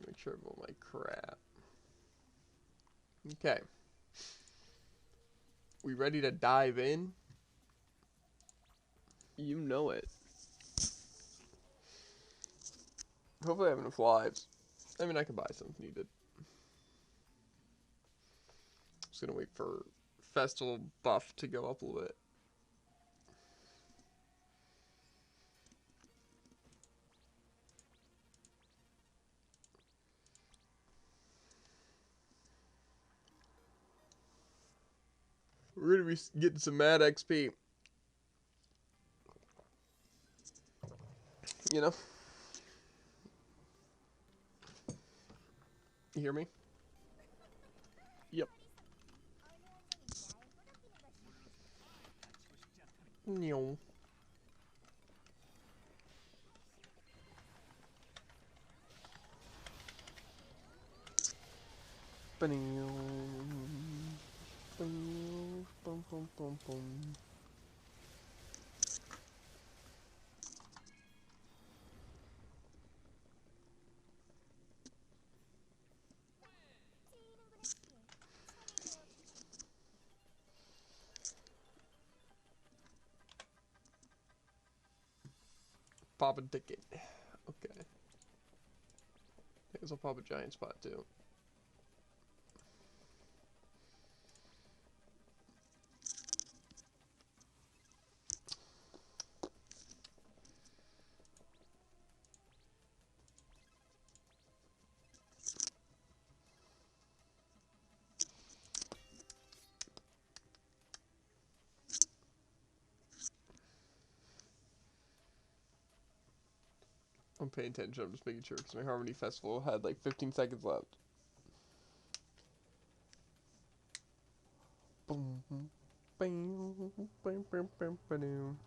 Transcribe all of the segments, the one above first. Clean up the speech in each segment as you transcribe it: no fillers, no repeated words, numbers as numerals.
Make sure I have all my crap. Okay. We ready to dive in? You know it. Hopefully I have enough lives. I mean, I can buy some if needed. Just gonna wait for Festival buff to go up a little bit. We're gonna be getting some mad XP. You know? You hear me? Yep. No. Pop a ticket. Okay. I guess I'll pop a giant spot too. I'm paying attention, I'm just making sure, because my Harmony Festival had like 15 seconds left. Boom, boom, bam, bam, bam, bam, bam.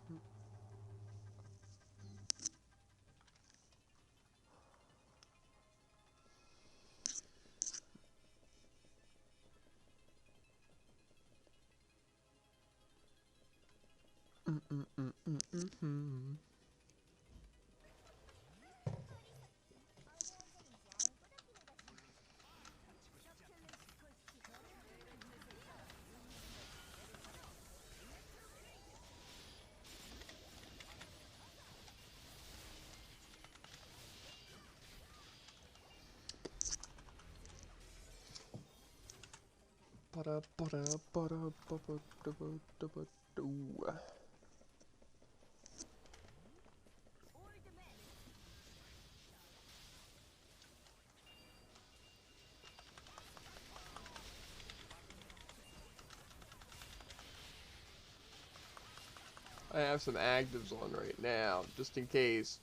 I have some actives on right now, just in case.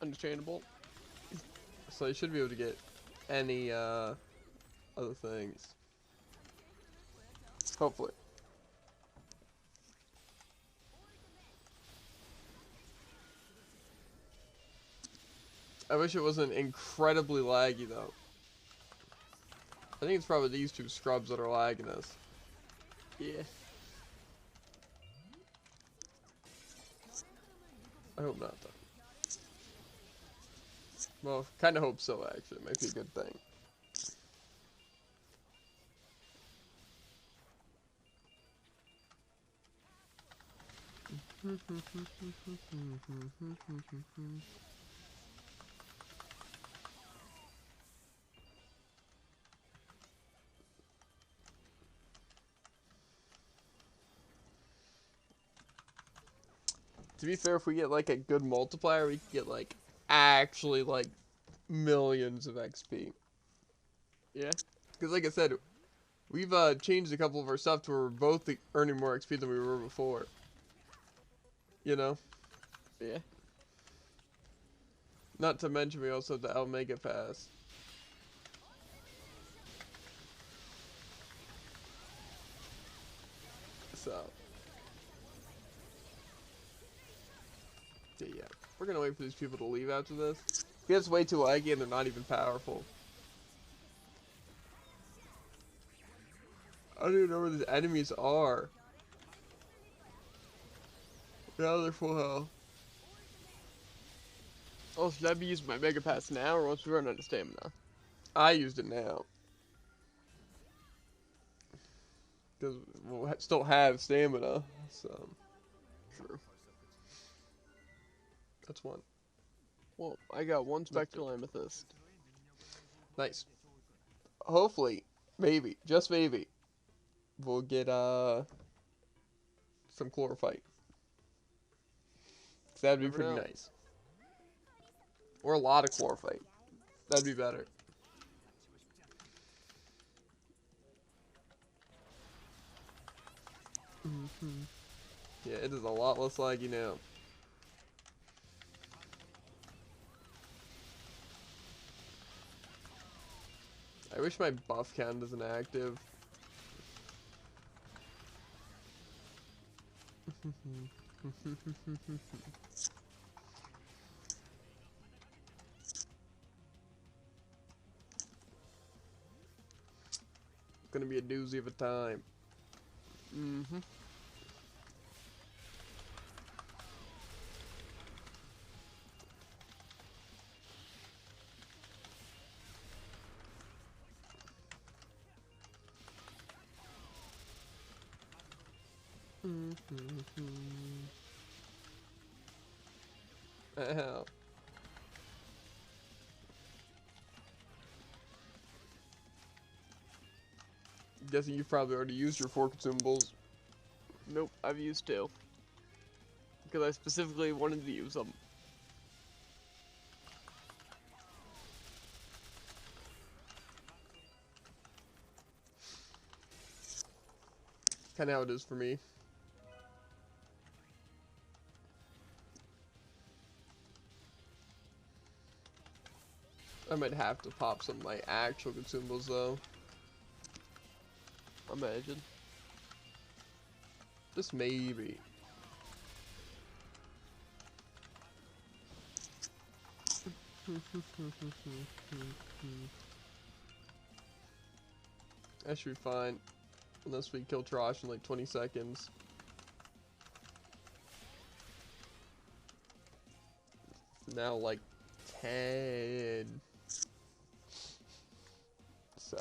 Understandable. So I should be able to get any other things. Hopefully. I wish it wasn't incredibly laggy though. I think it's probably these two scrubs that are lagging us. Yeah. I hope not though. Well, kind of hope so actually. It might be a good thing. To be fair, if we get like a good multiplier, we can get like actually like millions of XP. Yeah. Because like I said, we've changed a couple of our stuff to where we're both earning more XP than we were before. You know? Yeah. Not to mention we also have the Omega Pass. So. Yeah. We're gonna wait for these people to leave after this. It gets way too laggy and they're not even powerful. I don't even know where these enemies are. Yeah, they're full health. Oh, should I be using my Mega Pass now or once we run out of stamina? I used it now. Because we'll still have stamina, so True. that's one. Well, I got one Spectral Amethyst. Nice. Hopefully, maybe, just maybe, we'll get some chlorophyte. 'Cause that'd be Never pretty know. nice. Or a lot of chlorophyte. That'd be better. Yeah, it is a lot less laggy now. I wish my buff count isn't active. Gonna be a doozy of a time. Mm-hmm. Ow. Guessing you've probably already used your 4 consumables. Nope, I've used 2. Because I specifically wanted to use them. Kinda how it is for me. I might have to pop some of my actual consumables though. Imagine. Just maybe. That should be fine. Unless we kill Trosh in like 20 seconds. Now like 10. So.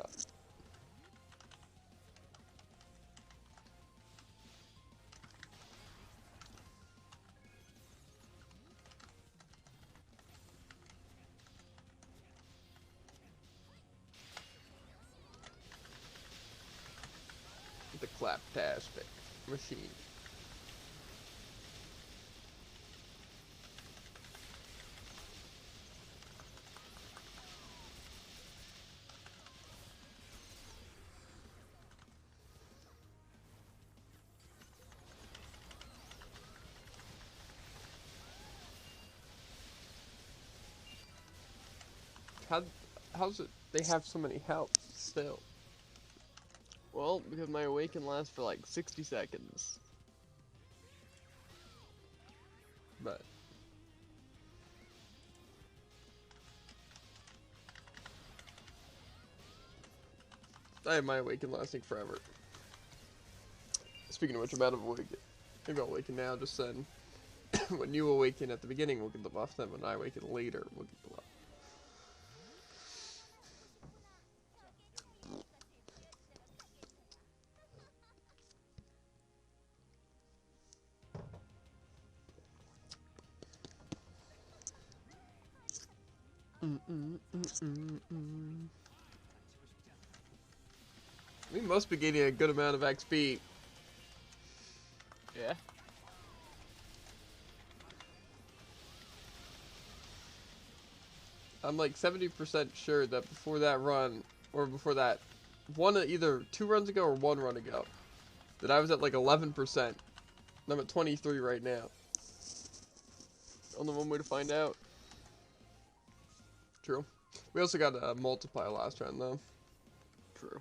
The claptastic machine. How's it they have so many health still? Well, because my awaken lasts for like 60 seconds. But I have my awaken lasting forever. Speaking of which, I'm out of awaken. Maybe I'll awaken now, just then. When you awaken at the beginning, we'll get the buff. Then when I awaken later, we'll get the buff. We must be getting a good amount of XP. Yeah. I'm like 70% sure that before that run, or before that, either 2 runs ago or 1 run ago, that I was at like 11%. And I'm at 23 right now. Only one way to find out. True. We also got a multiply last round though. True.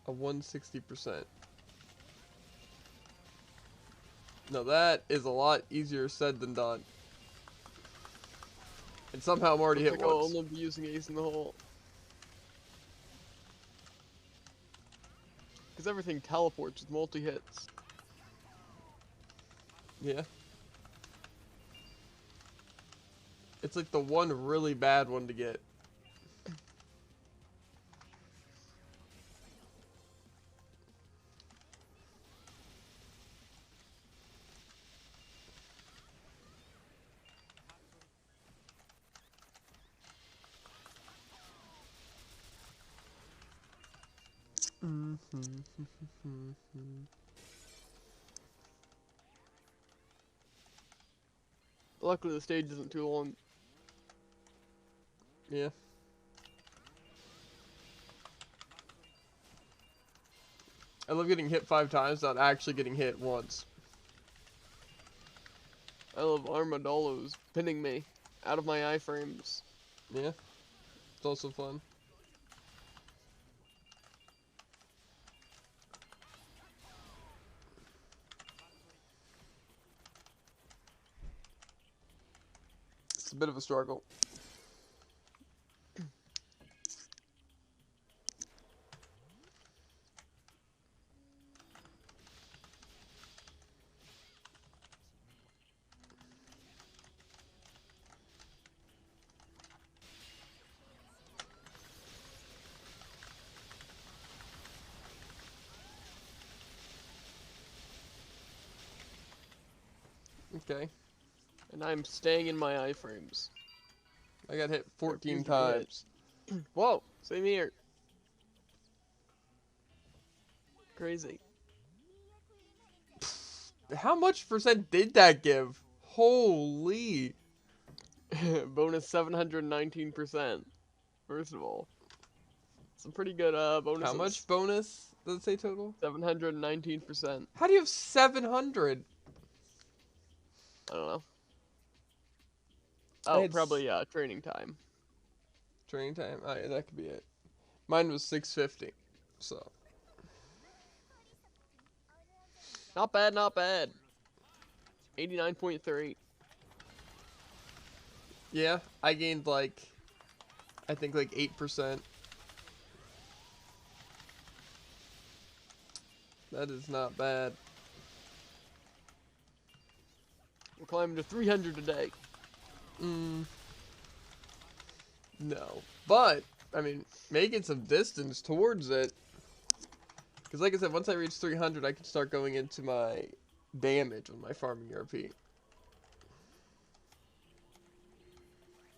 A 160%. Now that is a lot easier said than done. And somehow I'm already Looks hit like I'll once. only be using Ace in the hole. Because everything teleports with multi-hits. Yeah. It's like the one really bad one to get. Luckily, the stage isn't too long. Yeah. I love getting hit 5 times, not actually getting hit once. I love armadillos pinning me out of my iframes. Yeah. It's also fun. It's a bit of a struggle. Okay. And I'm staying in my iframes. I got hit 14 Refuse to be hit. times. Whoa, same here. Crazy. How much percent did that give? Holy. Bonus 719%. First of all. Some pretty good bonuses. How much bonus does it say total? 719%. How do you have 700? I don't know. I Oh, had probably training time. Training time? Oh, yeah, that could be it. Mine was 650. So. Not bad, not bad. 89.3. Yeah, I gained like, I think like 8%. That is not bad. We're climbing to 300 today. No. But, I mean, making some distance towards it. Because like I said, once I reach 300, I can start going into my damage with my farming ERP.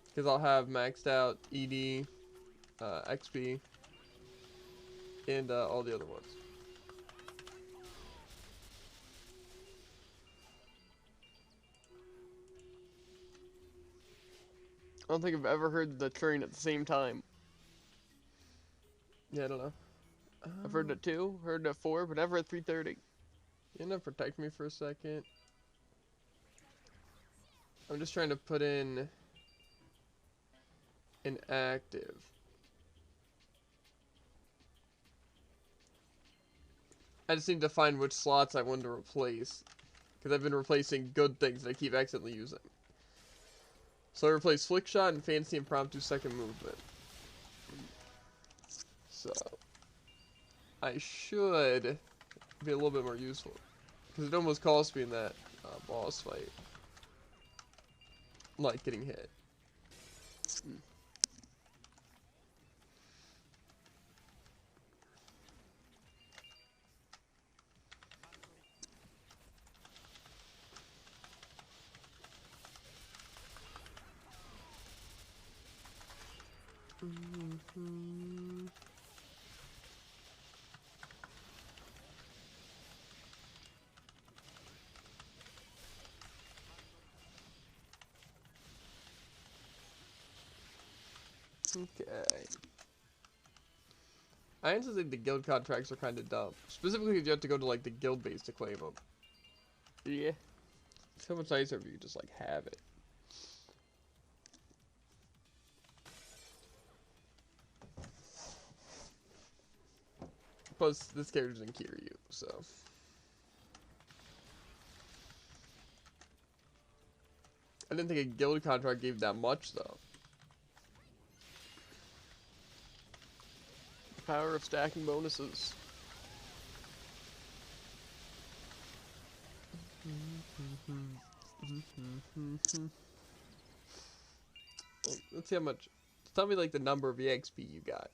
Because I'll have maxed out ED, XP, and all the other ones. I don't think I've ever heard the train at the same time. Yeah, I don't know. I've heard it at 2, heard it at 4, but never at 3:30. You know, protect me for a second. I'm just trying to put in an active. I just need to find which slots I want to replace. Because I've been replacing good things that I keep accidentally using. So I replaced Flick Shot and Fancy Impromptu Second Movement. So I should be a little bit more useful. Because it almost cost me in that boss fight. Like getting hit. Okay. I honestly think the guild contracts are kind of dumb. Specifically if you have to go to like the guild base to claim them. Yeah. It's so much nicer if you just like have it. Plus, this character doesn't Kiryu, so. I didn't think a guild contract gave that much, though. Power of stacking bonuses. Let's see how much. Tell me like the number of EXP you got.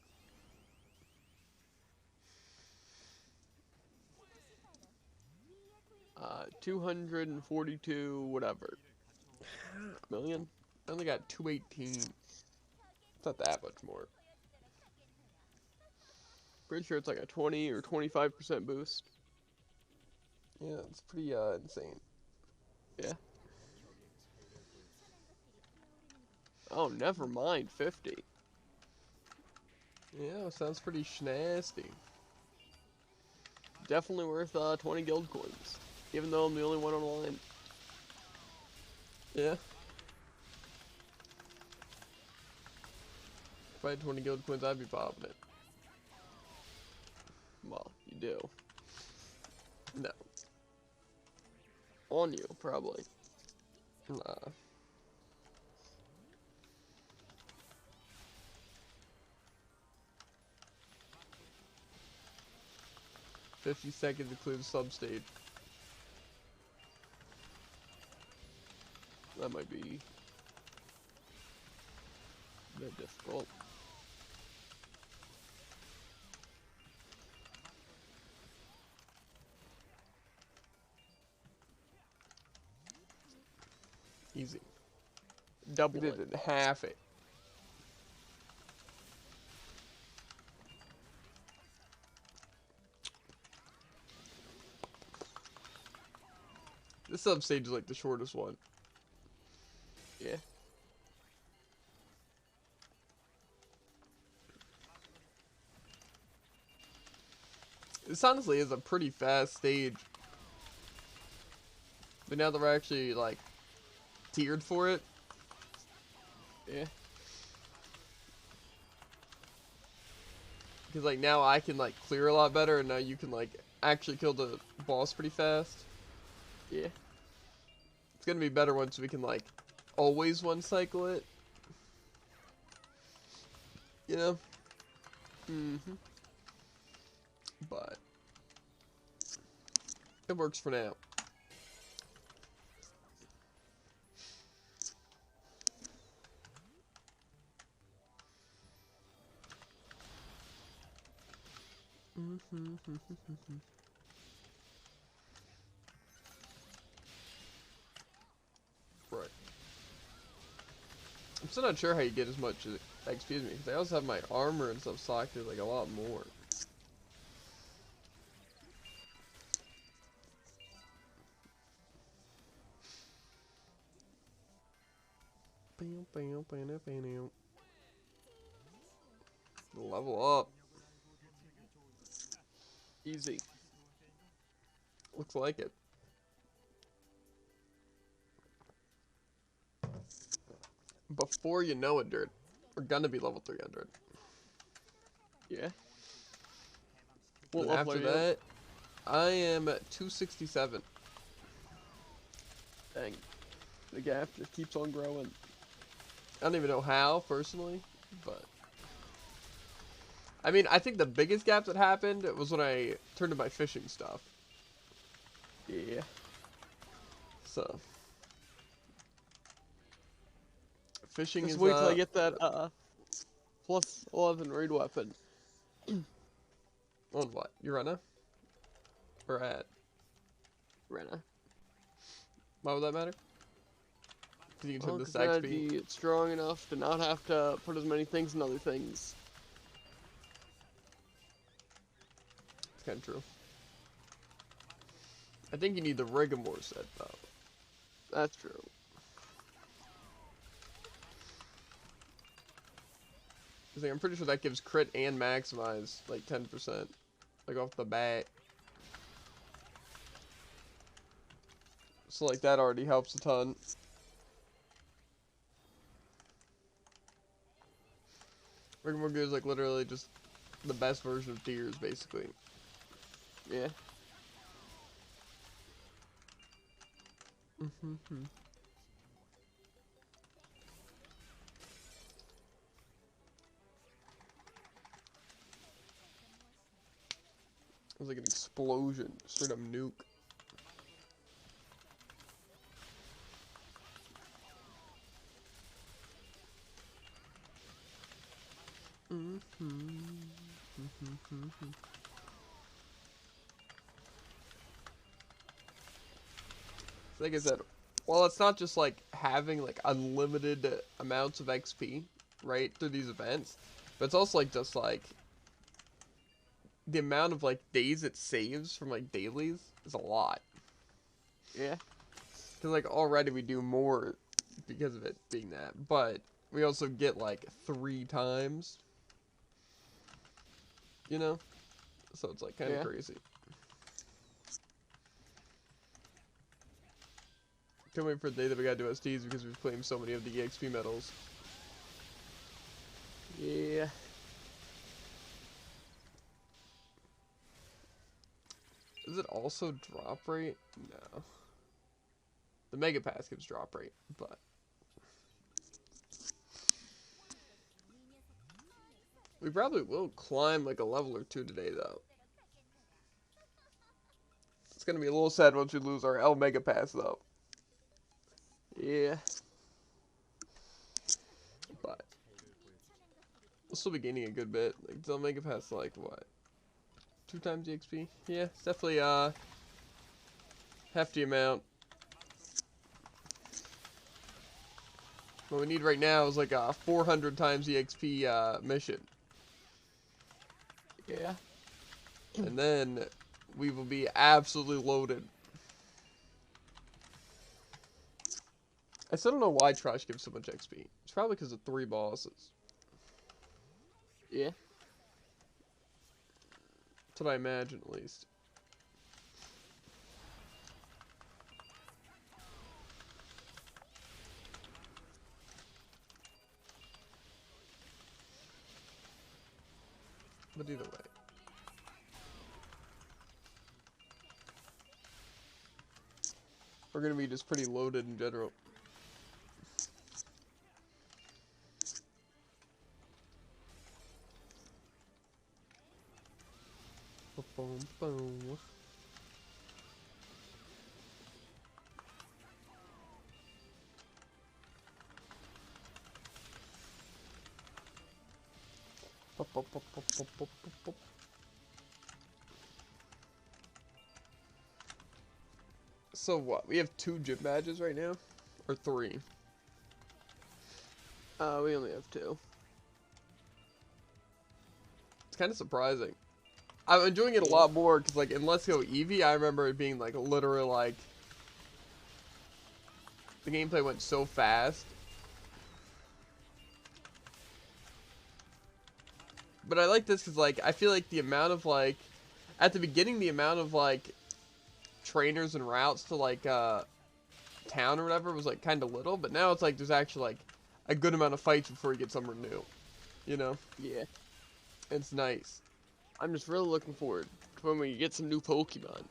Uh, 242 whatever million. I only got 218. It's not that much more. Pretty sure it's like a 20 or 25% boost. Yeah, it's pretty insane. Yeah. Oh, never mind. 50. Yeah, sounds pretty schnasty. Definitely worth 20 guild coins, even though I'm the only one online. Yeah. If I had 20 guild coins, I'd be popping it. Well, you do. No. On you, probably. Nah. $50 seconds to clear the sub stage. That might be a bit difficult. Easy. Double We did it. it in half it. This sub stage is like the shortest one. Yeah. This honestly is a pretty fast stage. But now that we're actually like tiered for it. Yeah. Because like now I can like clear a lot better, and now you can like actually kill the boss pretty fast. Yeah. It's gonna be better once we can like always one cycle it. You know? Mm-hmm. But it works for now. Right. I'm still not sure how you get as much XP as me, because I also have my armor and stuff socked like a lot more. Level up. Easy. Looks like it. Before you know it, dude, we're gonna be level 300. Yeah. What And level after are you at? that, I am at 267. Dang. The gap just keeps on growing. I don't even know how, personally, but... I mean, I think the biggest gap that happened was when I turned to my fishing stuff. Yeah. So... Fishing Just is, wait till I get that, plus 11 raid weapon. on what? Urena? Or at? Rena. Why would that matter? Because you can turn Oh, this because to then I'd XP. be strong enough to not have to put as many things in other things. It's kind of true. I think you need the Rigor set, though. That's true. Because like, I'm pretty sure that gives crit and maximize, like, 10%. Like, off the bat. So, like, that already helps a ton. Rigor is, like, literally just the best version of Tears, basically. Yeah. It was like an explosion. Straight up nuke. Like I said, well, it's not just like having like unlimited amounts of XP, right, through these events, but it's also like just like the amount of like days it saves from like dailies is a lot. Yeah. Because like already we do more because of it being that, but we also get like 3 times, you know, so it's like kind of crazy. Can't wait for the day that we gotta do STs because we've claimed so many of the EXP medals. Yeah. Is it also drop rate? No. The Mega Pass gives drop rate, but we probably will climb like a level or 2 today, though. It's gonna be a little sad once we lose our L Mega Pass, though. Yeah. But we'll still be gaining a good bit. Like the L Mega Pass, like what? 2 times the XP? Yeah, it's definitely hefty amount. What we need right now is like a 400 times the XP mission. Yeah. And then we will be absolutely loaded. I still don't know why Trosh gives so much XP. It's probably because of 3 bosses. Yeah. That's what I imagine, at least. But either way. We're going to be just pretty loaded in general. Boom, boom. So what? We have 2 gym badges right now? Or 3? We only have 2. It's kind of surprising. I'm enjoying it a lot more because, like, in Let's Go Eevee, I remember it being, like, literally, like, the gameplay went so fast. But I like this because, like, I feel like the amount of, like, at the beginning, the amount of, like, trainers and routes to, like, town or whatever was, like, kind of little. But now it's, like, there's actually, like, a good amount of fights before you get somewhere new. You know? Yeah. It's nice. I'm just really looking forward to when we get some new Pokemon.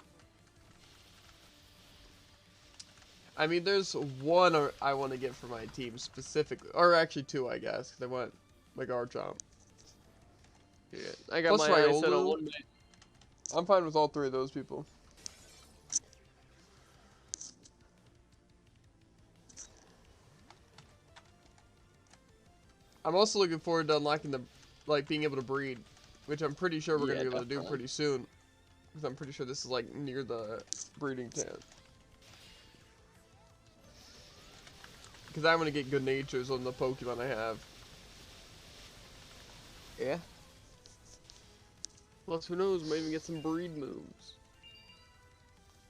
I mean, there's one I want to get for my team specifically. Or actually 2, I guess. Because I want, like, Archomp. Yeah. I got Plus my eyes set on Riolu. one. I'm fine with all 3 of those people. I'm also looking forward to unlocking the, like, being able to breed, which I'm pretty sure we're going to be able to do pretty soon. Because I'm pretty sure this is, like, near the breeding town. Because I want to get good natures on the Pokemon I have. Yeah. Plus, who knows, might even get some breed moves.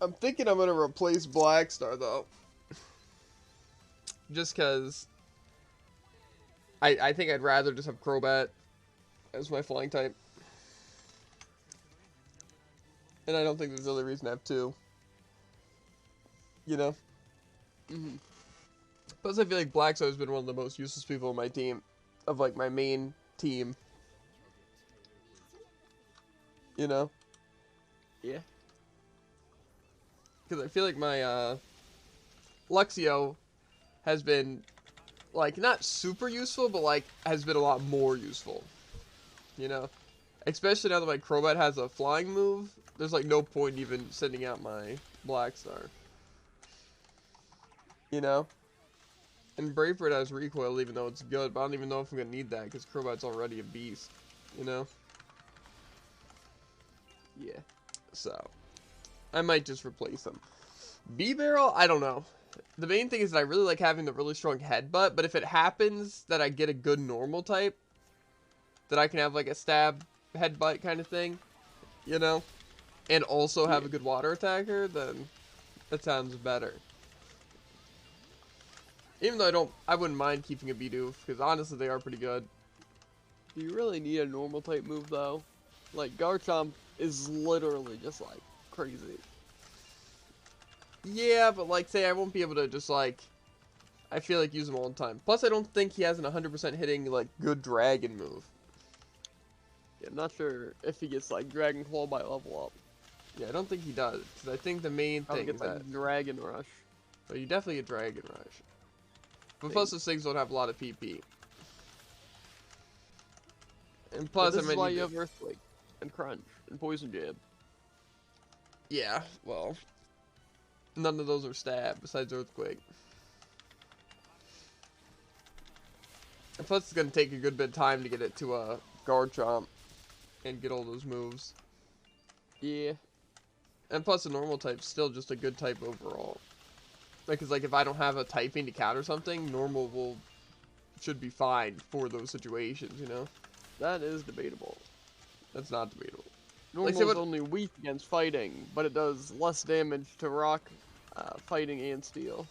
I'm thinking I'm going to replace Blackstar, though. Just because I think I'd rather just have Crobat as my flying type. And I don't think there's really a reason to have 2. You know? Mm-hmm. Plus, I feel like Blackstar has been one of the most useless people on my team. Of, like, my main team. You know? Yeah. Because I feel like my, Luxio has been, like, not super useful, but, like, has been a lot more useful. You know? Especially now that my Crobat has a flying move, there's, like, no point even sending out my Blackstar. You know? And Braveheart has recoil even though it's good, but I don't even know if I'm going to need that, because Crobat's already a beast. You know? Yeah. So, I might just replace them. B-Barrel, I don't know. The main thing is that I really like having the really strong headbutt, but if it happens that I get a good normal type, that I can have like a stab headbutt kind of thing, you know, and also have a good water attacker, then that sounds better. Even though I wouldn't mind keeping a Bidoof, because honestly they are pretty good. Do you really need a normal type move though? Like Garchomp is literally just like crazy. Yeah, but like say I won't be able to just like, I feel like use him all the time. Plus I don't think he has an 100% hitting like good dragon move. Yeah, I'm not sure if he gets like Dragon Claw by level up. Yeah, I don't think he does, because I think the main thing is that... like Dragon Rush. But you definitely get Dragon Rush. But Maybe. plus those things don't have a lot of PP. And Plus, plus, this is why you have Earthquake, and Crunch, and Poison Jab. Yeah, well... None of those are stab, besides Earthquake. And plus it's going to take a good bit of time to get it to a Garchomp. And get all those moves. Yeah. And plus the normal type's still just a good type overall. Because like if I don't have a typing to counter something, normal should be fine for those situations, you know? That is debatable. That's not debatable. Normal is only weak against fighting, but it does less damage to rock, fighting, and steel.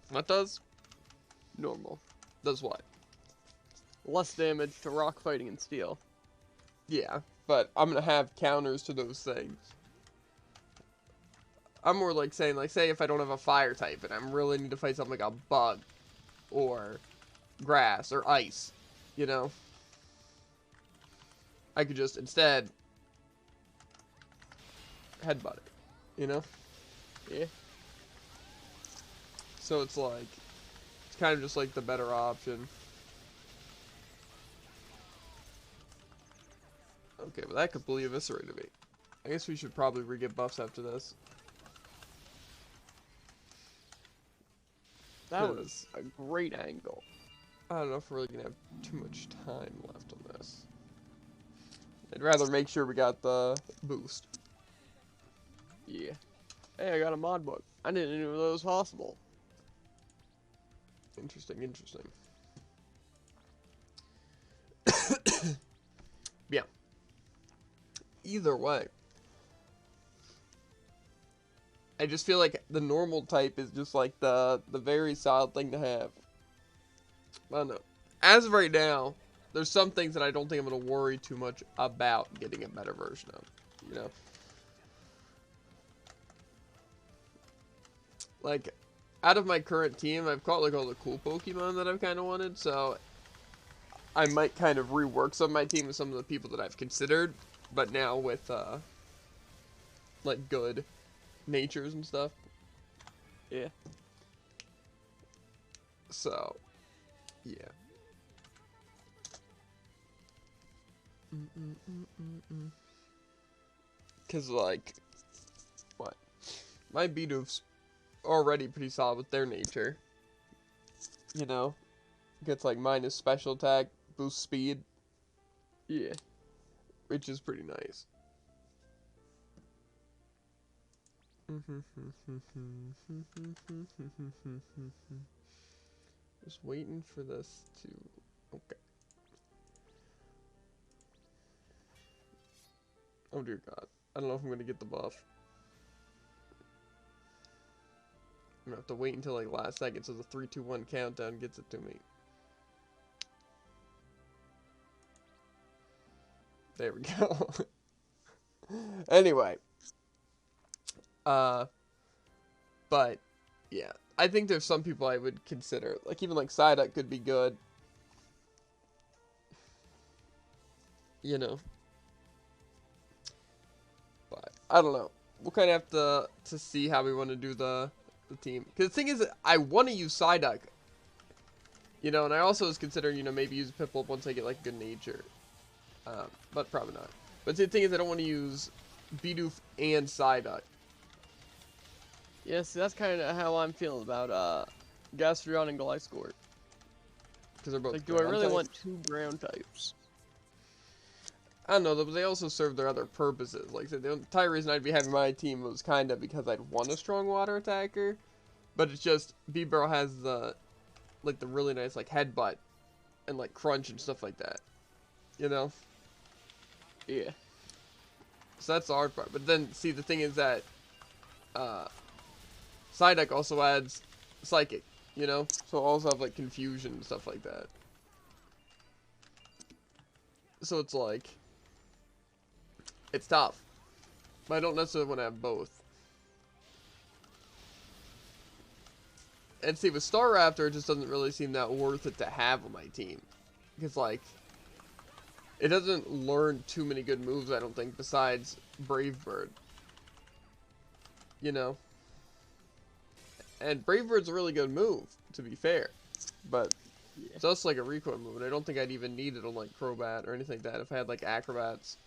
What does? Normal. Does what? Less damage to rock, fighting, and steel. Yeah, but I'm gonna have counters to those things. I'm more like saying, like, say if I don't have a fire type and I'm really need to fight something like a bug, or grass, or ice, you know? I could just instead headbutt it, you know? Yeah. So it's like, it's kind of just like the better option. Okay, well that completely eviscerated me. I guess we should probably re-get buffs after this. That was a great angle. I don't know if we're really gonna have too much time left on this. I'd rather make sure we got the boost. Yeah. Hey, I got a mod book. I didn't know that was possible. Interesting, interesting. Yeah. Either way. I just feel like the normal type is just like the very solid thing to have. I don't know. As of right now, there's some things that I don't think I'm going to worry too much about getting a better version of, you know? Like, out of my current team, I've caught like all the cool Pokemon that I've kind of wanted, so I might kind of rework some of my team with some of the people that I've considered, but now with, like, good natures and stuff. Yeah. So, yeah. Because, like, what? My Bidoof's already pretty solid with their nature. You know? Gets, like, minus special attack, boost speed. Yeah. Which is pretty nice. Just waiting for this to... Okay. Oh dear God. I don't know if I'm going to get the buff. I'm going to have to wait until like last second so the 3, 2, 1 countdown gets it to me. There we go. Anyway. But, yeah. I think there's some people I would consider. Like, even like Psyduck could be good. You know. But, I don't know. We'll kind of have to see how we want to do the team. Because the thing is, I want to use Psyduck. You know, and I also was considering, you know, maybe use Piplup once I get, like, good nature. But probably not. But the thing is, I don't want to use Bidoof and Psyduck. Yeah, see, that's kind of how I'm feeling about, Gastrodon and Gliscor. Because they're both like, do I really want 2 ground types? I don't know, but they also serve their other purposes. Like I said, the entire reason I'd be having my team was kind of because I'd want a strong water attacker. But it's just, B-Barrel has the, like, the really nice, like, headbutt and, like, crunch and stuff like that. You know? Yeah. So that's the hard part. But then, see, the thing is that, Psyduck also adds Psychic, you know? So it'll also have, like, confusion and stuff like that. So it's like, it's tough. But I don't necessarily want to have both. And see, with Staraptor, it just doesn't really seem that worth it to have on my team. Because, like, it doesn't learn too many good moves, I don't think, besides Brave Bird. You know? And Brave Bird's a really good move, to be fair. But it's also like a recoil move, and I don't think I'd even need it on, like, Crobat or anything like that if I had, like, Acrobats.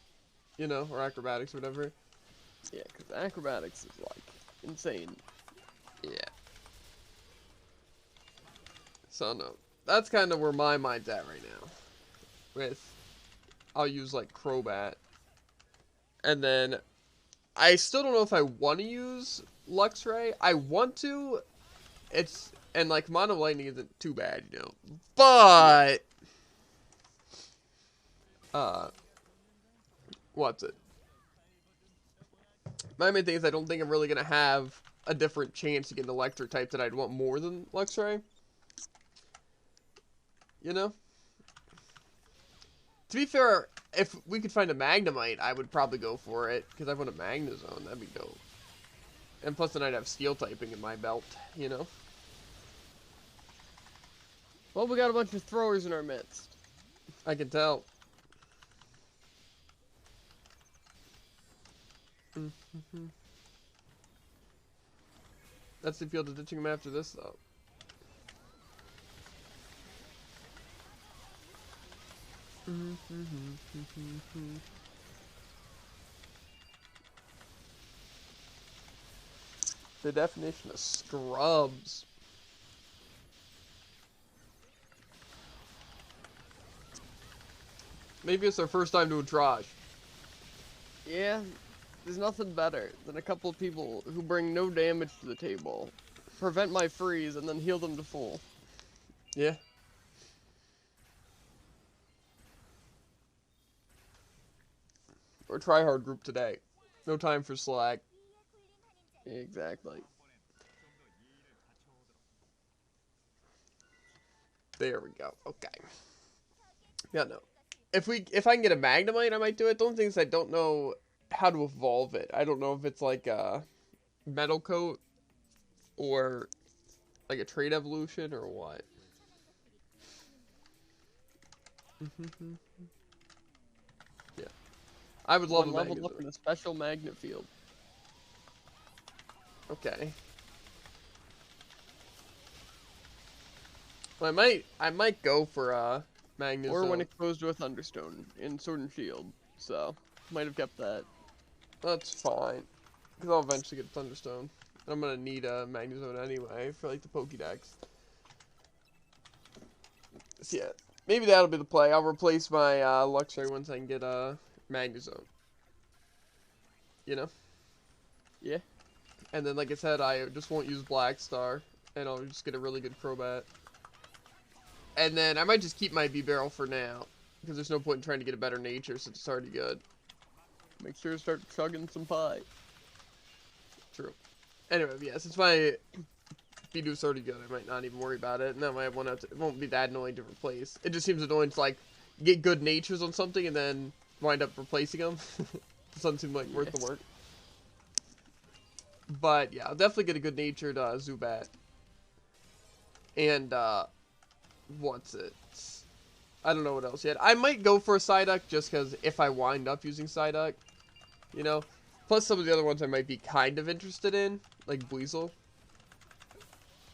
You know? Or Acrobatics or whatever. Yeah, because Acrobatics is, like, insane. Yeah. So, no. That's kind of where my mind's at right now. With, I'll use, like, Crobat. And then, I still don't know if I want to use Luxray. I want to. And, like, Mono Lightning isn't too bad, you know. But, what's it? My main thing is I don't think I'm really going to have a different chance to get an Electric type that I'd want more than Luxray. You know? To be fair, if we could find a Magnemite, I would probably go for it. Because I want a Magnezone. That'd be dope. And plus then I'd have Steel typing in my belt, you know? Well, we got a bunch of throwers in our midst. I can tell. That's the field of ditching him after this, though. The definition of scrubs. Maybe it's our first time doing Trosh. Yeah, there's nothing better than a couple of people who bring no damage to the table, prevent my freeze, and then heal them to full. Yeah. Or tryhard group today. No time for slack. Exactly. There we go. Okay. Yeah, no. If I can get a Magnemite, I might do it. The only thing is I don't know how to evolve it. I don't know if it's like a Metal Coat or like a Trait Evolution or what. Yeah. I would love a leveled up Magnezone. in a special magnet field. Okay. Well, I might go for a Magnezone. Or when exposed to a Thunderstone in Sword and Shield, so might have kept that. That's fine. Because I'll eventually get Thunderstone. I'm gonna need a Magnezone anyway for like the Pokédex. So yeah, maybe that'll be the play. I'll replace my Luxray once I can get a Magnezone. You know? Yeah. And then, like I said, I just won't use Black Star, and I'll just get a really good Crobat. And then I might just keep my B-Barrel for now, because there's no point in trying to get a better nature since it's already good. Make sure to start chugging some pie. True. Anyway, yeah, since my Bidoo's already good, I might not even worry about it. And that way it won't be that annoying to replace. It just seems annoying to, like, get good natures on something and then wind up replacing them. It doesn't seem like worth the work. But, yeah, I'll definitely get a good natured Zubat. And, what's it? I don't know what else yet. I might go for a Psyduck just because if I wind up using Psyduck, you know. Plus some of the other ones I might be kind of interested in, like Buizel.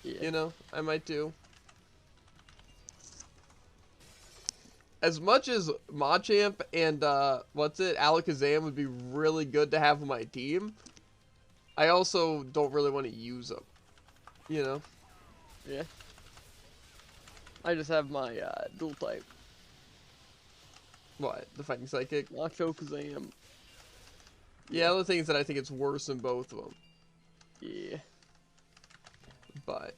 Yeah. You know, I might do. As much as Machamp and, Alakazam would be really good to have on my team, I also don't really want to use them. You know? Yeah. I just have my dual type. What? The Fighting Psychic? Nacho Kazam. Yeah, the other thing is that I think it's worse than both of them. Yeah. But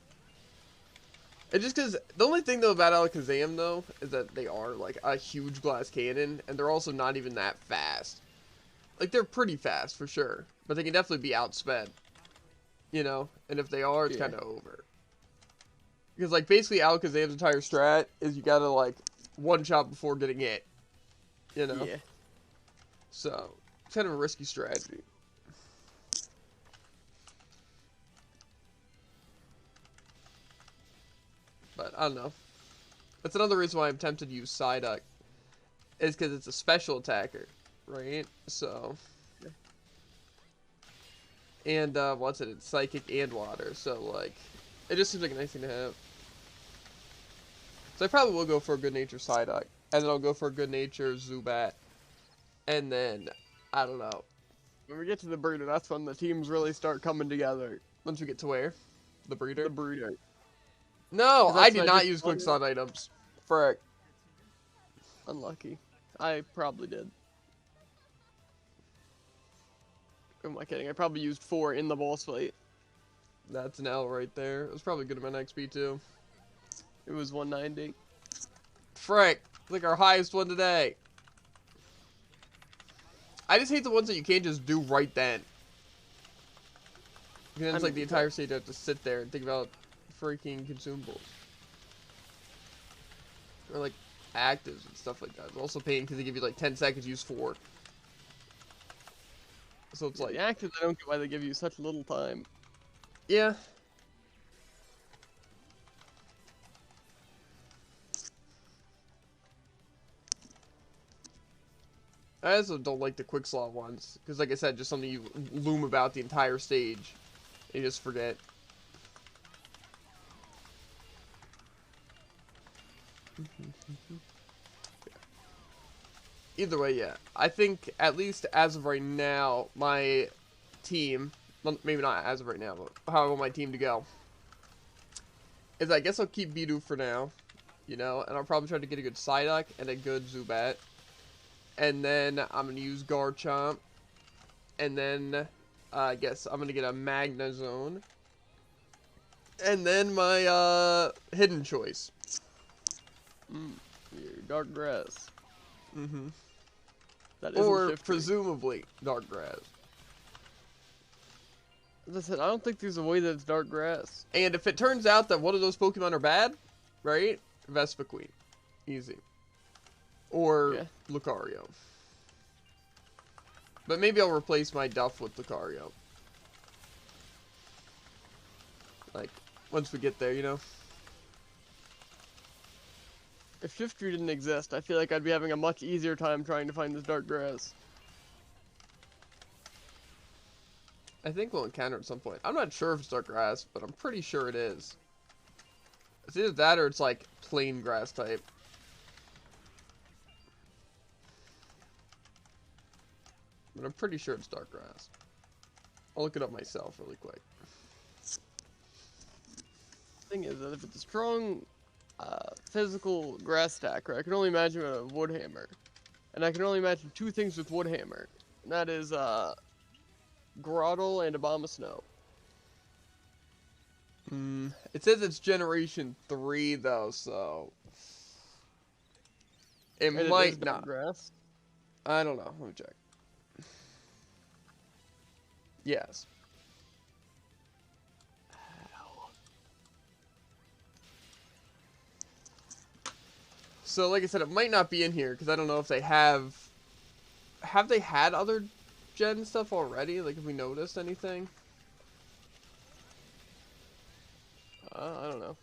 it's just because the only thing though about Alakazam though is that they are like a huge glass cannon, and they're also not even that fast. Like they're pretty fast for sure, but they can definitely be outsped. You know, and if they are, it's kind of over. Because like basically Alakazam's entire strat is you gotta like one shot before getting hit. You know. Yeah. So it's kind of a risky strategy. But I don't know. That's another reason why I'm tempted to use Psyduck. Is because it's a special attacker, right? So. And what's it? It's psychic and water. So like, it just seems like a nice thing to have. So I probably will go for a good nature Psyduck, and then I'll go for a good nature Zubat, and then I don't know. When we get to the breeder, that's when the teams really start coming together. Once we get to where? The breeder? The breeder. No, I did not use quick quick slot items. Frick. Unlucky. I probably did. Who am I kidding? I probably used 4 in the boss fight. That's an L right there. It was probably good amount of XP too. It was 190. Frick. Like our highest one today. I just hate the ones that you can't just do right then. And then it's like the entire stage you have to sit there and think about freaking consumables. Or like actives and stuff like that. It's also pain because they give you like 10 seconds to use 4. So it's like... The actives, I don't get why they give you such little time. Yeah. I also don't like the quick slot ones. Because like I said, just something you loom about the entire stage. And you just forget. Either way, yeah. I think, at least as of right now, my team, well, maybe not as of right now, but how I want my team to go, is I guess I'll keep Bidoof for now, you know, and I'll probably try to get a good Psyduck and a good Zubat. And then I'm going to use Garchomp. And then I guess I'm going to get a Magnezone. And then my hidden choice. Your Dark Grass. Mm-hmm. That or presumably Dark Grass. As I said, I don't think there's a way that it's Dark Grass. And if it turns out that one of those Pokemon are bad, right? Vespiquen. Easy. Or Lucario. But maybe I'll replace my Duff with Lucario. Like, once we get there, you know? If Shiftry didn't exist, I feel like I'd be having a much easier time trying to find this Dark Grass. I think we'll encounter it at some point. I'm not sure if it's Dark Grass, but I'm pretty sure it is. It's either that or it's like plain grass type. But I'm pretty sure it's Dark Grass. I'll look it up myself really quick. Thing is that if it's a strong physical grass attacker, I can only imagine a wood hammer. And I can only imagine 2 things with wood hammer. And that is Grotle and Abomasnow. It says it's generation 3 though, so it might not. Grass? I don't know. Let me check. Yes. So, like I said, it might not be in here, because I don't know if they have... Have they had other gen stuff already? Like, have we noticed anything? I don't know.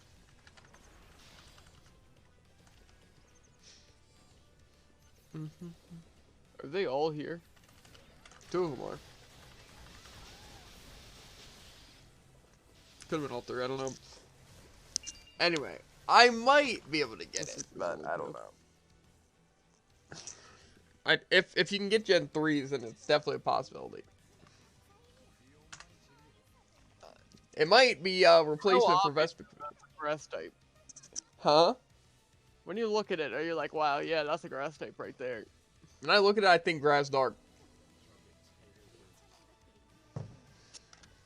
Are they all here? 2 of them are. Could have been all 3, I don't know. Anyway, I might be able to get it, but I don't know. If you can get Gen 3s, then it's definitely a possibility. It might be a replacement for Vespiquen. Grass type. Huh? When you look at it, are you like, wow, yeah, that's a grass type right there? When I look at it, I think grass dark.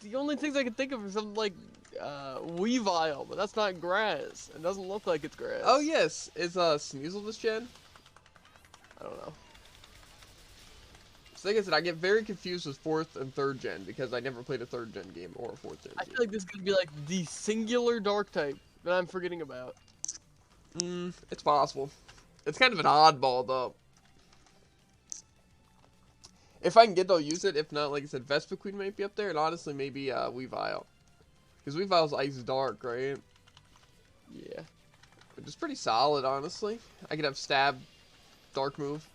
The only things I can think of are something like Weavile, but that's not grass. It doesn't look like it's grass. Oh yes, is Sneasel this gen? I don't know. So like I said, I get very confused with 4th and 3rd gen because I never played a 3rd gen game or a 4th gen I game. feel like this could be like the singular dark type that I'm forgetting about. It's possible. It's kind of an oddball though. If I can get it, I'll use it. If not, like I said, Vespiquen might be up there, and honestly, maybe Weavile. Because Weavile's Ice Dark, right? Yeah. Which is pretty solid, honestly. I could have Stab, Dark move,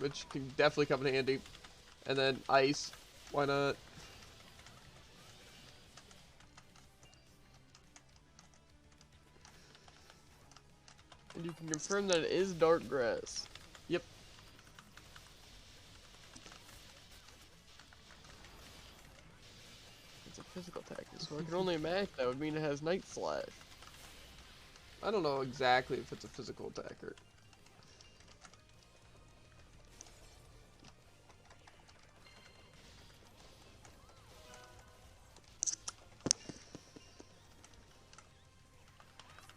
which can definitely come in handy. And then Ice, why not? And you can confirm that it is dark grass. Yep. It's a physical attacker, so I can only imagine that would mean it has Night Slash. I don't know exactly if it's a physical attacker.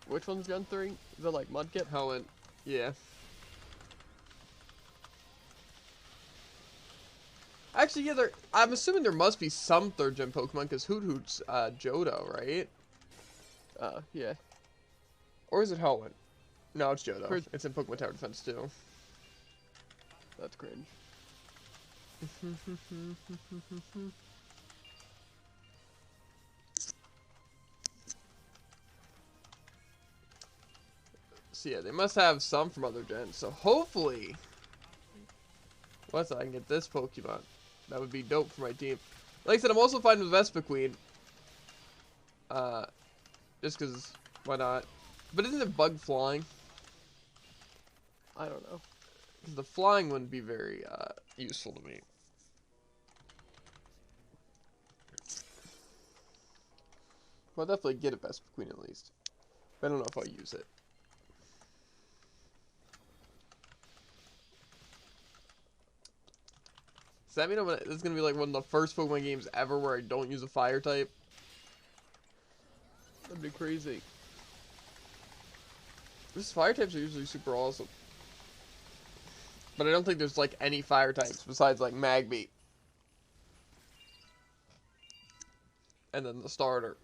Which one's Gen 3? Is that like Mudkip? Helen, yeah. Actually, yeah, I'm assuming there must be some 3rd gen Pokemon, because Hoot Hoot's Johto, right? Yeah. Or is it Helen? No, it's Johto. Where's- It's in Pokemon Tower Defense too. That's cringe. So yeah, they must have some from other gens. So hopefully, I can get this Pokemon. That would be dope for my team. Like I said, I'm also fine with Vespiquen. Just because, why not? But isn't it bug flying? I don't know. Because the flying wouldn't be very useful to me. Well, I'll definitely get a Vespiquen at least. But I don't know if I'll use it. Does that mean this is going to be like one of the first Pokemon games ever where I don't use a fire type? That'd be crazy. These fire types are usually super awesome. But I don't think there's like any fire types besides like Magby. And then the starter.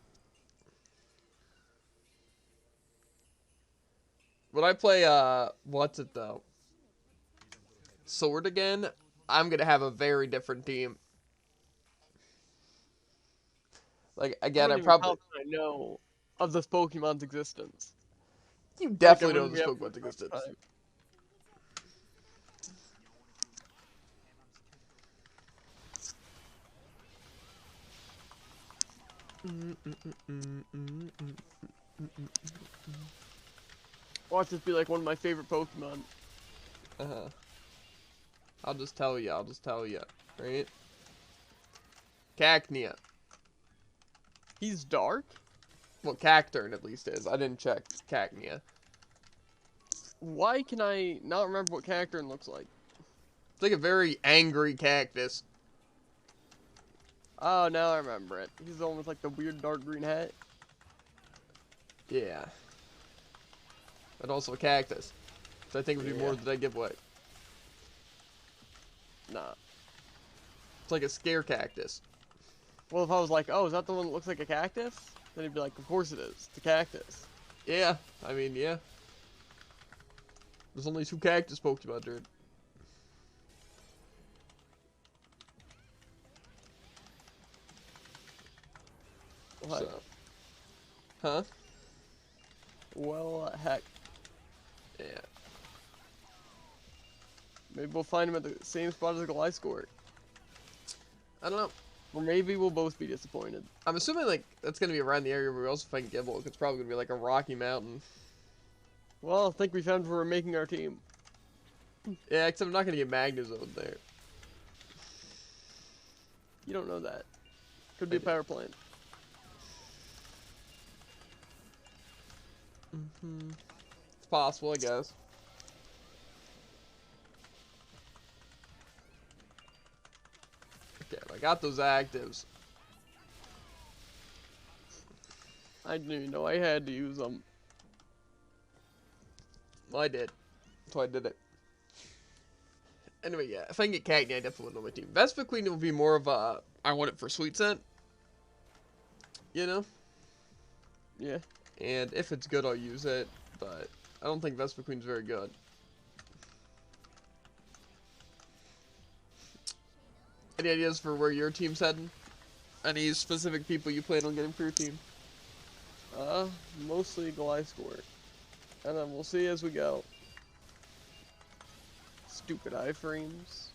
When I play, what's it though? Sword again, I'm gonna have a very different team. Like, again, I probably... I know of this Pokemon's existence. You definitely Like, know this Pokemon's existence. Watch this be like one of my favorite Pokemon. Uh-huh. I'll just tell you, right? Cacnea. He's dark? Well, Cacturn at least is. I didn't check Cacnea. Why can I not remember what Cacturn looks like? It's like a very angry cactus. Oh, now I remember it. He's the one with like the weird dark green hat. Yeah. But also a cactus. So I think it would be more than I give away. Nah. It's like a scare cactus. Well, if I was like, oh, is that the one that looks like a cactus? Then he'd be like, of course it is. It's a cactus. Yeah, I mean, yeah. There's only 2 cactus Pokemon, dude. What? So. Huh? Well, heck. Yeah. Maybe we'll find him at the same spot as the Gliscor. I don't know. Or maybe we'll both be disappointed. I'm assuming, like, that's going to be around the area where we also find Gible. It's probably going to be, like, a rocky mountain. Well, I think we found where we're making our team. Yeah, except I'm not going to get Magnezone there. You don't know that. Could be a power plant. It's possible, I guess. Okay, I got those actives. I didn't even know I had to use them. Well, I did. So I did it. Anyway, yeah, if I can get Cagny, I definitely want on my team. Vespa Queen will be more of a, I want it for sweet scent. You know? Yeah. And if it's good, I'll use it. But I don't think Vespa Queen's very good. Any ideas for where your team's heading? Any specific people you plan on getting for your team? Mostly Gliscor. And then we'll see as we go. Stupid iframes.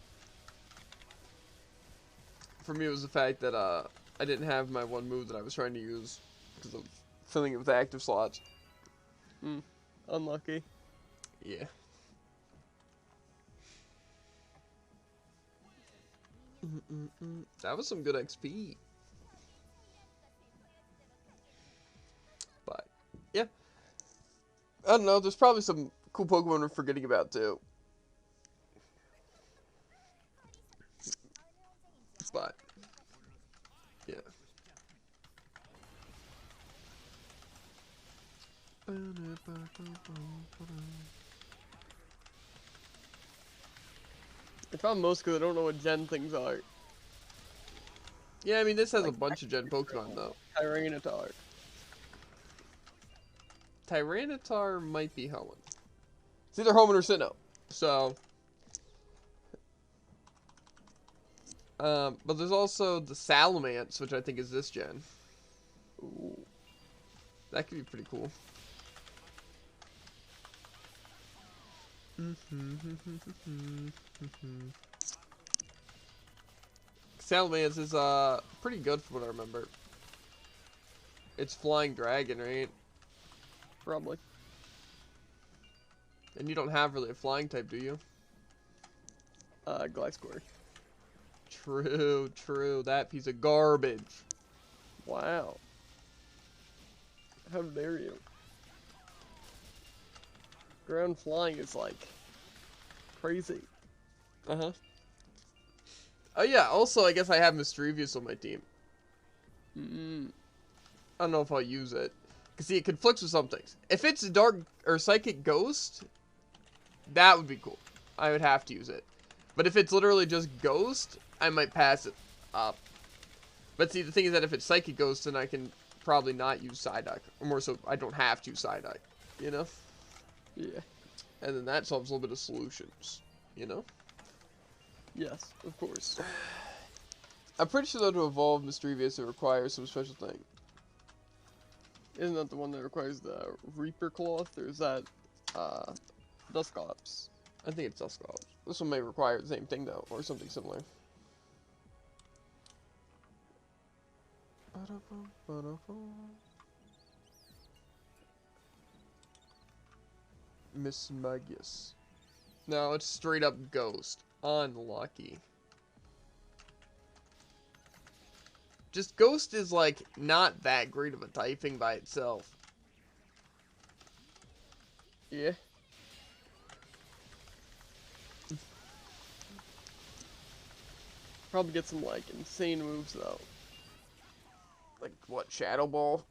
For me, it was the fact that I didn't have my one move that I was trying to use because of filling it with active slots. Unlucky. Yeah. That was some good XP. But, yeah. I don't know, there's probably some cool Pokemon we're forgetting about, too. But, yeah. I found most because I don't know what gen things are. Yeah, I mean, this has a bunch of gen Pokemon, though. Tyranitar. Tyranitar might be Hoenn. It's either Hoenn or Sinnoh. So, but there's also the Salamence, which I think is this gen. Ooh. That could be pretty cool. Salamence is pretty good from what I remember. It's Flying Dragon, right? Probably. And you don't have really a flying type, do you? Gliscor. True, true. That piece of garbage. Wow. How dare you? Ground flying is like crazy. Uh-huh. Oh yeah, also I guess I have Mischievous on my team. I don't know if I'll use it. Cause see, it conflicts with some things. If it's Dark or Psychic Ghost, that would be cool. I would have to use it. But if it's literally just Ghost, I might pass it up. But see, the thing is that if it's Psychic Ghost, then I can probably not use Psyduck. Or more so, I don't have to use Psyduck. You know? Yeah. And then that solves a little bit of solutions. You know? Yes, of course. I'm pretty sure though to evolve Mischievous it requires some special thing. Isn't that the one that requires the Reaper Cloth, or is that, Dusclops? I think it's Dusclops. This one may require the same thing though, or something similar. Mischievous. No, it's straight up Ghost. Unlucky. Just Ghost is like not that great of a typing by itself. Yeah. Probably get some like insane moves though. Like what, Shadow Ball?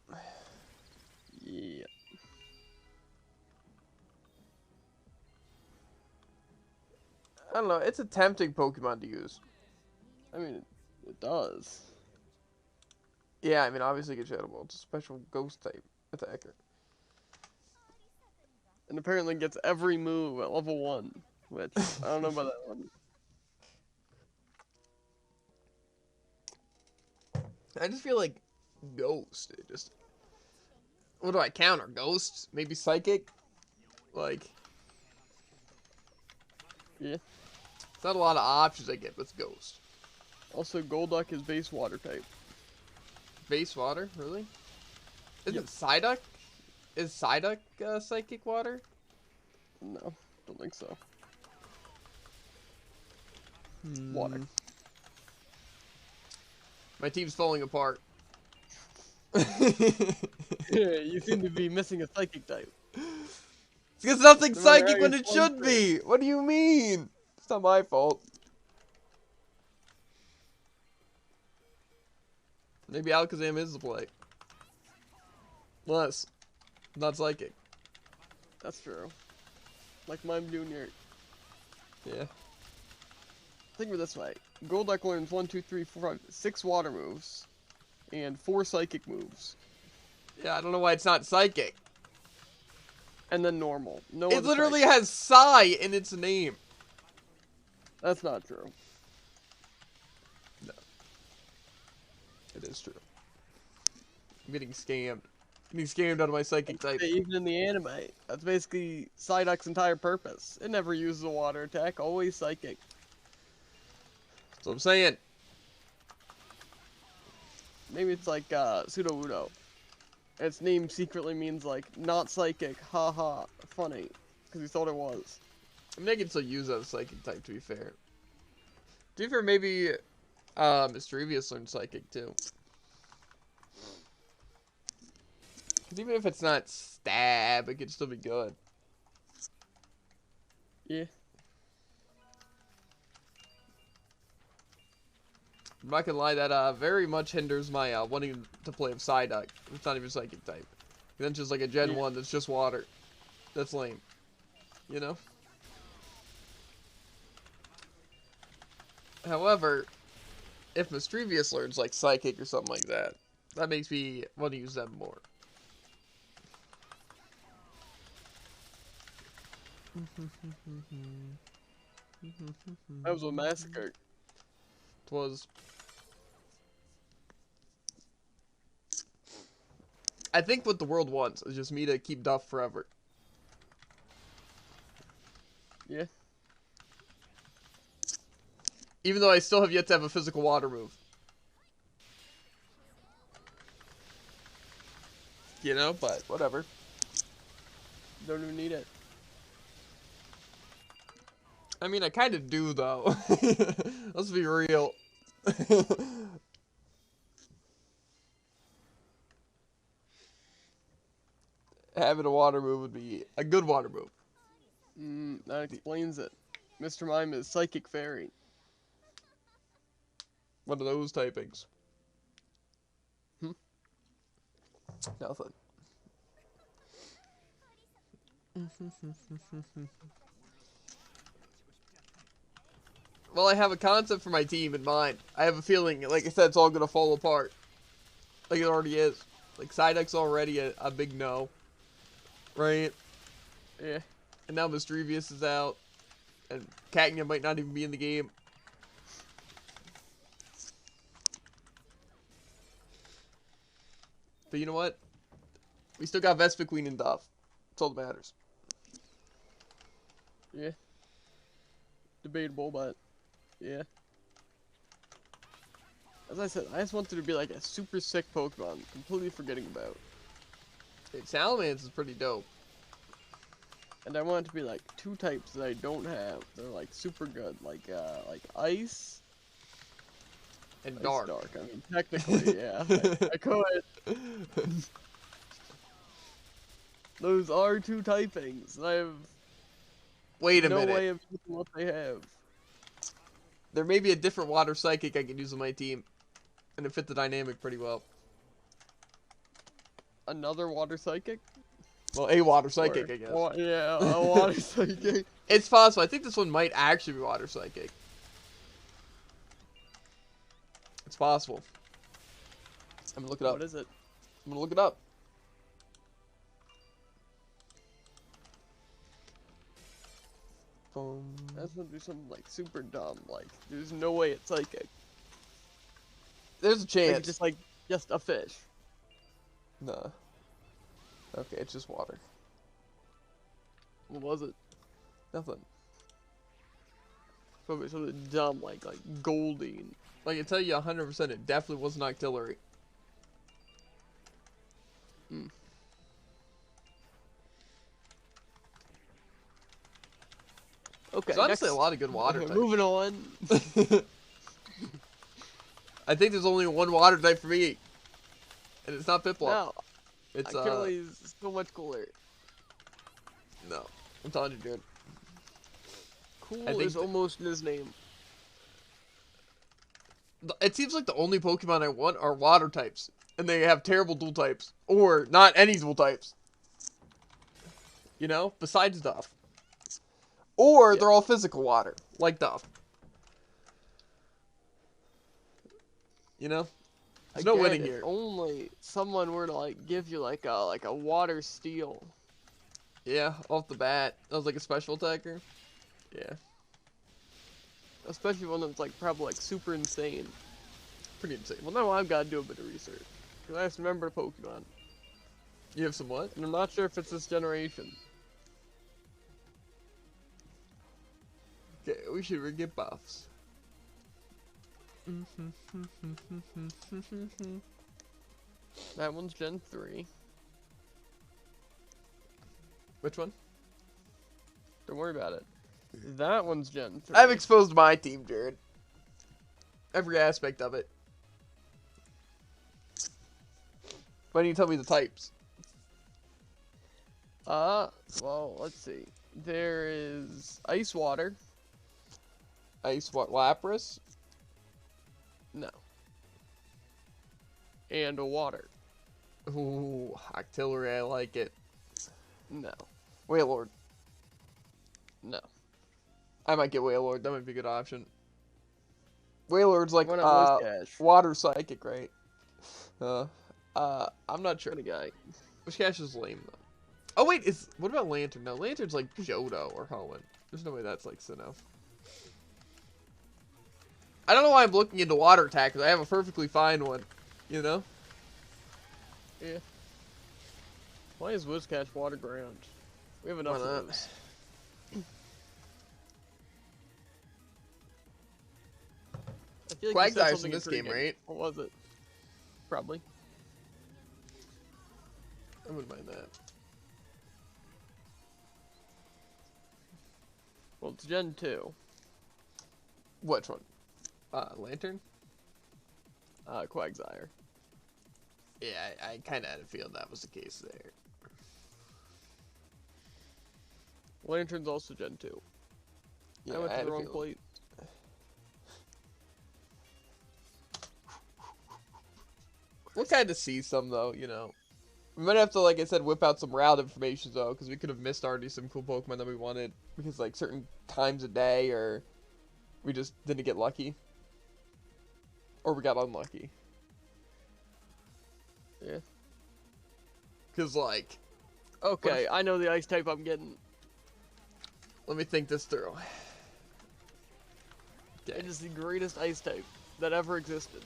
Yeah. I don't know, it's a tempting Pokemon to use. I mean, it does. Yeah, I mean obviously get Shadow Ball. It's a special Ghost type attacker. And apparently gets every move at level 1. Which, I don't know about that one. I just feel like Ghost. It just. What do I counter? Ghosts? Maybe Psychic? Like. Yeah. It's not a lot of options I get with Ghost. Also, Golduck is base water type. Base water? Really? Isn't Yep. Psyduck? Is Psyduck Psychic water? No, don't think so. Water. My team's falling apart. You seem to be missing a psychic type. Because nothing's No matter how psychic when you it slice should it. be. What do you mean? It's not my fault. Maybe Alakazam is the play. Less. Not psychic. That's true. Like Mime Jr. Yeah. Think of it this way. Golduck learns 1, 2, 3, 4, 5, 6 water moves. And 4 psychic moves. Yeah, I don't know why it's not psychic. And then normal. No It other literally psychic. has Psy in its name. That's not true. No. It is true. I'm getting scammed. I'm getting scammed out of my psychic type. Even in the anime, that's basically Psyduck's entire purpose. It never uses a water attack, always psychic. That's what I'm saying. Maybe it's like Sudowoodo. Its name secretly means like not psychic, haha, funny, because he thought it was. I mean, I can still use that as psychic type, to be fair. To be fair, maybe Mischievous learned psychic too. Because even if it's not stab, it could still be good. Yeah. I'm not gonna lie, that very much hinders my wanting to play with Psyduck. It's not even psychic type. And then just like a Gen 1 that's just water. That's lame. You know? However, if Mischievous learns like psychic or something like that, that makes me want to use them more. That was a massacre. It was. I think what the world wants is just me to keep Duff forever. Yeah. Even though I still have yet to have a physical water move. You know, but whatever. Don't even need it. I mean, I kind of do, though. Let's be real. Having a water move would be a good water move. That explains it. Mr. Mime is Psychic Fairy. One of those typings. Nothing. Well, I have a concept for my team in mind. I have a feeling, like I said, it's all gonna fall apart. Like it already is. Like Psyduck's already a big no. Right? Yeah. And now Mischievous is out. And Cacnea might not even be in the game. But you know what? We still got Vespiquen and Duff. That's all that matters. Yeah. Debatable, but yeah. As I said, I just wanted to be like a super sick Pokemon, completely forgetting about. Hey, Salamence is pretty dope. And I want it to be like 2 types that I don't have. They're like super good, like ice And ice dark. dark. I mean, technically, yeah, I could. Those are 2 typings. And I have Wait a no minute. way of knowing what they have. There may be a different water psychic I could use on my team. And it fit the dynamic pretty well. Another water psychic? Well, a water psychic, I guess. Yeah, a water psychic. It's possible. I think this one might actually be water psychic. It's possible. I'm gonna look it up. What is it? I'm gonna look it up. That's gonna do something like super dumb. Like, there's no way it's psychic. There's a Like, chance. it's just a fish. Nah. Okay, it's just water. What was it? Nothing. Probably something dumb like Goldeen. I can tell you 100% it definitely was an Octillery. Okay, There's honestly next. a lot of good water types. Moving on. I think there's only one water type for me. And it's not Piplup. No, It's Achilles is so much cooler. No. I'm telling you, dude. Cool I think is almost in his name. It seems like the only Pokemon I want are water types. And they have terrible dual types. Or not any dual types. You know? Besides Duff. Or they're all physical water. Like Duff. You know? There's no winning here. If only someone were to like give you like a water steel. Yeah, off the bat. That was like a special attacker. Yeah. Especially one that's like probably like super insane. Pretty insane. Well, now I've got to do a bit of research. Because I just remember Pokemon. You have some what? And I'm not sure if it's this generation. Okay, we should get buffs. That one's Gen 3. Which one? Don't worry about it. That one's Gen 3. I've exposed my team, Jared. Every aspect of it. Why don't you tell me the types? Well, let's see. There is Ice Water. Ice what? Lapras? No. And a Water. Ooh, Octillery, I like it. No. Wailord. No. I might get Wailord, that might be a good option. Wailord's like, Why not Voice Cash? water psychic, right? I'm not sure. Funny guy. Which Cash is lame, though. Oh, wait, what about Lantern? No, Lantern's like Johto or Hoenn. There's no way that's like Sinnoh. I don't know why I'm looking into water attack, because I have a perfectly fine one, you know? Yeah. Why is Whiscash water ground? We have enough of those. I feel like you said Quagsire's something in this game, intriguing. right? What was it? Probably. I wouldn't mind that. Well, it's Gen 2. Which one? Lantern? Quagsire. Yeah, I kind of had a feeling that was the case there. Lantern's also Gen 2. Yeah, I went I to had the a wrong feeling. plate. We'll kind of see some, though, you know. We might have to, like I said, whip out some route information, though, because we could have missed already some cool Pokemon that we wanted. Because, like, certain times of day, or we just didn't get lucky. Or we got unlucky. Yeah. Because, like... Okay, I know the ice type I'm getting. Let me think this through. Okay. It is the greatest ice type that ever existed.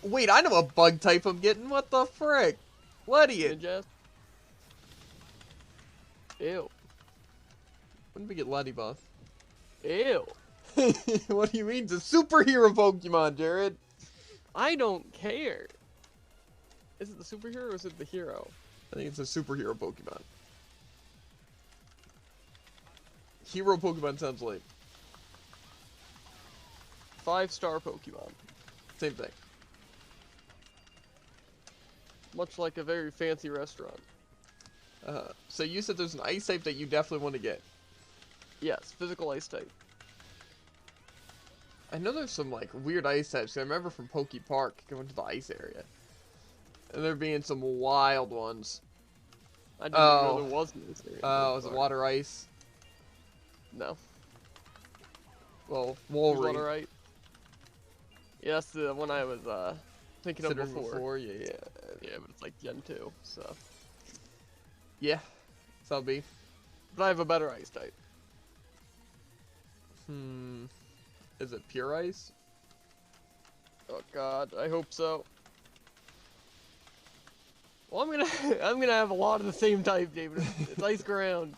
Wait, I know a bug type I'm getting. What the frick? What are you? Ninja? Ew. When did we get Letty buff? Ew. What do you mean? It's a superhero Pokemon, Jared. I don't care. Is it the superhero or is it the hero? I think it's a superhero Pokemon. Hero Pokemon sounds lame. 5-star Pokemon. Same thing. Much like a very fancy restaurant. So you said there's an ice type that you definitely want to get. Yes, physical ice type. I know there's some like weird ice types. I remember from Poke Park going to the ice area, and there being some wild ones. I didn't even know there was an ice area. Oh, is it water ice? No. Well, There's Wolverine. water right. Yeah, that's the one I was thinking of Considering before. Yeah. Yeah, but it's like Gen 2, so. Yeah. So be. But I have a better ice type. Is it pure ice? Oh god, I hope so. Well, I'm gonna have a lot of the same type, David. It's ice ground.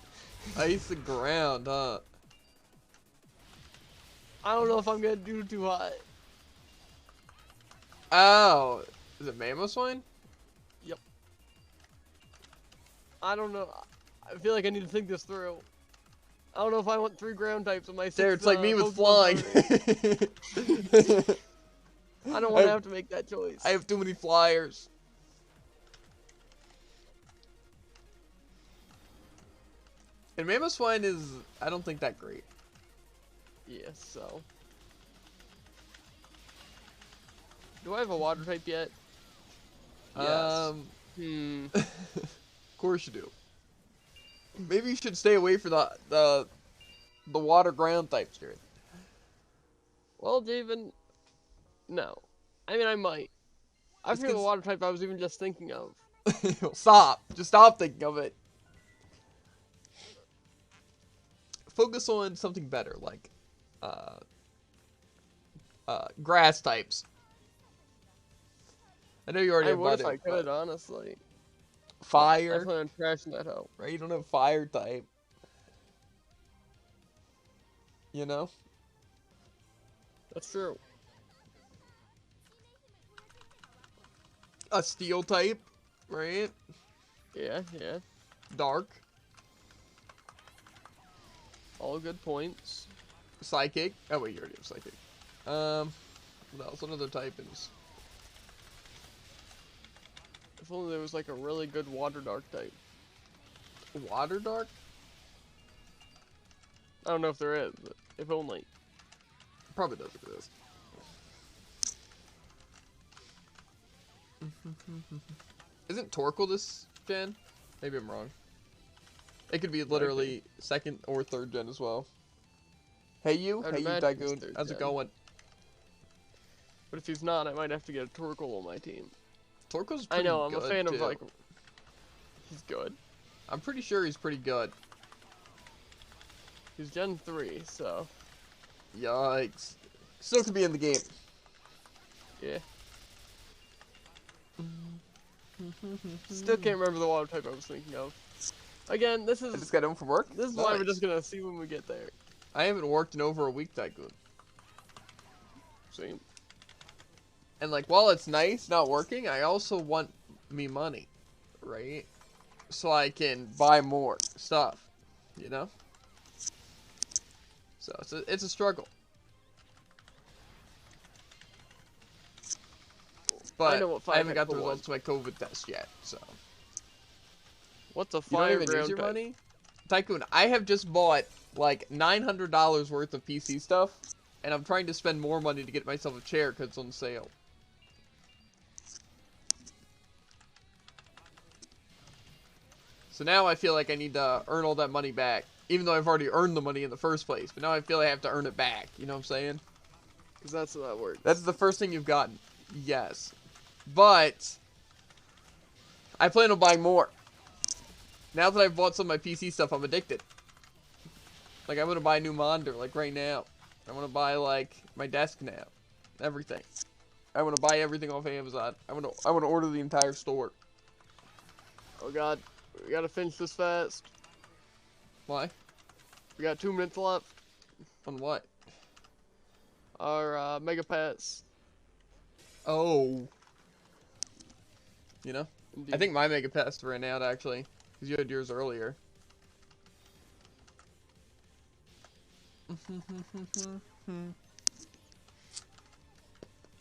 Ice and ground, huh? I don't know if I'm gonna do too hot. Oh, is it Mamoswine? Yep. I don't know. I feel like I need to think this through. I don't know if I want 3 ground types on my 6. There, it's like me with Pokemon flying. party. I don't want to have to make that choice. I have too many flyers. And Mammoth Swine is, I don't think that great. Yeah, so. Do I have a water type yet? Yes. Of course you do. Maybe you should stay away from the water ground types, Jared. Well, Javen, no. I mean, I might. I forget the water type I was even just thinking of. Stop. Just stop thinking of it. Focus on something better, like grass types. I know you already have would butter, if I could, honestly. Fire. I plan on trashing that out. Right? You don't have fire type. You know? That's true. A steel type, right? Yeah, yeah. Dark. All good points. Psychic. Oh wait, you already have psychic. What else? Another type is. If only there was like a really good water dark type. Water dark? I don't know if there is, but if only. Probably does exist. Isn't Torkoal this gen? Maybe I'm wrong. It could be literally second or third gen as well. Hey you Tycoon, how's it going? But if he's not, I might have to get a Torkoal on my team. Torkoal's I pretty know, I'm good a fan too. of like. He's good. I'm pretty sure he's pretty good. He's Gen 3, so. Yikes. Still could be in the game. Yeah. Still can't remember the water type I was thinking of. Again, this is. I just got home from work. This is why we're just gonna see when we get there. I haven't worked in over a week, Tycoon. Same. And like, while it's nice not working, I also want me money, right? So I can buy more stuff, you know? So it's a struggle. But I haven't got the results of my COVID test yet, so. What's a You don't even use your money? Tycoon, I have just bought like $900 worth of PC stuff, and I'm trying to spend more money to get myself a chair because it's on sale. So now I feel like I need to earn all that money back, even though I've already earned the money in the first place. But now I feel I have to earn it back, you know what I'm saying? Because that's how that works. That's the first thing you've gotten. Yes. But I plan on buying more. Now that I've bought some of my PC stuff, I'm addicted. Like, I'm going to buy a new monitor, like, right now. I want to buy, like, my desk now. Everything. I want to buy everything off Amazon. I want to order the entire store. Oh, God. We got to finish this fast. Why? We got 2 minutes left. On what? Our, Mega Pass. Oh. You know? Indeed. I think my Mega Pass ran out, actually. Because you had yours earlier.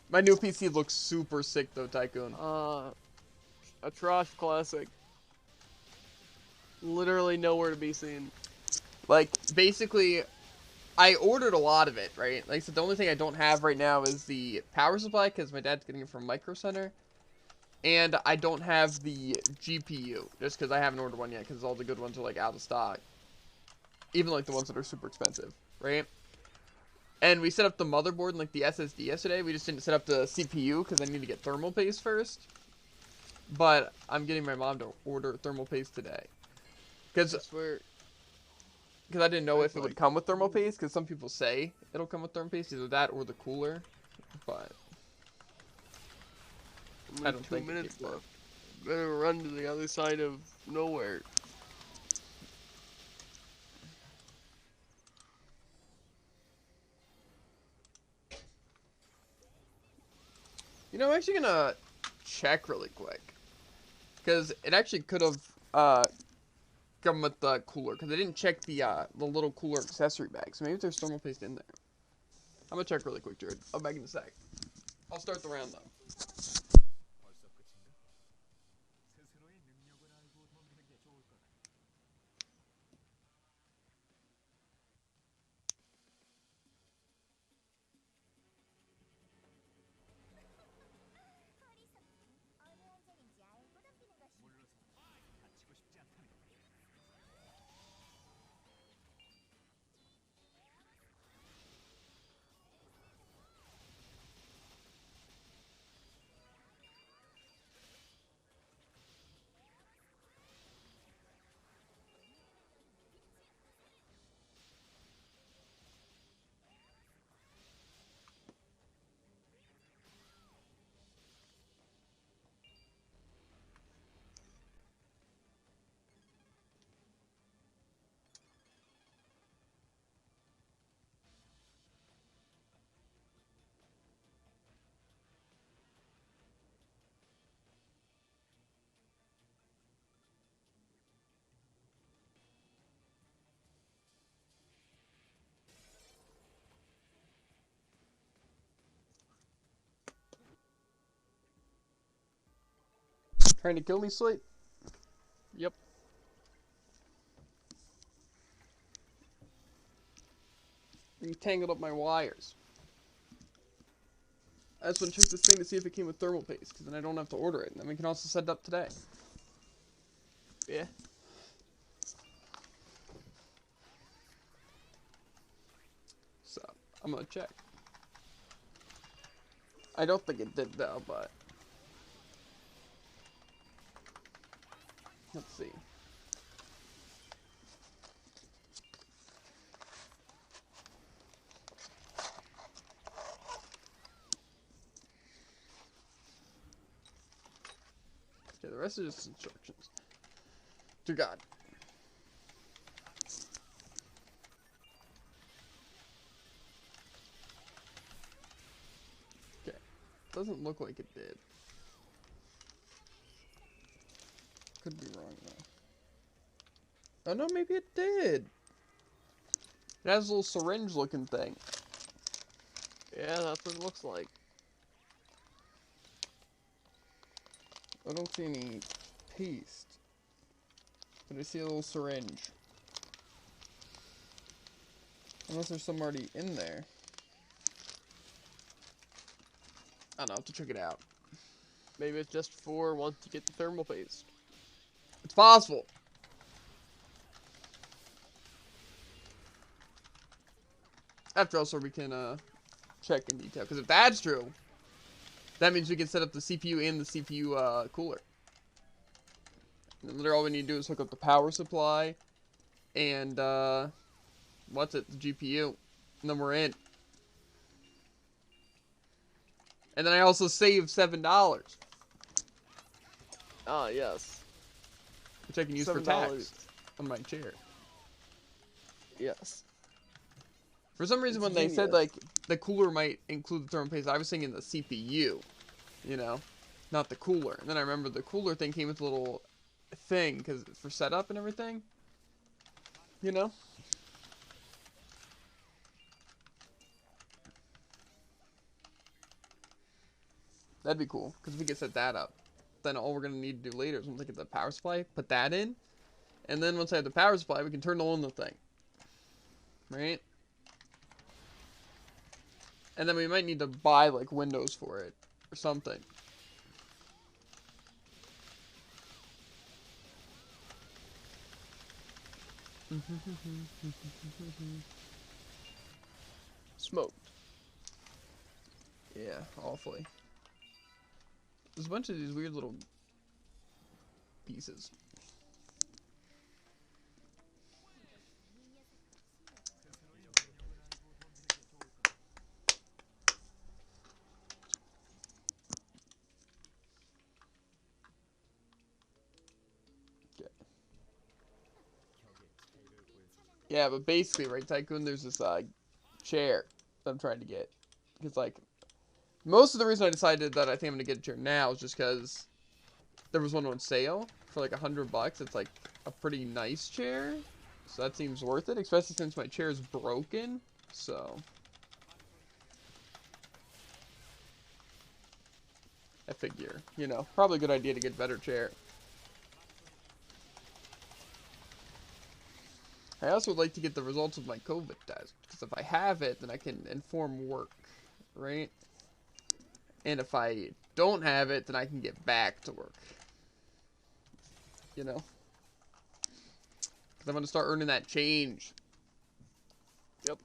My new PC looks super sick, though, Tycoon. A Trosh classic. Literally nowhere to be seen. Like, basically, I ordered a lot of it, right? Like I said, the only thing I don't have right now is the power supply, because my dad's getting it from Micro Center. And I don't have the GPU, just because I haven't ordered one yet, because all the good ones are, like, out of stock. Even, like, the ones that are super expensive, right? And we set up the motherboard and, like, the SSD yesterday. We just didn't set up the CPU, because I need to get thermal paste first. But I'm getting my mom to order thermal paste today. Because I didn't know if it would come with thermal paste, because some people say it'll come with thermal paste, either that or the cooler. But I don't think 2 minutes left. Better run to the other side of nowhere. You know, I'm actually gonna check really quick, because it actually could have come with the cooler, because I didn't check the little cooler accessory bag. So maybe there's thermal paste in there. I'm gonna check really quick, Jared. I'll be back in a sec. I'll start the round though. Trying to kill me, Slate? Yep. You tangled up my wires. I just want to check this thing to see if it came with thermal paste, because then I don't have to order it, and then we can also set it up today. Yeah. So, I'm gonna check. I don't think it did though, but... Let's see. Okay, the rest is just instructions. Dear God. Okay. Doesn't look like it did. Could be wrong though. Oh no, maybe it did. It has a little syringe looking thing. Yeah, that's what it looks like. I don't see any paste. But I see a little syringe. Unless there's some already in there. I don't know, I'll have to check it out. Maybe it's just for once you get the thermal paste. It's possible. After also we can check in detail. Because if that's true, that means we can set up the CPU and the CPU cooler. And then literally all we need to do is hook up the power supply and what's it? The GPU. And then we're in. And then I also saved $7. Ah, yes. Which I can use for tax on my chair. Yes. For some reason, It's when they said, genius. like, the cooler might include the thermal paste, I was thinking the CPU, you know, not the cooler. And then I remember the cooler thing came with a little thing, because for setup and everything, you know? That'd be cool, because if we could set that up, then all we're going to need to do later is once I get the power supply, put that in, and then once I have the power supply, we can turn on the thing. Right? And then we might need to buy, like, windows for it, or something. Smoked. Yeah, awfully. There's a bunch of these weird little pieces. Okay. Yeah, but basically, right, Tycoon, there's this chair that I'm trying to get. Because, like, most of the reason I decided that I think I'm going to get a chair now is just because there was one on sale for like $100. It's like a pretty nice chair. So that seems worth it, especially since my chair is broken. So I figure, you know, probably a good idea to get a better chair. I also would like to get the results of my COVID test, because if I have it, then I can inform work, right? And if I don't have it, then I can get back to work. You know? Because I'm going to start earning that change. Yep.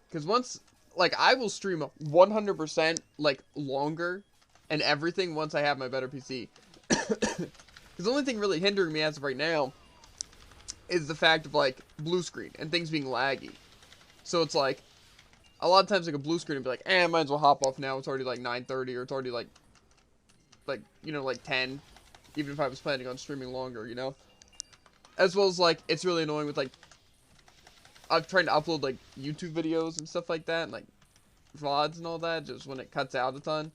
Because once, like, I will stream 100%, like, longer and everything once I have my better PC. Because the only thing really hindering me as of right now is the fact of, like, blue screen and things being laggy. So it's like, a lot of times, like, a blue screen would be like, I might as well hop off now. It's already, like, 9:30 or it's already, like, you know, like, 10. Even if I was planning on streaming longer, you know? As well as, like, it's really annoying with, like, I'm trying to upload, like, YouTube videos and stuff like that, and, like, VODs and all that, just when it cuts out a ton.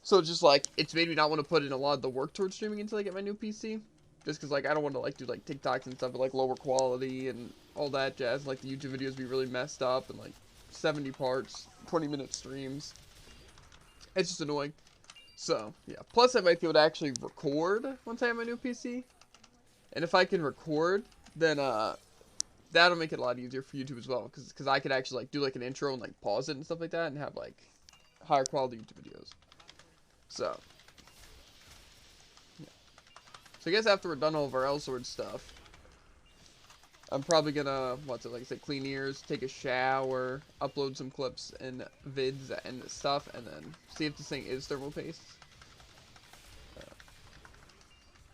So, just, like, it's made me not want to put in a lot of the work towards streaming until I get my new PC. Just because, like, I don't want to, like, do, like, TikToks and stuff with, like, lower quality and all that jazz. Like, the YouTube videos be really messed up and, like, 70 parts, 20-minute streams. It's just annoying. So, yeah. Plus, I might be able to actually record once I have my new PC. And if I can record, then, that'll make it a lot easier for YouTube as well. Because I could actually, like, do, like, an intro and, like, pause it and stuff like that and have, like, higher quality YouTube videos. So. Yeah. So, I guess after we're done all of our L-Sword stuff, I'm probably gonna, like I said, clean ears, take a shower, upload some clips and vids and stuff, and then see if this thing is thermal paste.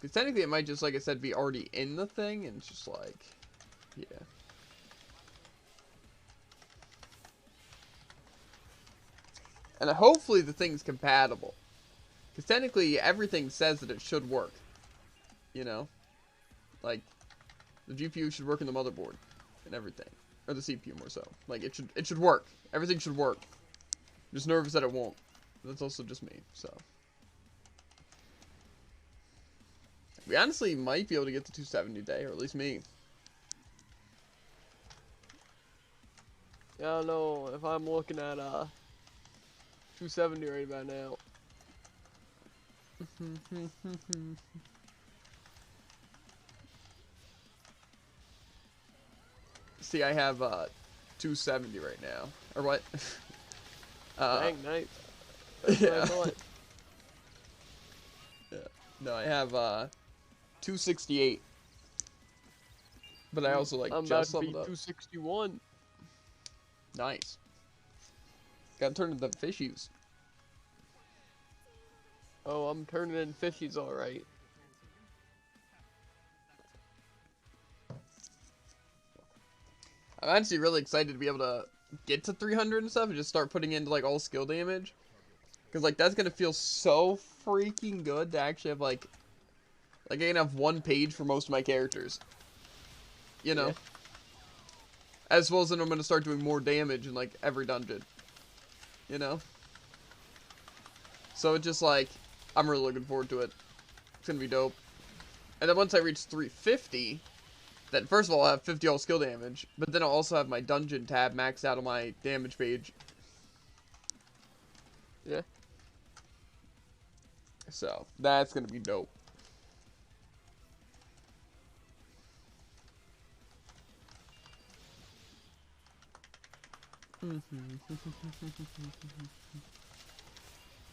Because technically it might just, like I said, be already in the thing, and it's just like, yeah. And hopefully the thing's compatible. Because technically everything says that it should work. You know? Like, the GPU should work in the motherboard and everything. Or the CPU more so. Like, it should work. Everything should work. I'm just nervous that it won't. That's also just me, so. We honestly might be able to get to 270 today, or at least me. Yeah, I don't know if I'm looking at 270 right about now. See, I have 270 right now. Or what? Dang, nice. Yeah. Yeah. No, I have 268. But I also like I'm just about to be leveled up. 261. Nice. Gotta turn into the fishies. Oh, I'm turning in 50s alright. I'm actually really excited to be able to get to 300 and stuff and just start putting into like all skill damage. Because like that's gonna feel so freaking good to actually have like I can have one page for most of my characters. You know? Yeah. As well as then I'm gonna start doing more damage in like every dungeon. You know? So it's just like I'm really looking forward to it. It's gonna be dope. And then once I reach 350, then first of all I'll have 50 all skill damage, but then I'll also have my dungeon tab maxed out on my damage page. Yeah. So that's gonna be dope.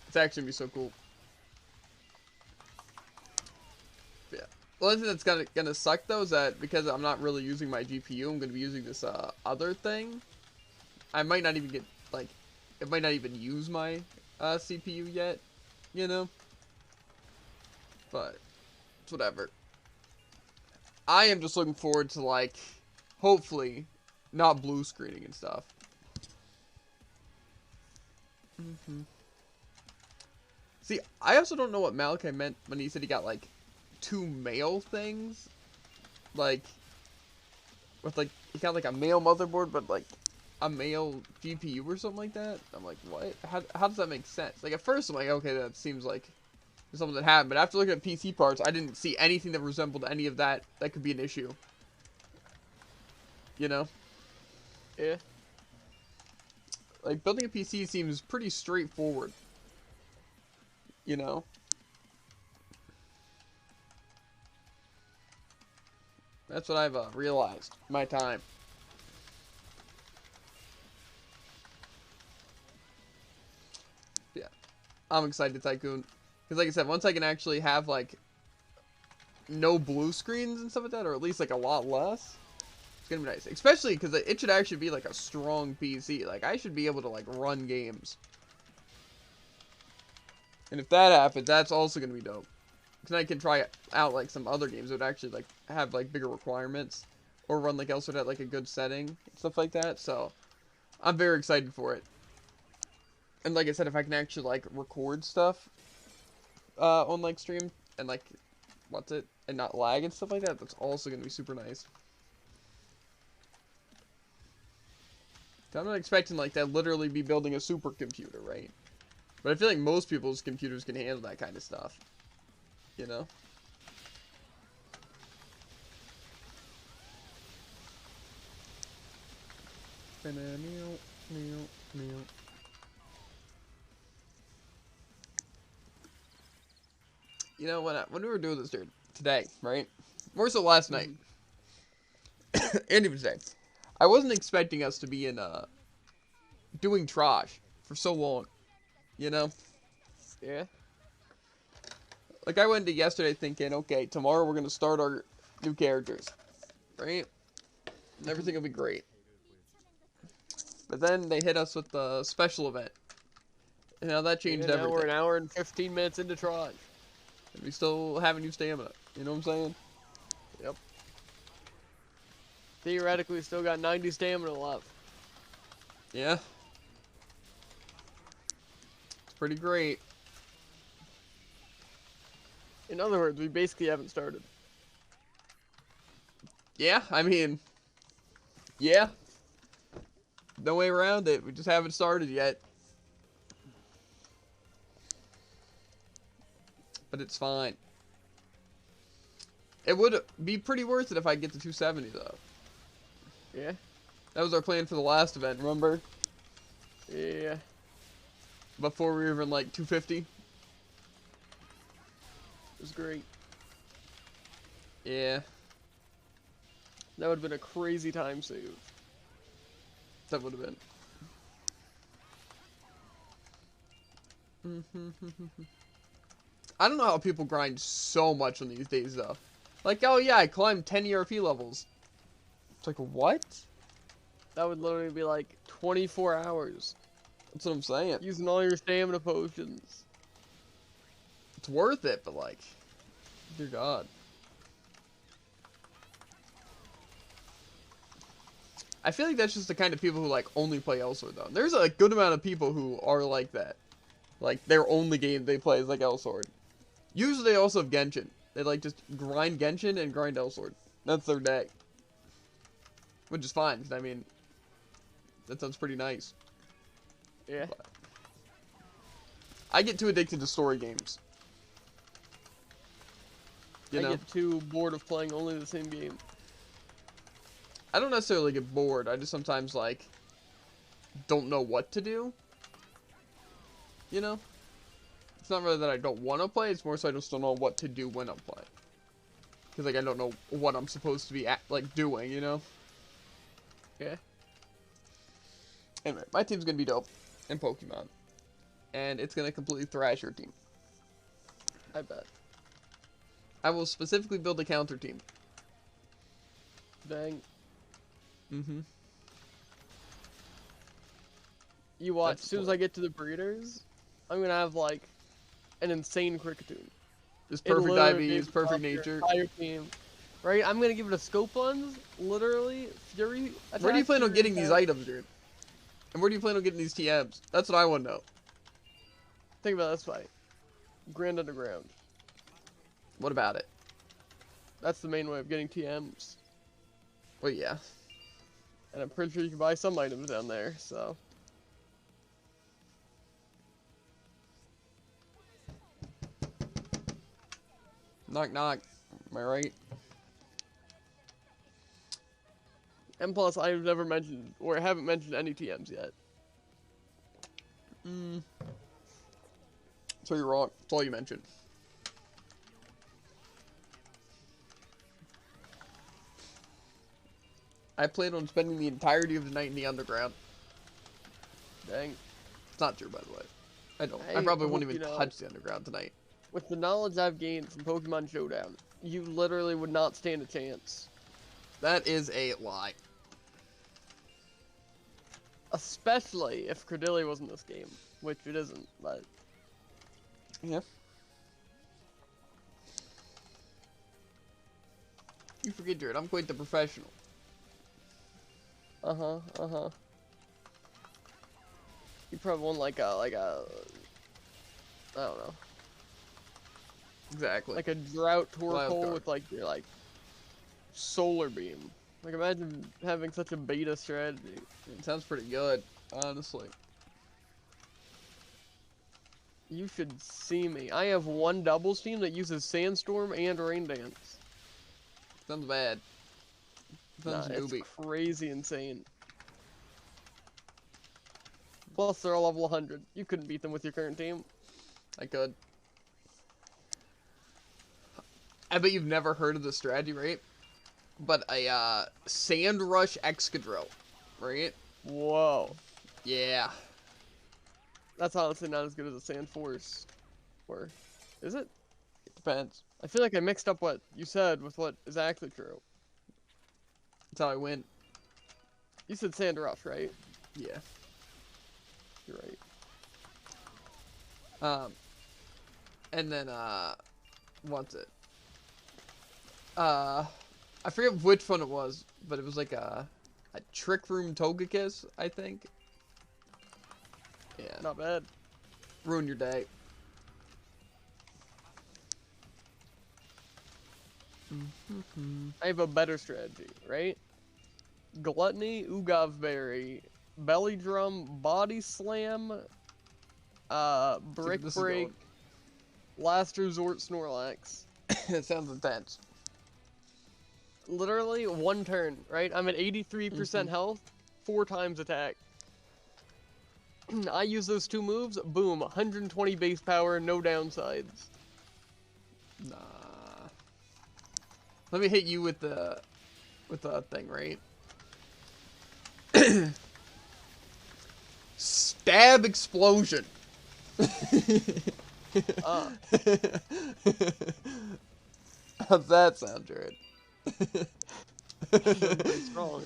It's actually gonna be so cool. Yeah. The only thing that's gonna suck though is that because I'm not really using my GPU, I'm gonna be using this other thing. I might not even get like, it might not even use my CPU yet, you know. But it's whatever. I am just looking forward to like, hopefully, not blue screening and stuff. See, I also don't know what Malachi meant when he said he got like 2 male things, like with like he got like a male motherboard, but like a male GPU or something like that. I'm like, what? How does that make sense? Like at first I'm like, okay, that seems like something that happened, but after looking at PC parts, I didn't see anything that resembled any of that. That could be an issue. You know? Yeah. Like building a PC seems pretty straightforward. You know? That's what I've realized. My time. Yeah. I'm excited, Tycoon. Because like I said, once I can actually have like no blue screens and stuff like that, or at least like a lot less, it's gonna be nice. Especially because it should actually be like a strong PC. Like I should be able to like run games. And if that happens, that's also gonna be dope. Because I can try out like some other games that would actually like have like bigger requirements, or run like elsewhere at like a good setting, stuff like that. So I'm very excited for it. And like I said, if I can actually like record stuff on like stream and like and not lag and stuff like that, that's also gonna be super nice. I'm not expecting like that literally be building a supercomputer, right? But I feel like most people's computers can handle that kind of stuff. You know? you know, when we were doing this, dude, today, right? More so last night, and even today, I wasn't expecting us to be in doing Trosh for so long, you know. Yeah. Like I went into yesterday thinking, okay, tomorrow we're gonna start our new characters, right? And everything will be great. But then they hit us with the special event. And now that changed Now we're everything. an hour and 15 minutes into Trosh. And we still have a new stamina. You know what I'm saying? Yep. Theoretically, still got 90 stamina left. Yeah. It's pretty great. In other words, we basically haven't started. Yeah, I mean, yeah. No way around it. We just haven't started yet. But it's fine. It would be pretty worth it if I get to 270, though. Yeah. That was our plan for the last event, remember? Yeah. Before we were even like 250. It was great. Yeah. That would have been a crazy time save. That would have been. I don't know how people grind so much on these days, though. Like, oh yeah, I climbed 10 ERP levels. It's like, what? That would literally be like 24 hours. That's what I'm saying. Using all your stamina potions. It's worth it, but like, dear God. I feel like that's just the kind of people who like only play Elsword, though. There's a good amount of people who are like that. Like, their only game they play is like Elsword. Usually they also have Genshin. They like just grind Genshin and grind Elsword. That's their day. Which is fine, because I mean, that sounds pretty nice. Yeah. But I get too addicted to story games. You know? I get too bored of playing only the same game. I don't necessarily get bored. I just sometimes, like, don't know what to do. You know? It's not really that I don't want to play. It's more so I just don't know what to do when I'm playing. Because, like, I don't know what I'm supposed to be, doing, you know? Yeah. Anyway, my team's going to be dope in Pokemon. And it's going to completely thrash your team. I bet. I will specifically build a counter team. Dang. Mm-hmm. You watch, That's as soon as cool. I get to the breeders, I'm gonna have like an insane Cricketune. Just It'll perfect literally IVs, be perfect off your nature. entire team. Right? I'm gonna give it a scope lens, literally, Fury. Where do you plan on attack, getting Fury these attack. items, dude? And where do you plan on getting these TMs? That's what I want to know. Think about it this way. Grand Underground. What about it? That's the main way of getting TMs. Well, yeah. And I'm pretty sure you can buy some items down there, so. Knock, knock. Am I right? And plus, I've never mentioned, or haven't mentioned any TMs yet. So you're wrong. That's all you mentioned. I plan on spending the entirety of the night in the underground. Dang. It's not true, by the way. I don't. I I probably won't hope even you know. touch the underground tonight. With the knowledge I've gained from Pokemon Showdown, you literally would not stand a chance. That is a lie. Especially if Credillia was in this game, which it isn't, but... Yeah. You forget, Jared. I'm quite the professional. Uh-huh, uh-huh. You probably won like a, I don't know. Exactly. Like a drought Wild Torkoal card. with like your solar beam. Like imagine having such a beta strategy. It sounds pretty good, honestly. You should see me. I have one doubles team that uses Sandstorm and Rain Dance. Sounds bad. Sounds Nah, it's newbie. crazy insane. Plus they're all level 100. You couldn't beat them with your current team. I could. I bet you've never heard of this strategy, right? But a Sand Rush Excadrill, right? Whoa. Yeah. That's honestly not as good as a Sand Force. Or is it? It depends. I feel like I mixed up what you said with what is actually true. That's how I win. You said Sand Rush, right? Yeah. You're right. And then, what's it? I forget which one it was, but it was like a Trick Room Togekiss, I think. Yeah. Not bad. Ruin your day. I have a better strategy, right? Gluttony, Ugav Berry, Belly Drum, Body Slam, Brick This is Break, Last Resort Snorlax. It sounds intense. Literally one turn, right? I'm at 83% health, 4 times attack. I use those 2 moves, boom, 120 base power, no downsides. Nah. Let me hit you with the thing, right? Stab Explosion. How's that sound, Jared? Pretty strong.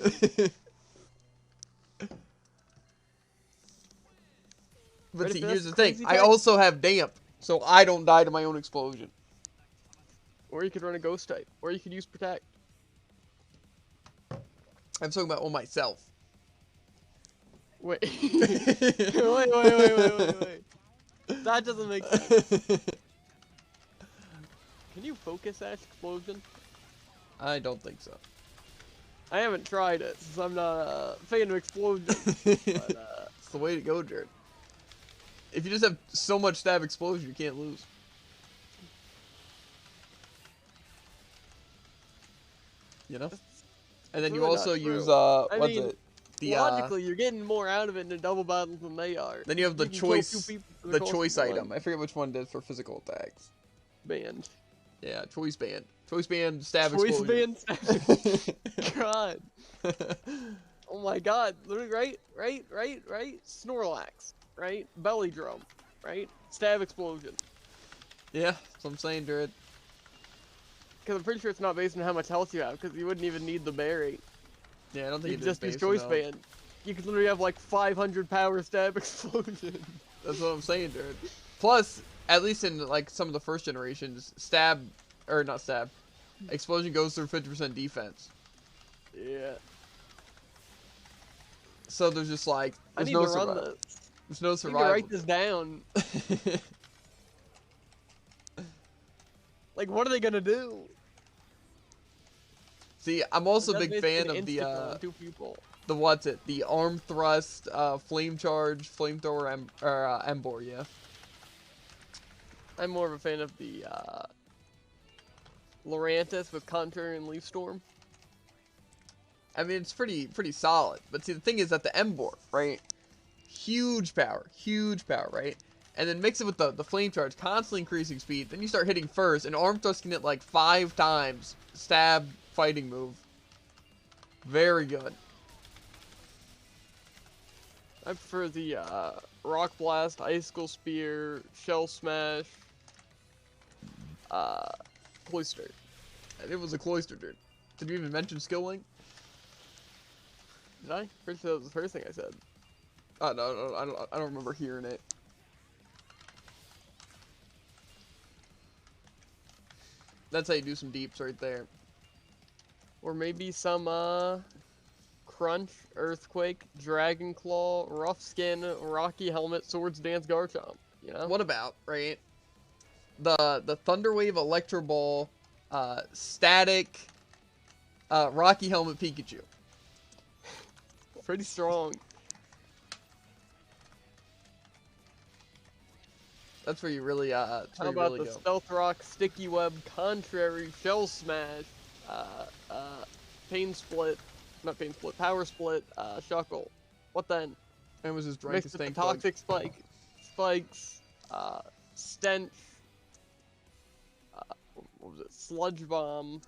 But Ready see, for here's this the thing. crazy I fact? also have Damp, so I don't die to my own explosion. Or you could run a Ghost type, or you could use Protect. I'm talking about on myself. Wait. wait. That doesn't make sense. Can you focus Ash Explosion? I don't think so. I haven't tried it, since I'm not a fan of Explosion. But, It's the way to go, Jared. If you just have so much Stab Explosion, you can't lose. You know? And then you really also not true. use, I what's mean, it? The, logically, you're getting more out of it in a double battle than they are. then you have the can kill choice, 2 people for the cost choice of 1. item. I forget which one did for physical attacks. Band. Yeah, choice band. Choice band, Stab Choice Explosion. band. God. Oh my God. Right? Snorlax. Right? Belly Drum. Right? Stab Explosion. Yeah, that's what I'm saying, Jared. Because I'm pretty sure it's not based on how much health you have, because you wouldn't even need the berry. Yeah, I don't think You it could is just use based on Choice health. Band. You could literally have like 500 power Stab Explosion. That's what I'm saying, Jared. Plus, at least in like some of the first generations, Stab, or not Stab, Explosion goes through 50% defense. Yeah. So there's just like, I there's need no to run survival. this. There's no I need to survival. write this down. Like, what are they gonna do? See, I'm also a That's big basically fan an of the, instant on 2 people. the what's it? The arm thrust, flame charge, flamethrower, Embor, yeah. I'm more of a fan of the Lurantis with Contour and Leaf Storm. I mean, it's pretty solid. But see, the thing is that the Embor, right? Huge power, right? And then mix it with the flame charge, constantly increasing speed. Then you start hitting first, and arm thrust can hit like 5 times. Stab, fighting move. Very good. I prefer the Rock Blast, Icicle Spear, Shell Smash, Cloister. And it was a cloister, dude. Did you even mention Skill Link? Did I? Pretty sure that was the first thing I said. No, I don't remember hearing it. That's how you do some deeps right there. Or maybe some Crunch, Earthquake, Dragon Claw, Rough Skin, Rocky Helmet, Swords Dance, Garchomp. You know? What about, right? The Thunder Wave, Electro Ball, Static, Rocky Helmet, Pikachu. Pretty strong. That's where you really, that's How where you about really the go. Stealth Rock, Sticky Web, Contrary, Shell Smash, Pain Split, not Pain Split, Power Split, Shuckle. What then? And was his drink Mixed with the stank bug. Toxic Spike, Spikes, Stench, what was it? Sludge Bomb,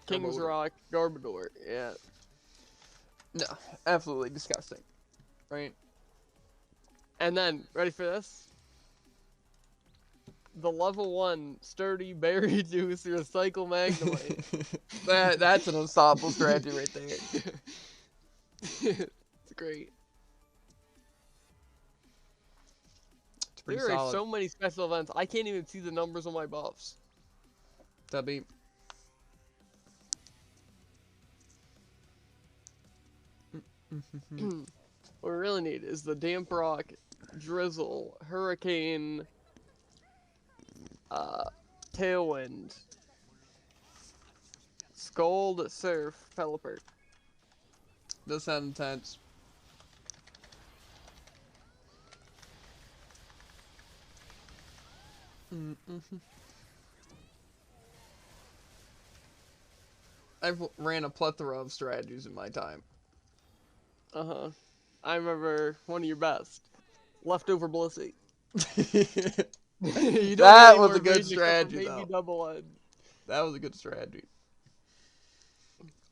King's Garbodor. Rock, Garbodor. Yeah. No, absolutely disgusting. Right? And then, ready for this? The level 1 Sturdy Berry Juice Recycle Magnemite. That's an unstoppable strategy right there. It's great. It's pretty There are solid. so many special events, I can't even see the numbers on my buffs. That'd be... What we really need is the Damp Rock, Drizzle, Hurricane, Tailwind, Scald, Surf, Pelipper. Does sound intense. I've ran a plethora of strategies in my time. Uh-huh. I remember one of your best. Leftover Blissey. You don't That need was more a good evasion except for strategy, maybe though. double edge. That was a good strategy.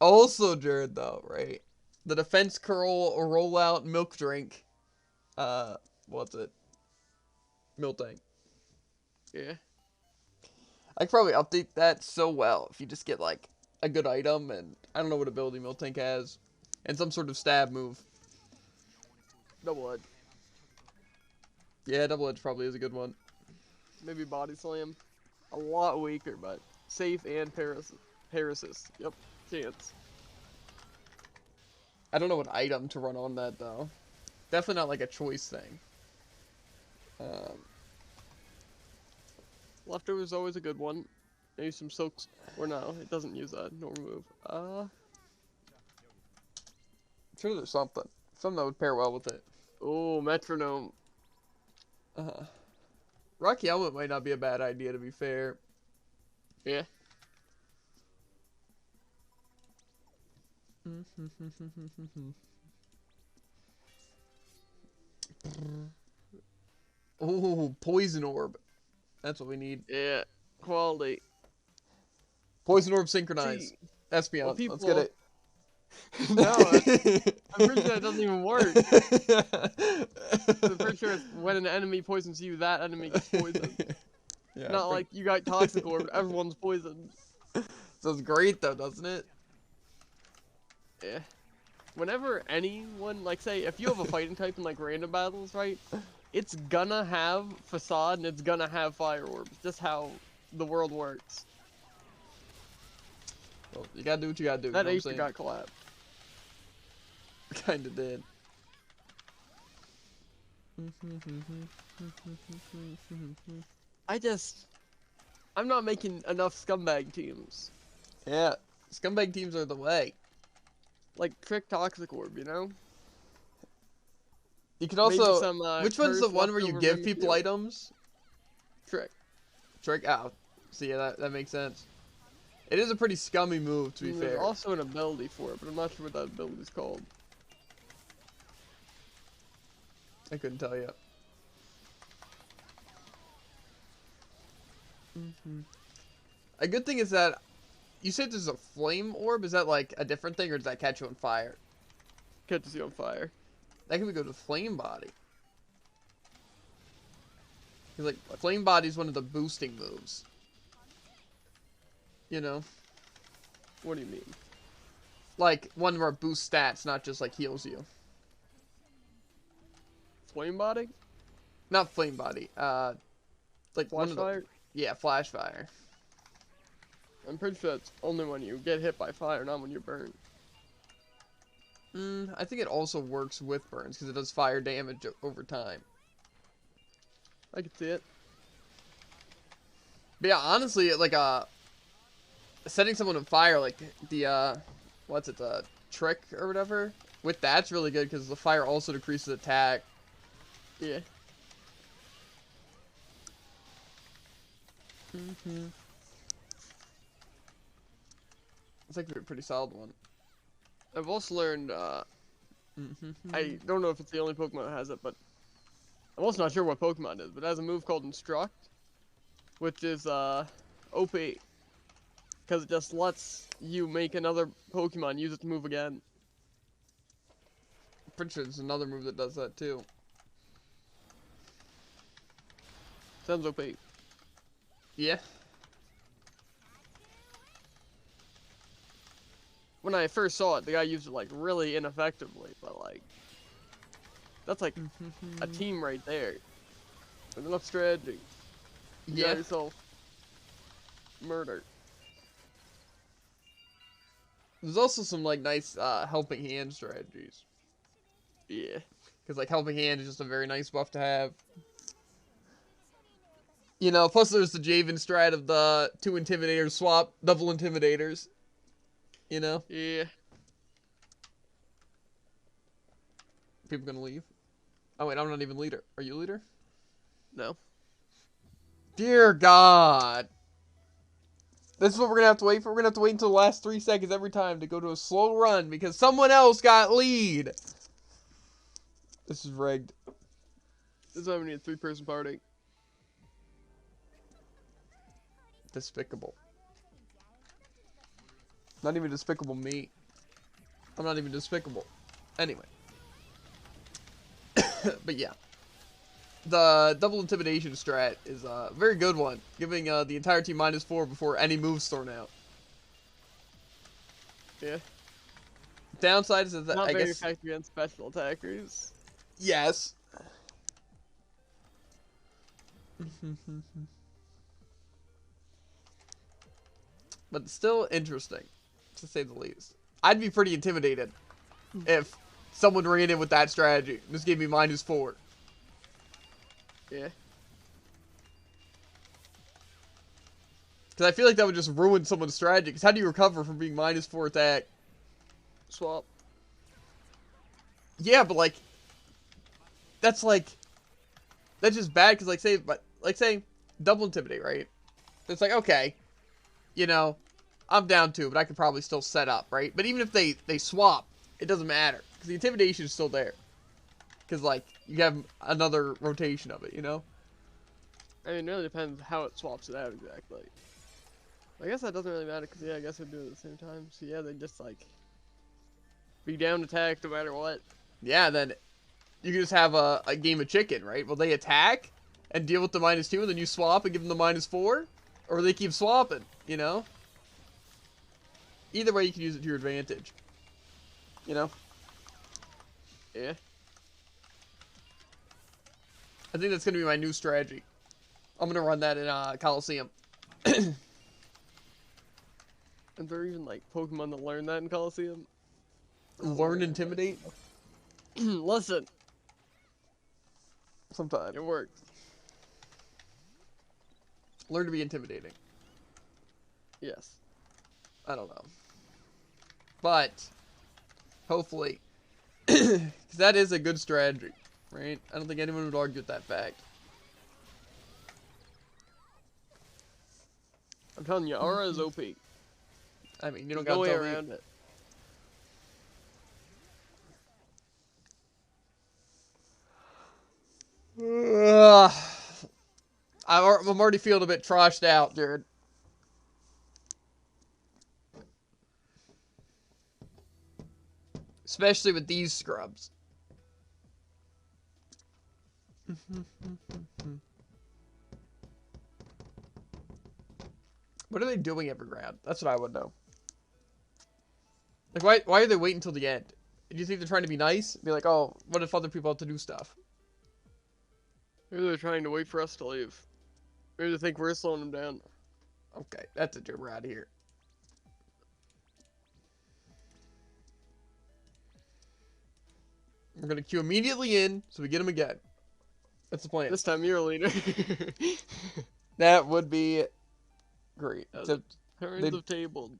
Also, Jared, though, right? The defense curl, rollout, milk drink. What's it? Milk tank. Yeah. I could probably update that so well if you just get, like, a good item and I don't know what ability milk tank has. And some sort of stab move. Double edge. Yeah, double edge probably is a good one. Maybe body slam. A lot weaker, but safe and parasis. Yep. Chance. I don't know what item to run on that, though. Definitely not, like, a choice thing. Leftover is always a good one. Maybe some soaks. Or no, it doesn't use that. No remove. Sure there's something. Something that would pair well with it. Oh, metronome. Rocky Helmet might not be a bad idea, to be fair. Yeah. Oh, Poison Orb. That's what we need. Yeah. Quality. Poison Orb synchronized. See, Espeon. well, Let's get it. No, I'm pretty sure it doesn't even work. I'm pretty sure it's when an enemy poisons you, that enemy gets poisoned. Yeah, Not like you got Toxic Orb, everyone's poisoned. Sounds great though, doesn't it? Yeah. Whenever anyone, like, say, if you have a fighting type in, like, random battles, right? It's gonna have Facade and it's gonna have Fire Orbs. Just how the world works. Well, you gotta do what you gotta do. That you know Acer got collapsed. Kinda did. I'm not making enough scumbag teams. Yeah, scumbag teams are the way. Like, Trick Toxic Orb, you know? You can Maybe also. some, Which one's the Curse one where you leftover give Mimic people Shield. items? Trick. Trick out. See, yeah, that makes sense. It is a pretty scummy move, to be There's fair. also an ability for it, but I'm not sure what that ability is called. I couldn't tell you. A good thing is that you said there's a flame orb. Is that like a different thing, or does that catch you on fire? Catches you on fire. That can go to flame body. 'Cause, like, flame body is one of the boosting moves. You know, What do you mean? like one where it boosts stats, not just like heals you. Flame body? Not flame body. Like one Flash of the, fire? yeah, flash fire. I'm pretty sure that's only when you get hit by fire, not when you burn. I think it also works with burns because it does fire damage over time. I can see it. But yeah, honestly, like setting someone on fire, like the what's it, the trick or whatever, with that's really good because the fire also decreases attack. Yeah. It's like a pretty solid one. I've also learned, I don't know if it's the only Pokemon that has it, but I'm also not sure what Pokemon it is, but it has a move called Instruct, which is, OP. Because it just lets you make another Pokemon use it to move again. Pretty sure there's another move that does that too. Sounds OP. Yeah. When I first saw it, the guy used it like really ineffectively, but like that's like a team right there. With enough strategy. You got yourself murdered. There's also some like nice helping hand strategies. Yeah. Because like helping hand is just a very nice buff to have. You know, plus there's the Javen strat of the 2 Intimidators swap, double Intimidators. You know? Yeah. People gonna leave? Oh wait, I'm not even leader. Are you leader? No. Dear God. This is what we're gonna have to wait for. We're gonna have to wait until the last 3 seconds every time to go to a slow run because someone else got lead. This is rigged. This is why we need a 3-person party. Despicable. Not even despicable me. I'm not even despicable. Anyway. But yeah. The double intimidation strat is a very good one, giving the entire team -4 before any moves thrown out. Yeah. Downside is that Not I very guess effective against special attackers. yes. But still interesting, to say the least. I'd be pretty intimidated if someone ran in with that strategy. This gave me -4. Yeah. Because I feel like that would just ruin someone's strategy. Because how do you recover from being -4 attack? Swap. Yeah, but like, that's just bad. Because like say double intimidate, right? It's like, okay, you know, I'm down 2, but I could probably still set up, right? But even if they swap, it doesn't matter because the intimidation is still there. Because like you have another rotation of it, you know. I mean, it really depends how it swaps it out exactly. I guess that doesn't really matter because yeah, I guess we'd do it at the same time. So yeah, they just like be down attack no matter what. Yeah, then you can just have a game of chicken, right? Well, they attack and deal with the -2, and then you swap and give them the -4, or they keep swapping, you know. Either way, you can use it to your advantage. You know. Yeah. I think that's gonna be my new strategy. I'm gonna run that in Coliseum. And there are even like Pokemon that learn that in Coliseum. Learn Intimidate? Listen. Sometimes. It works. Learn to be intimidating. Yes. I don't know. But, hopefully, because that is a good strategy, right? I don't think anyone would argue with that fact. I'm telling you, Aura is OP. I mean, you don't There's no gotta way tell me. around it. Ugh. I'm already feeling a bit troshed out, dude. Especially with these scrubs. What are they doing every round? That's what I would know. Like, why are they waiting until the end? Do you think they're trying to be nice? Be like, oh, what if other people have to do stuff? Maybe they're trying to wait for us to leave. Maybe they think we're slowing them down. Okay, that's it, dude. We're out of here. We're gonna queue immediately in, so we get him again. That's the plan. This time you're a leader. That would be great. Except Turns of tabled.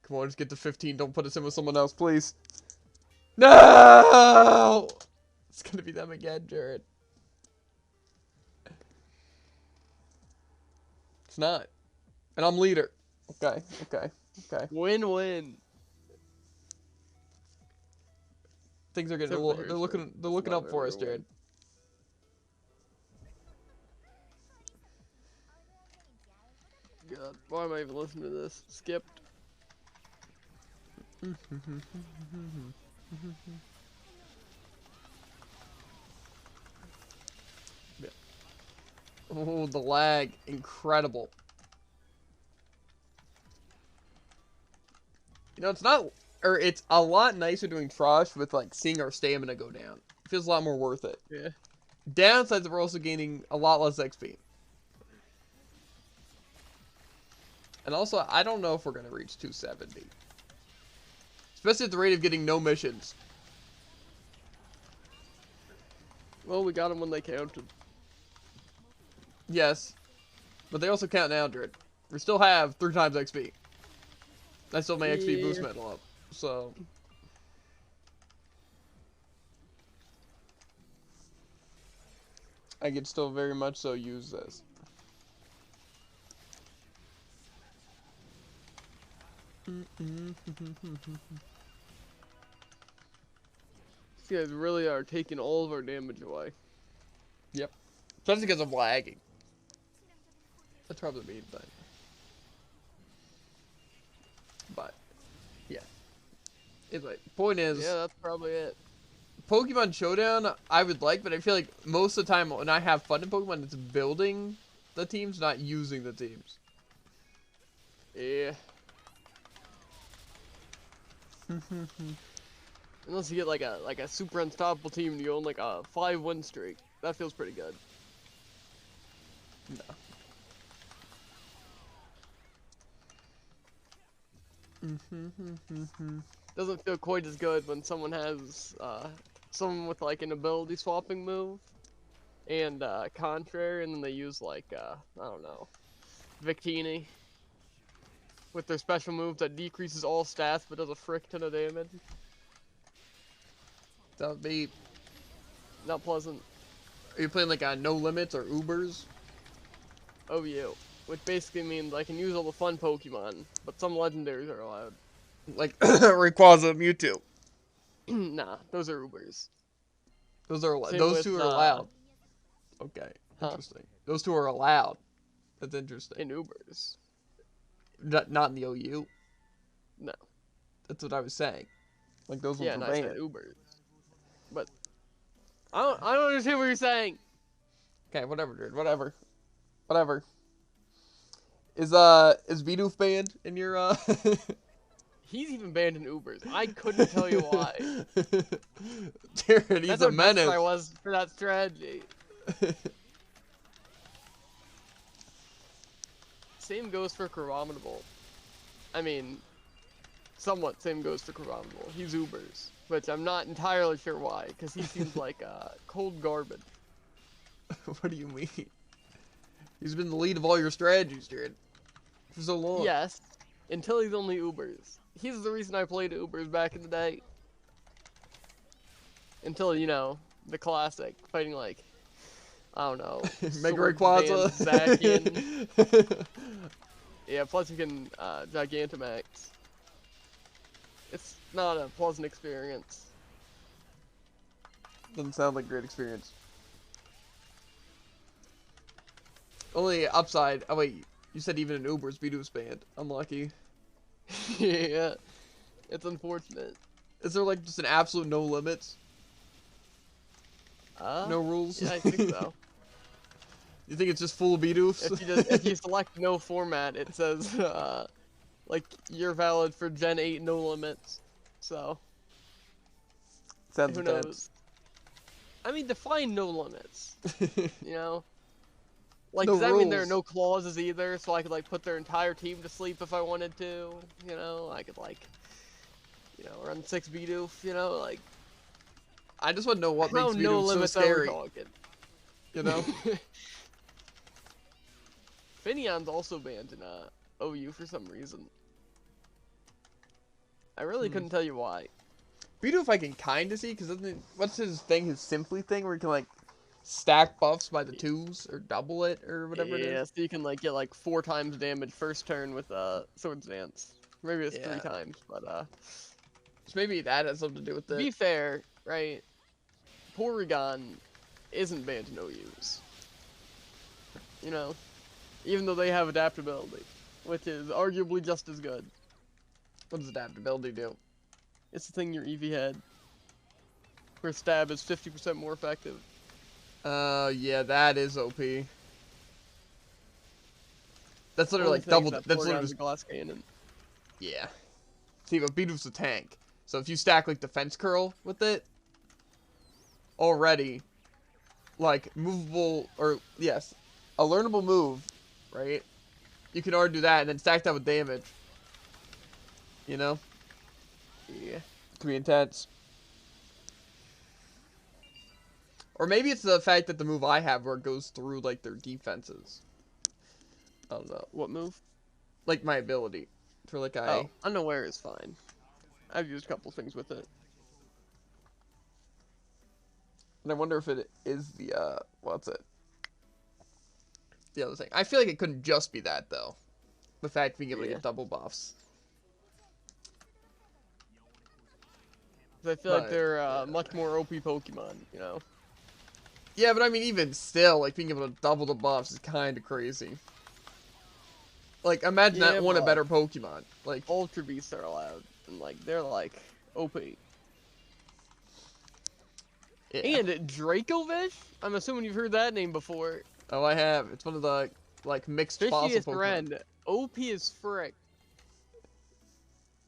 come on, just get to 15. Don't put us in with someone else, please. No! It's gonna be them again, Jared. It's not. And I'm leader. Okay, okay, okay. Win-win. Things are getting they're looking up for us, Jared. god. Why am I even listening to this? Skipped. Oh, the lag. Incredible. You know, it's not... Or it's a lot nicer doing Trosh with, like, seeing our stamina go down. It feels a lot more worth it. Yeah. Downsides, we're also gaining a lot less XP. And also, I don't know if we're going to reach 270. Especially at the rate of getting no missions. Well, we got them when they counted. Yes. But they also count now, Drid. We still have 3 times XP. I still have my XP boost medal up. So... I could still very much so use this. These guys really are taking all of our damage away. Yep. Especially because of lagging. That's probably the main thing. But, yeah. Anyway, point is... Yeah, that's probably it. Pokemon Showdown, I would like, but I feel like most of the time when I have fun in Pokemon, it's building the teams, not using the teams. Yeah. Unless you get like a super unstoppable team and you own like a 5-win streak. That feels pretty good. No. Doesn't feel quite as good when someone has someone with like an ability swapping move and contrary, and then they use like I don't know, Victini with their special move that decreases all stats but does a frick ton of damage. That would be... Not pleasant. Are you playing like no limits or Ubers? OU, which basically means I can use all the fun Pokemon, but some legendaries are allowed. Like Rayquaza, Mewtwo. Nah, those are Ubers. Those are Same those with, two are allowed. Okay, Huh? interesting. Those two are allowed. That's interesting. In Ubers. Not in the OU. No. That's what I was saying. Like those ones Yeah, were no, I said banned. Ubers. But I don't understand what you're saying. Okay, whatever, dude. Whatever. Is Bidoof banned in your He's even banned in Ubers. I couldn't tell you why. Dude, he's That's a how menace. desperate I was for that strategy. Same goes for Chronominable. I mean, somewhat same goes for Chronominable. He's Ubers, which I'm not entirely sure why, because he seems like cold garbage. What do you mean? He's been the lead of all your strategies, dude, for so long. Yes, until he's only Ubers. He's the reason I played Ubers back in the day. Until, you know, the classic, fighting like, I don't know, Mega Sword Rayquaza. Band, Zacian. Yeah, plus you can Gigantamax. It's not a pleasant experience. Doesn't sound like a great experience. Only upside. Oh wait, you said even in Uber's Bidoof's banned. Unlucky. Yeah, it's unfortunate. Is there like just an absolute no limits? No rules? Yeah, I think so. You think it's just full of Bidoofs? If you select no format, it says like you're valid for Gen 8 no limits. So Sounds who intense. knows? I mean, define no limits. You know, like No does that mean there are rules. no clauses either? So I could like put their entire team to sleep if I wanted to. You know, I could like, you know, run 6 Bidoof. You know, like I just want to know what how makes no Bidoof so limits are we scary. talking? You know? Finneon's also banned in OU for some reason. I really couldn't tell you why. Bidoof I can kind of see, because what's his thing, his Simply thing, where he can, like, stack buffs by the 2s, or double it, or whatever it Yeah, is? so you can like get like 4 times damage first turn with Swords Dance. Maybe it's 3 Yeah. times, but So maybe that has something to do with to be it. fair, right? Porygon isn't banned in OUs. You know, even though they have adaptability. which is arguably just as good. What does adaptability do? It's the thing your EV had. Where stab is 50% more effective. Yeah, that is OP. That's literally Only like thing double. is that That's four literally guys just, a glass cannon. yeah. See, but Beetle's a tank. So if you stack like defense curl with it, already, like movable or yes, a learnable move, right? You can already do that and then stack that with damage. You know, Yeah. it can be intense. Or maybe it's the fact that the move I have where it goes through like their defenses. I don't know. What move? Like my ability for like Oh, unaware is fine. I've used a couple things with it. And I wonder if it is the what's it? The other thing. I feel like it couldn't just be that though. The fact being able to Yeah. get double buffs. 'Cause I feel But, like they're yeah. much more OP Pokemon, you know? Yeah, but I mean even still, like being able to double the buffs is kinda crazy. Like imagine Yeah, that one a but better Pokemon. Like Ultra Beasts are allowed. And like they're like OP. yeah. And Dracovish? I'm assuming you've heard that name before. Oh I have. It's one of the like mixed fossil Fishiest Pokemon. Rend. OP as frick.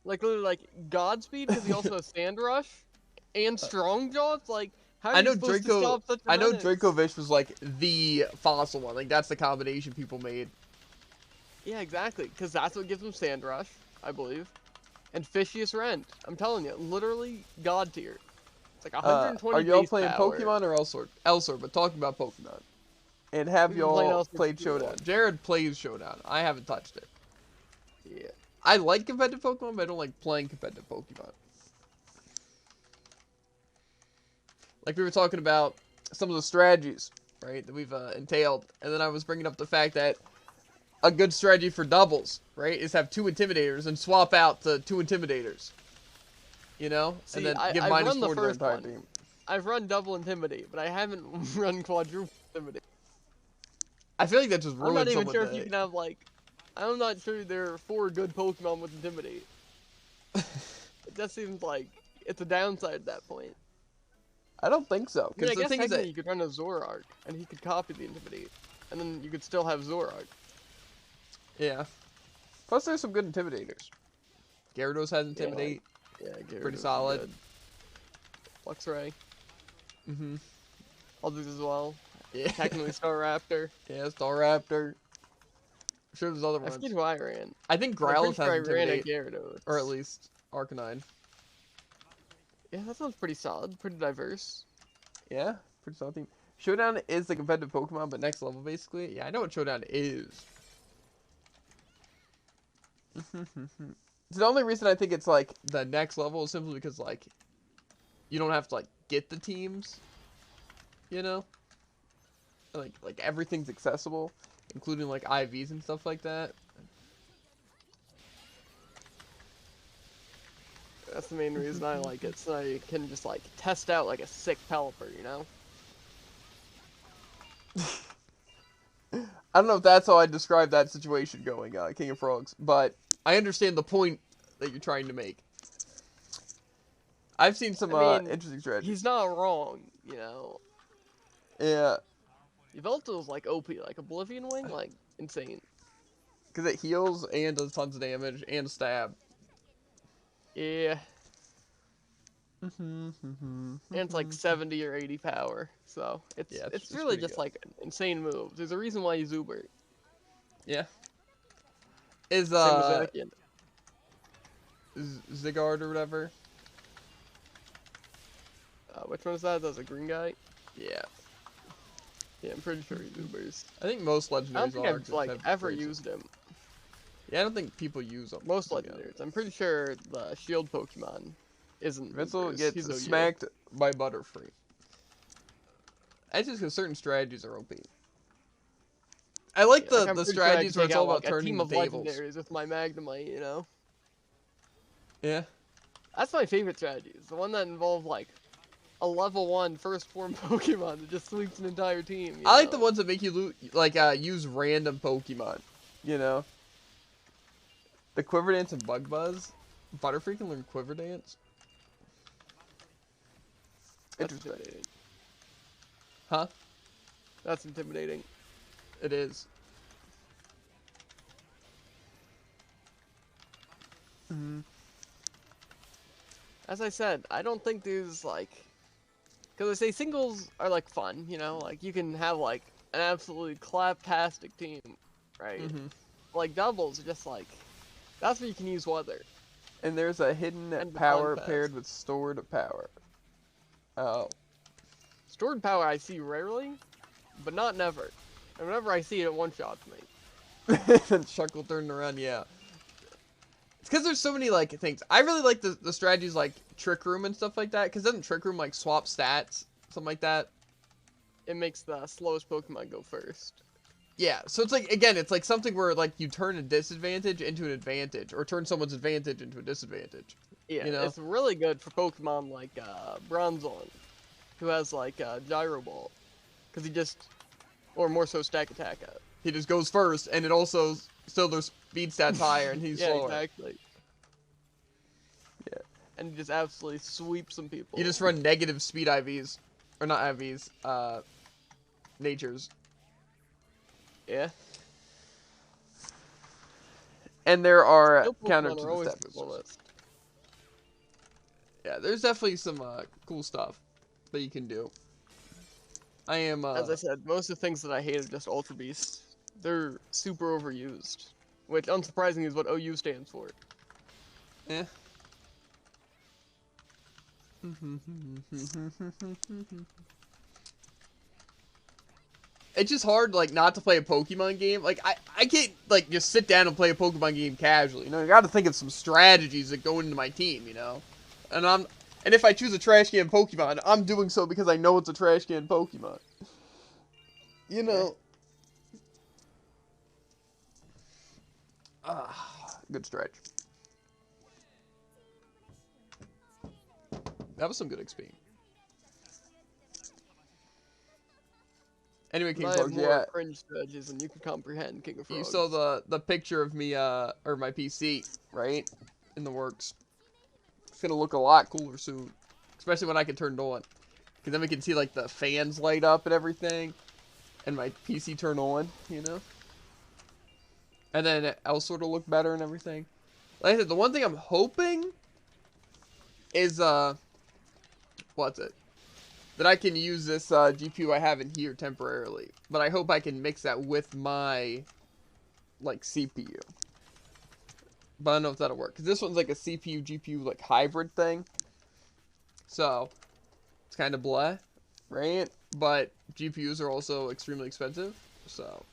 Like literally like Godspeed because he also has Sand Rush and Strong Jaws. Like how are I you know supposed to stop such a I know menace? Dracovish was like the fossil one. Like that's the combination people made. Yeah, exactly. Because that's what gives him Sand Rush, I believe. And Fishiest Rend. I'm telling you, literally God tier. It's like 120 are y'all base playing power. Pokemon or Elsword? Elsword, but talking about Pokemon. And have We've been playing y'all Elsword played for too Showdown? long. Jared plays Showdown. I haven't touched it. Yeah. I like competitive Pokemon, but I don't like playing competitive Pokemon. Like we were talking about some of the strategies, right, that we've entailed. And then I was bringing up the fact that a good strategy for doubles, right, is have 2 Intimidators and swap out the 2 Intimidators. You know? See, and then give I've minus run the 4 to their first entire one. team. I've run Double Intimidate, but I haven't run Quadruple Intimidate. I feel like that just I'm not ruined even someone's sure if you day. can have like. I'm not sure there are 4 good Pokemon with Intimidate. It just seems like it's a downside at that point. I don't think so. I mean, I Because the guess thing is technically that you could run a Zoroark, and he could copy the Intimidate, and then you could still have Zoroark. yeah. Plus, there's some good Intimidators. Gyarados has Intimidate. Yeah, Pretty solid. Good. Luxray. Mm-hmm. Others as well. Yeah. Technically Staraptor. Yeah, Staraptor. I'm sure there's other I ones. forget who I ran. I think I'm Growlithe pretty sure I has ran a Intimidate. Gyarados. Or at least Arcanine. Yeah, that sounds pretty solid. Pretty diverse. Yeah, pretty solid team. Showdown is the competitive Pokemon, but next level, basically. Yeah, I know what Showdown is. The only reason I think it's, like, the next level is simply because, like, you don't have to, like, get the teams, you know? Like everything's accessible, including, like, IVs and stuff like that. That's the main reason I like it, so I can just, like, test out, like, a sick Pelipper, you know? I don't know if that's how I describe that situation going, King of Frogs, but I understand the point that you're trying to make. I've seen some I mean, interesting strategies. He's not wrong, you know? Yeah, Yveltal's, like, OP, like, Oblivion Wing, like, insane. because it heals and does tons of damage and stab. Yeah. And And it's like 70 or 80 power, so it's Yeah, it's it's really pretty just good. like an insane move. There's a reason why you Zuber. Yeah. Is Same as Anakin. Zygarde or whatever? Which one is that? That's a green guy. Yeah. Yeah, I'm pretty sure he Zubers. I think most legendaries I don't think are, I've 'cause like have ever traits. used him. Yeah, I don't think people use them. Most to be honest. legendaries. I'm pretty sure the Shield Pokemon isn't. Vince'll Zubers. gets He's OU. smacked by Butterfree. That's just because certain strategies are OP. I like Yeah, like, I'm the pretty sure I strategies could where take it's all out, about like, turning a team the of tables. legendaries with my Magnemite, you know. Yeah. That's my favorite strategy. It's the one that involved like a level 1 first form Pokemon that just sweeps an entire team. You I like know? the ones that make you use random Pokemon. You know? The Quiver Dance and Bug Buzz. Butterfree can learn Quiver Dance. That's Interesting. intimidating. Huh? That's intimidating. It is. As I said, I don't think these, like... Because I say singles are, like, fun, you know? Like, you can have, like, an absolutely claptastic team, right? Like, doubles are just, like... That's where you can use weather. And there's a hidden And power Define paired Fast. with stored power. Oh. Stored power I see rarely, but not never. And whenever I see it, it one-shots me. Then Chuckle turned around, yeah. It's because there's so many, like, things. I really like the strategies like Trick Room and stuff like that, because doesn't Trick Room, like, swap stats? Something like that? It makes the slowest Pokemon go first. Yeah, so it's like, again, it's like something where, like, you turn a disadvantage into an advantage, or turn someone's advantage into a disadvantage. Yeah, You know? it's really good for Pokemon like Bronzong, who has, like, Gyro Ball. Because he just... Or more so Stack Attack. He just goes first, and it also, still their speed stats higher, and he's Yeah, slower. exactly. Yeah. And he just absolutely sweeps some people. You just run negative speed IVs. Or not IVs, natures. Yeah. And there are Still counter Pokemon to are the always step on the boosters. list. Yeah, there's definitely some cool stuff that you can do. I am As I said, most of the things that I hate are just Ultra Beasts. They're super overused. Which, unsurprisingly, is what OU stands for. eh. It's just hard, like, not to play a Pokemon game. Like, I can't, like, just sit down and play a Pokemon game casually. You know, I gotta think of some strategies that go into my team, you know? And if I choose a trash can Pokemon, I'm doing so because I know it's a trash can Pokemon. You know? Good stretch. That was some good XP. Anyway, King And I have Frogs, more yeah. cringe strategies than you can comprehend, King of Frogs. You saw the picture of me, or my PC, right? In the works. It's gonna look a lot cooler soon. Especially when I can turn it on. Because then we can see, like, the fans light up and everything. And my PC turn on, you know? And then it'll sort of look better and everything. Like I said, the one thing I'm hoping is, what's it? That I can use this GPU I have in here temporarily. But I hope I can mix that with my, like, CPU. But I don't know if that'll work. Because this one's like a CPU, GPU, like, hybrid thing. So, it's kind of blah, right? But GPUs are also extremely expensive. So,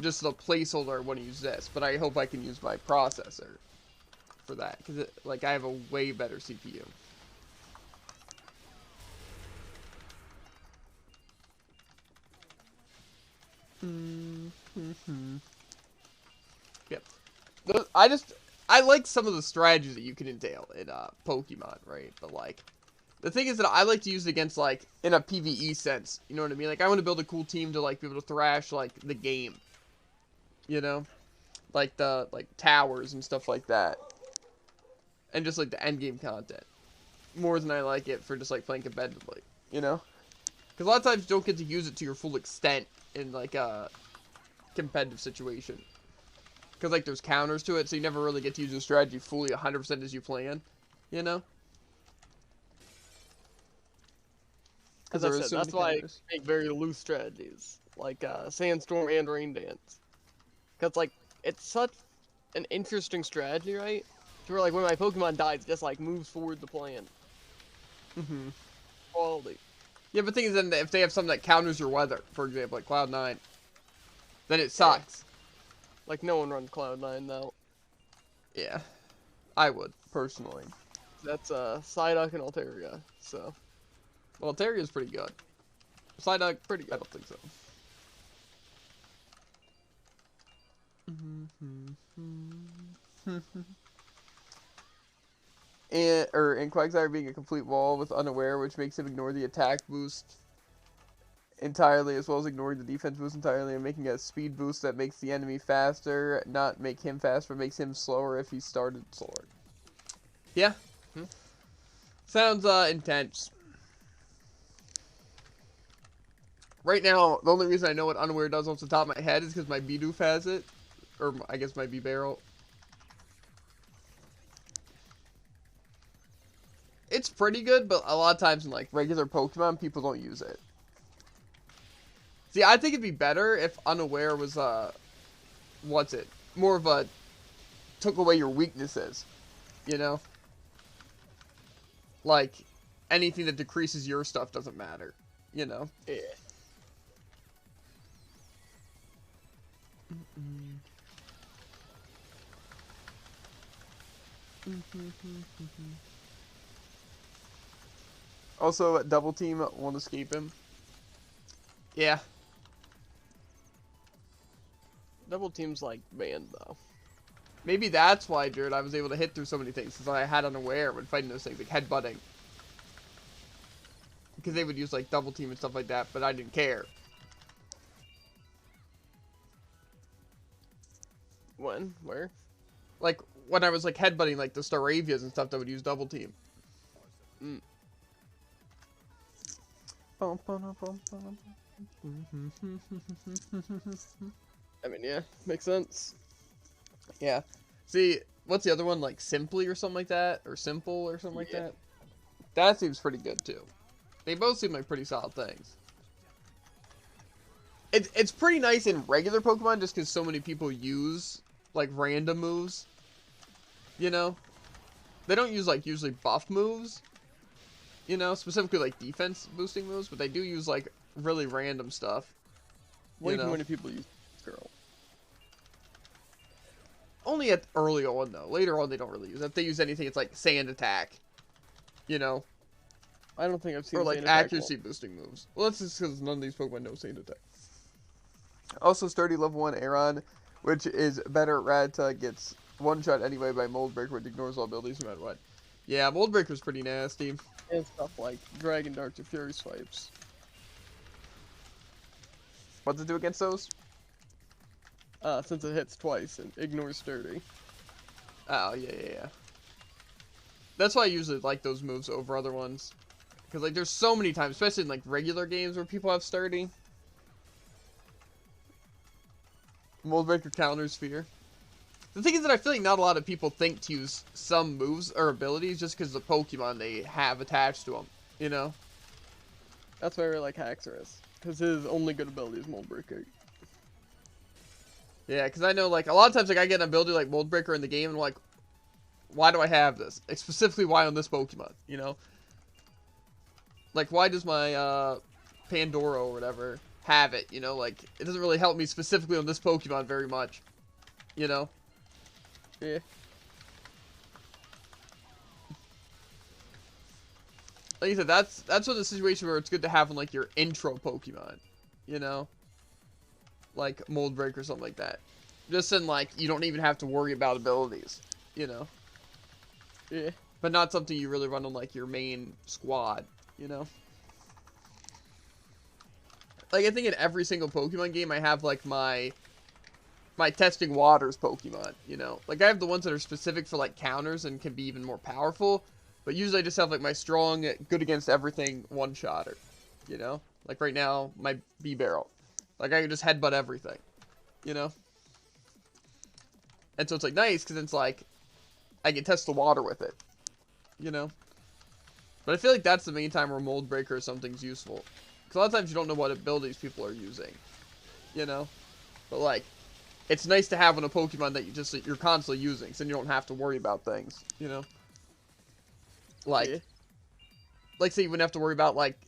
just a placeholder, I want to use this. But I hope I can use my processor for that. Because, like, I have a way better CPU. Yep. I like some of the strategies that you can entail in Pokemon, right? But like, the thing is that I like to use it against, like, in a PvE sense. You know what I mean? Like, I want to build a cool team to, like, be able to thrash, like, the game. You know? Like towers and stuff like that. And just, like, the endgame content. More than I like it for just, like, playing competitively. You know? Because a lot of times you don't get to use it to your full extent in, like, a competitive situation. Because, like, there's counters to it, so you never really get to use your strategy fully 100% as you plan. You know? As I said, that's why I make very loose strategies. Like, Sandstorm and Rain Dance. Because, like, it's such an interesting strategy, right? To where, like, when my Pokemon dies, it just, like, moves forward the plan. Quality. Yeah, but the thing is, then if they have something that counters your weather, for example, like Cloud9, then it sucks. Like, no one runs Cloud9, though. Yeah. I would, personally. That's, Psyduck and Altaria, so. Well, Alteria's pretty good. Psyduck, Pretty good. I don't think so. And Quagsire being a complete wall with Unaware, which makes him ignore the attack boost entirely, as well as ignoring the defense boost entirely and making a speed boost that makes the enemy faster, not make him faster, but makes him slower if he started slower. Yeah. Sounds intense. Right now, the only reason I know what Unaware does off the top of my head is because my Bidoof has it. Or, I guess my B-Barrel. It's pretty good, but a lot of times in, like, regular Pokemon, people don't use it. See, I think it'd be better if Unaware was, what's it? More of a, took away your weaknesses, you know? Like, anything that decreases your stuff doesn't matter, you know? Yeah. Also, Double Team won't escape him. Yeah. Double Team's like banned though. Maybe that's why, Jared, I was able to hit through so many things, since I had Unaware when fighting those things, like headbutting. Because they would use, like, Double Team and stuff like that, but I didn't care. When? Where? Like, when I was, like, headbutting, like, the Staravias and stuff that would use Double Team. Mm. I mean, yeah, makes sense. Yeah. See, what's the other one? Like, Simply or something like that? Or Simple or something like that? That seems pretty good, too. They both seem like pretty solid things. It's pretty nice in regular Pokemon just because so many people use, like, random moves. You know? They don't use, like, usually buff moves. You know? Specifically, like, defense boosting moves. But they do use, like, really random stuff. Way too many people use Girl. Only at early on, though. Later on, they don't really use it. If they use anything, it's like Sand Attack. You know? I don't think I've seen Or like Sand Attack accuracy boosting moves. Well, that's just because none of these Pokemon know Sand Attack. Also, Sturdy level 1 Aeron, which is better at Rattata, gets one-shot anyway by Mold Breaker, which ignores all abilities no matter what. Yeah, Mold Breaker's pretty nasty. And stuff like Dragon Darts or Fury Swipes. What does it do against those? Since it hits twice and ignores Sturdy. Oh, yeah. That's why I usually like those moves over other ones. Because, like, there's so many times, especially in, like, regular games where people have Sturdy. Mold Breaker counters Fear. The thing is that I feel like not a lot of people think to use some moves or abilities just because of the Pokemon they have attached to them, you know? That's why I really like Haxorus. Because his only good ability is Mold Breaker. Yeah, because I know, like, a lot of times, like, I get an ability like Mold Breaker in the game, and I'm like, why do I have this? Like, specifically, why on this Pokemon, you know? Like, why does my, Pandora or whatever have it, you know? Like, it doesn't really help me specifically on this Pokemon very much, you know? Yeah. Like I said, that's sort of the situation where it's good to have on, like, your intro Pokemon, you know? Like, Mold Break or something like that. Just in, like, you don't even have to worry about abilities, you know? Yeah. But not something you really run on, like, your main squad, you know? Like, I think in every single Pokemon game, I have, like, my testing waters Pokemon, you know? Like, I have the ones that are specific for, like, counters and can be even more powerful. But usually I just have, like, my strong, good against everything one-shotter, you know? Like, right now, my B-Barrel. Like, I can just headbutt everything, you know? And so it's, like, nice, because it's, like, I can test the water with it, you know? But I feel like that's the main time where Mold Breaker or something's useful. Because a lot of times you don't know what abilities people are using, you know? But, like, it's nice to have on a Pokemon that you're constantly using, so then you don't have to worry about things, you know? Like, Yeah. Like, say you wouldn't have to worry about, like,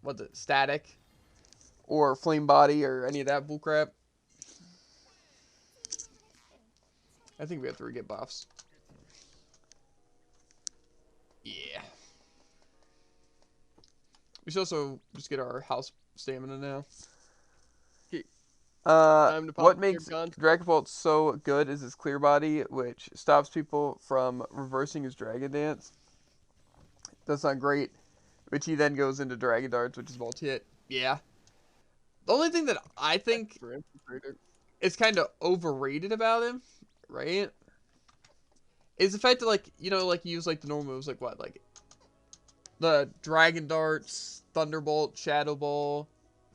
what's it, Static? Or Flame Body, or any of that bullcrap. I think we have to re-get buffs. Yeah. We should also just get our house stamina now. What makes Dragon Ball so good is his Clear Body, which stops people from reversing his Dragon Dance. That's not great. Which he then goes into Dragon Darts, which is multi-hit. Yeah. The only thing that I think For infiltrator. is kind of overrated about him, right, is the fact that, like, you know, like, you use, like, the normal moves, like, what, like, the Dragon Darts, Thunderbolt, Shadow Ball,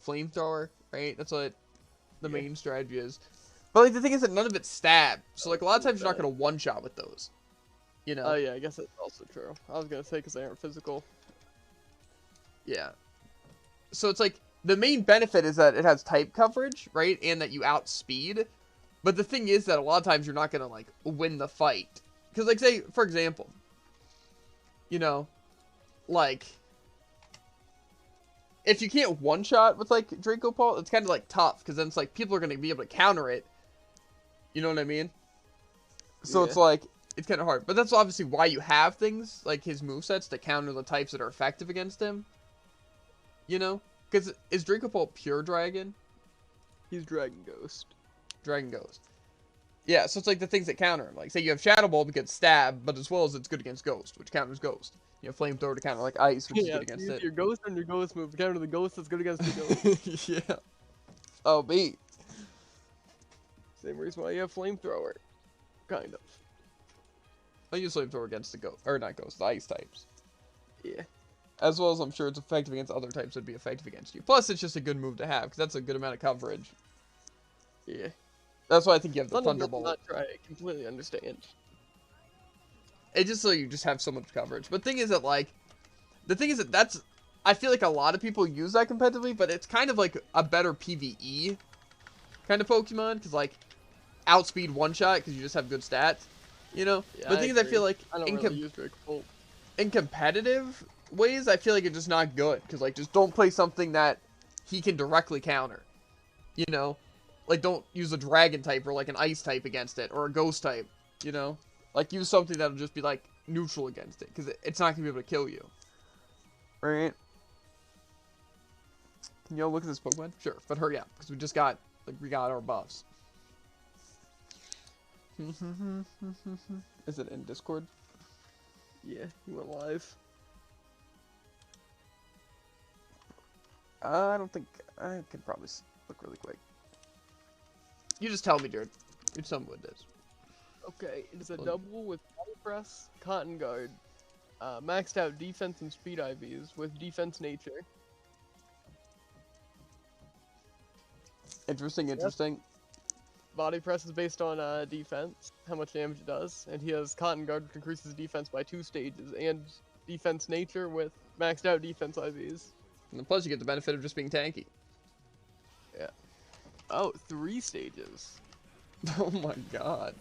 Flamethrower, right? That's what the Yeah. main strategy is. But, like, the thing is that none of it's stab. So, like, a lot of Too times you're not bad. going to one-shot with those, you Oh know? yeah, I guess that's also true. I was gonna say because they aren't physical. Yeah. So, it's like, the main benefit is that it has type coverage, right? And that you outspeed. But the thing is that a lot of times you're not going to, like, win the fight. Because, like, say, for example, you know, like, if you can't one-shot with, like, Draco Ball, it's kind of, like, tough. Because then it's like, people are going to be able to counter it. You know what I mean? So Yeah. it's like, it's kind of hard. But that's obviously why you have things like his movesets to counter the types that are effective against him. You know? Because is Draco Ball pure dragon? He's Dragon Ghost. Dragon Ghost. Yeah, so it's like the things that counter him. Like, say you have Shadow Ball because stab, but as well as it's good against Ghost, which counters Ghost. You have Flamethrower to counter like Ice, which is Yeah, good against use it. your ghost and your ghost move to counter the ghost that's good against the ghost. Yeah. Oh, me. Same reason why you have flamethrower. Kind of. I use Flamethrower against the Ghost, or not Ghost, the Ice types. Yeah. As well as I'm sure it's effective against other types that'd be effective against you. Plus, it's just a good move to have, because that's a good amount of coverage. Yeah. That's why I think you have the Some of them Thunderbolt. not try. I completely understand. It's just so you just have so much coverage. But the thing is that, like, that's, I feel like a lot of people use that competitively, but it's kind of like a better PvE kind of Pokemon, because, like, outspeed one-shot, because you just have good stats, you know? Yeah, But the thing is, I feel like I don't really use Drake Bolt. in competitive ways, I feel like it's just not good, because, like, just don't play something that he can directly counter, you know? Like, don't use a dragon type or, like, an ice type against it, or a ghost type, you know? Like, use something that'll just be, like, neutral against it, because it's not going to be able to kill you. Right? Can y'all look at this Pokemon? Sure, but hurry up, because we just got, like, we got our buffs. Is it in Discord? Yeah, he went live. I don't think, I can probably look really quick. You just tell me, dude. You tell me what it is. Okay, it is a double with body press, cotton guard, maxed out defense and speed IVs with defense nature. Interesting, interesting. Body press is based on defense, how much damage it does, and he has cotton guard, which increases defense by 2 stages, and defense nature with maxed out defense IVs. And then plus you get the benefit of just being tanky. Yeah. Oh, 3 stages. Oh my god.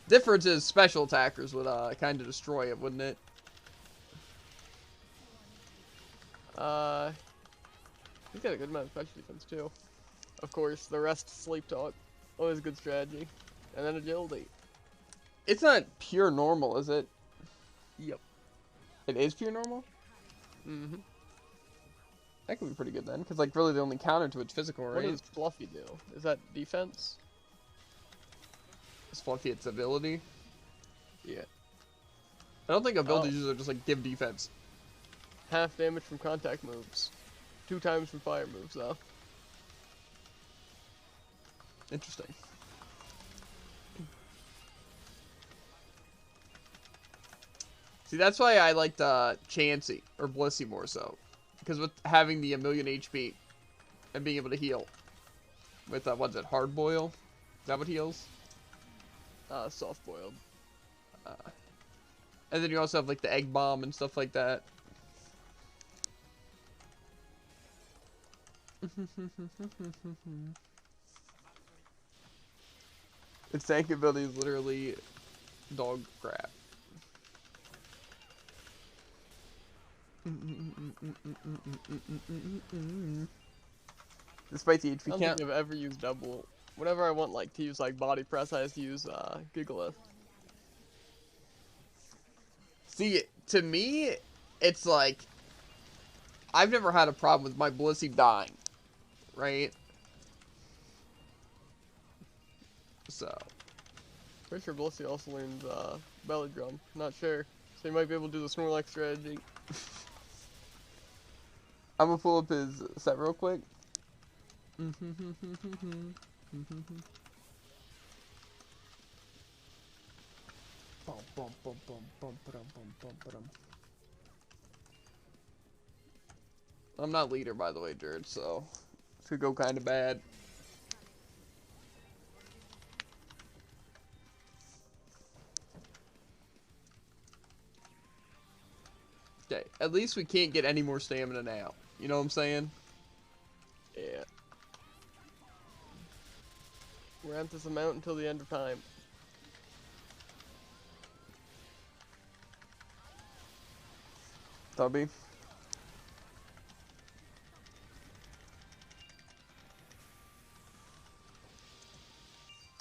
Difference is special attackers would kind of destroy it, wouldn't it? He's got a good amount of special defense too. Of course, the rest sleep talk. Always a good strategy. And then agility. It's not pure normal, is it? Yep. It is pure normal? Mm-hmm. That could be pretty good then, because like really the only counter to it's physical, right? What does Fluffy do? Is that defense? Is Fluffy its ability? Yeah. I don't think abilities usually just like give defense. Half damage from contact moves. 2 times from fire moves though. Interesting. See, that's why I liked Chansey or Blissey more so, because with having the 1,000,000 HP and being able to heal with what's it, Hard Boil? Is that what heals? Soft boiled. And then you also have like the Egg Bomb and stuff like that. Its tank ability is literally dog crap. Despite the I HP don't count. think I've ever used double. Whenever I want like to use like body press, I have to use Gigalith. See, to me, it's like I've never had a problem with my Blissey dying, right? So Pretty sure Blissey also learned Belly Drum. Not sure. So you might be able to do the Snorlax strategy. I'm gonna pull up his set real quick. I'm not leader, by the way, Jared, so it could go kind of bad. Okay, at least we can't get any more stamina now. You know what I'm saying? Yeah. We're at this amount until the end of time. Tubby.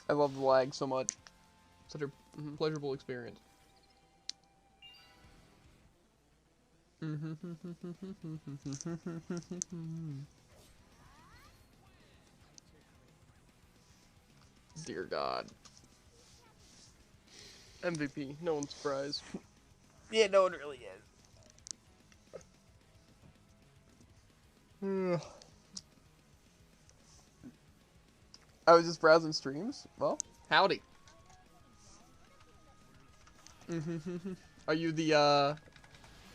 I love the lag so much. Such a pleasurable experience. Dear God. MVP, no one's surprised. Yeah, no one really is. I was just browsing streams. Well, howdy. Are you the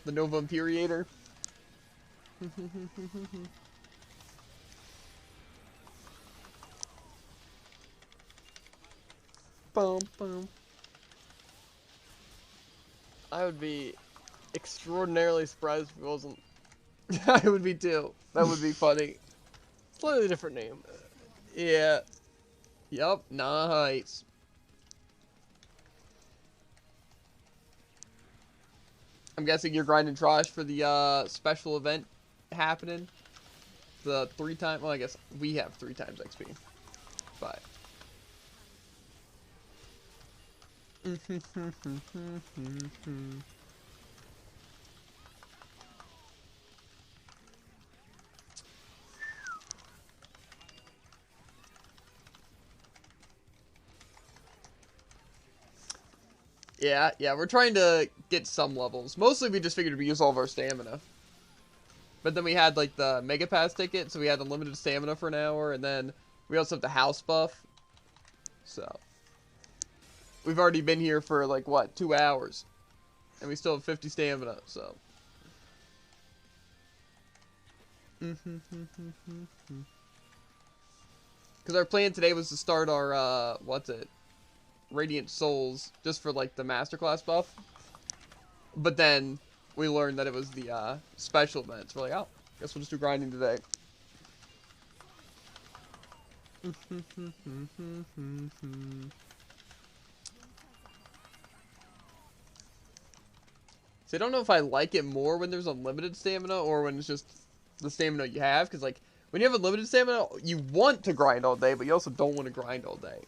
Nova Imperator? Bum, bum. I would be extraordinarily surprised if it wasn't. I would be too. That would be funny. Slightly different name. Yeah. Yup. Nice. I'm guessing you're grinding Trosh for the special event happening. The 3 times. Well, I guess we have 3 times XP. But. Yeah, we're trying to get some levels. Mostly we just figured we use all of our stamina. But then we had like the Mega Pass ticket, so we had unlimited stamina for an hour, and then we also have the house buff. So we've already been here for like what, 2 hours. And we still have 50 stamina, so. Because our plan today was to start our, Radiant Souls, just for, like, the Masterclass buff. But then, we learned that it was the, special events. We're like, oh, guess we'll just do grinding today. So I don't know if I like it more when there's unlimited stamina, or when it's just the stamina you have. Because, like, when you have unlimited stamina, you want to grind all day, but you also don't want to grind all day.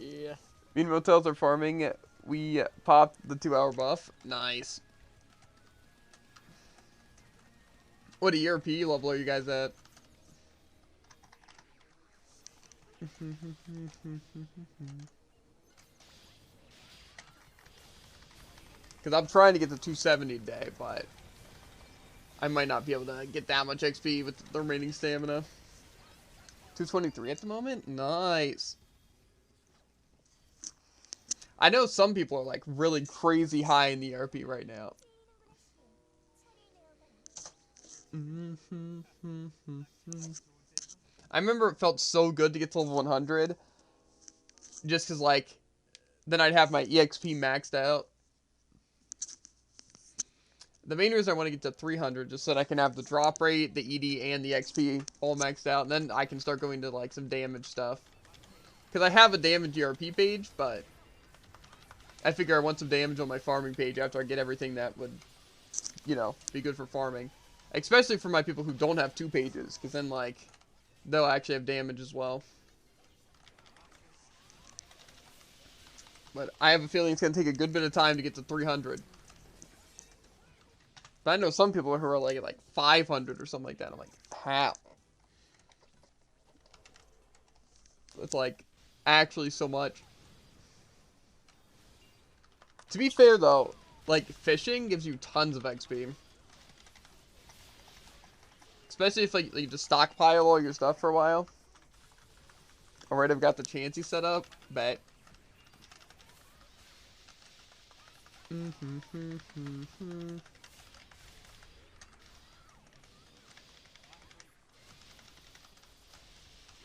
Yeah. Me and Motels are farming. We popped the 2-hour buff. Nice. What ERP level are you guys at? Because I'm trying to get to 270 today, but I might not be able to get that much XP with the remaining stamina. 223 at the moment? Nice. I know some people are like really crazy high in the ERP right now. I remember it felt so good to get to level 100. Just because, like, then I'd have my EXP maxed out. The main reason I want to get to 300, just so that I can have the drop rate, the ED, and the XP all maxed out. And then I can start going to, like, some damage stuff. Because I have a damage ERP page, but I figure I want some damage on my farming page after I get everything that would, you know, be good for farming. Especially for my people who don't have 2 pages, because then, like, they'll actually have damage as well. But I have a feeling it's going to take a good bit of time to get to 300. But I know some people who are, like, at, like, 500 or something like that. I'm like, how? It's, like, actually so much. To be fair, though, like, fishing gives you tons of XP. Especially if like you just stockpile all your stuff for a while. Alright, I've got the Chansey set up. Bet.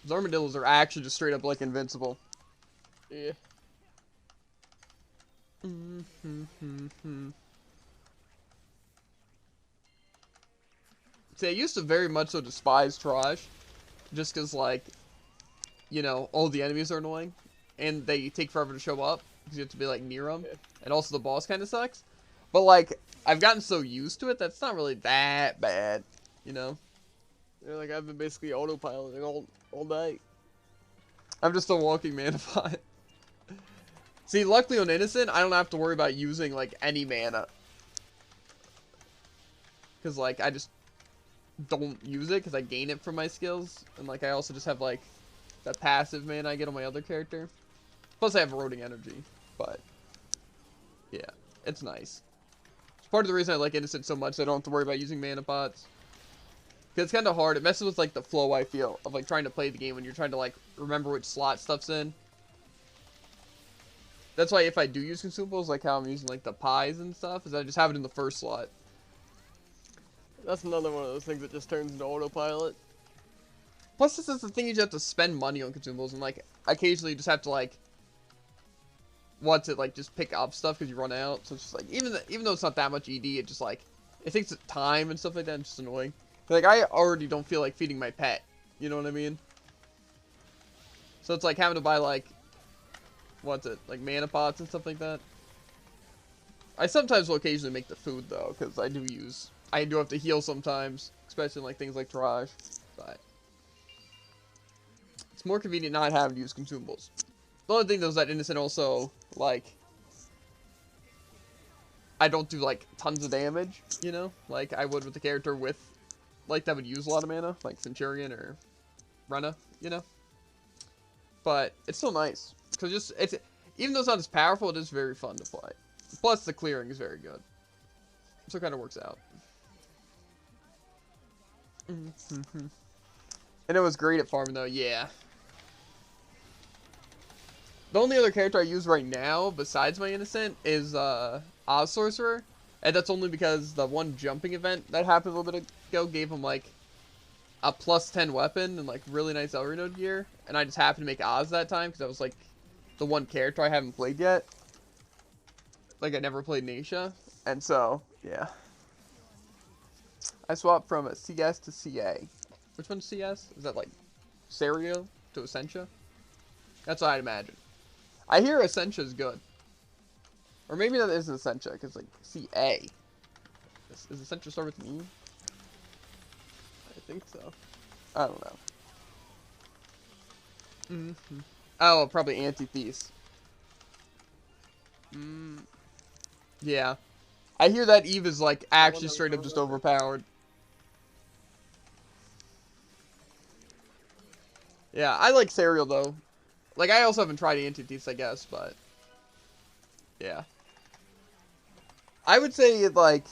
Those armadillos are actually just straight up like invincible. Yeah. See, I used to very much so despise Trosh. Just because, like, you know, all the enemies are annoying. And they take forever to show up. Because you have to be, like, near them. Yeah. And also the boss kind of sucks. But, like, I've gotten so used to it that's not really that bad. You know? Yeah, like I've been basically autopiloting all day. I'm just a walking mana pot. See, luckily on Innocent, I don't have to worry about using, like, any mana. Because, like, I just don't use it because I gain it from my skills. And, like, I also just have, like, that passive mana I get on my other character. Plus, I have eroding energy. But, yeah, it's nice. It's part of the reason I like Innocent so much, I don't have to worry about using mana pots. Because it's kind of hard. It messes with, like, the flow, I feel, of, like, trying to play the game when you're trying to, like, remember which slot stuff's in. That's why if I do use consumables, like how I'm using, like, the pies and stuff, is I just have it in the first slot. That's another one of those things that just turns into autopilot. Plus, this is the thing, you just have to spend money on consumables, and, like, occasionally you just have to, like, like, just pick up stuff because you run out. So it's just, like, even though it's not that much ED, it just, like, it takes time and stuff like that, and it's just annoying. Like, I already don't feel like feeding my pet. You know what I mean? So it's, like, having to buy, like, like, mana pots and stuff like that. I sometimes will occasionally make the food, though, because I do have to heal sometimes, especially in, like, things like Trosh. But it's more convenient not having to use consumables. The only thing, though, is that Innocent also, like, I don't do, like, tons of damage, you know? Like, I would with the character with, like, that would use a lot of mana, like Centurion or Rena, you know? But it's still nice. Because even though it's not as powerful, it is very fun to play. Plus, the clearing is very good. So it kind of works out. And it was great at farming, though, yeah. The only other character I use right now, besides my Innocent, is Oz Sorcerer. And that's only because the one jumping event that happened a little bit ago gave him, like, a plus 10 weapon and, like, really nice Elry Node gear. And I just happened to make Oz that time because that was, like, the one character I haven't played yet. Like, I never played Naisha. And so, yeah. I swapped from a CS to CA. Which one's CS? Is that, like, Serio to Essentia? That's what I'd imagine. I hear Essentia is good. Or maybe that isn't Essentia, because, like, CA. Is Essentia start with an E? I think so. I don't know. Oh, probably Antithesis. Yeah. I hear that Eve is, like, actually straight up just overpowered. Yeah, I like Serial, though. Like, I also haven't tried Antithesis, I guess, but... yeah. I would say, like...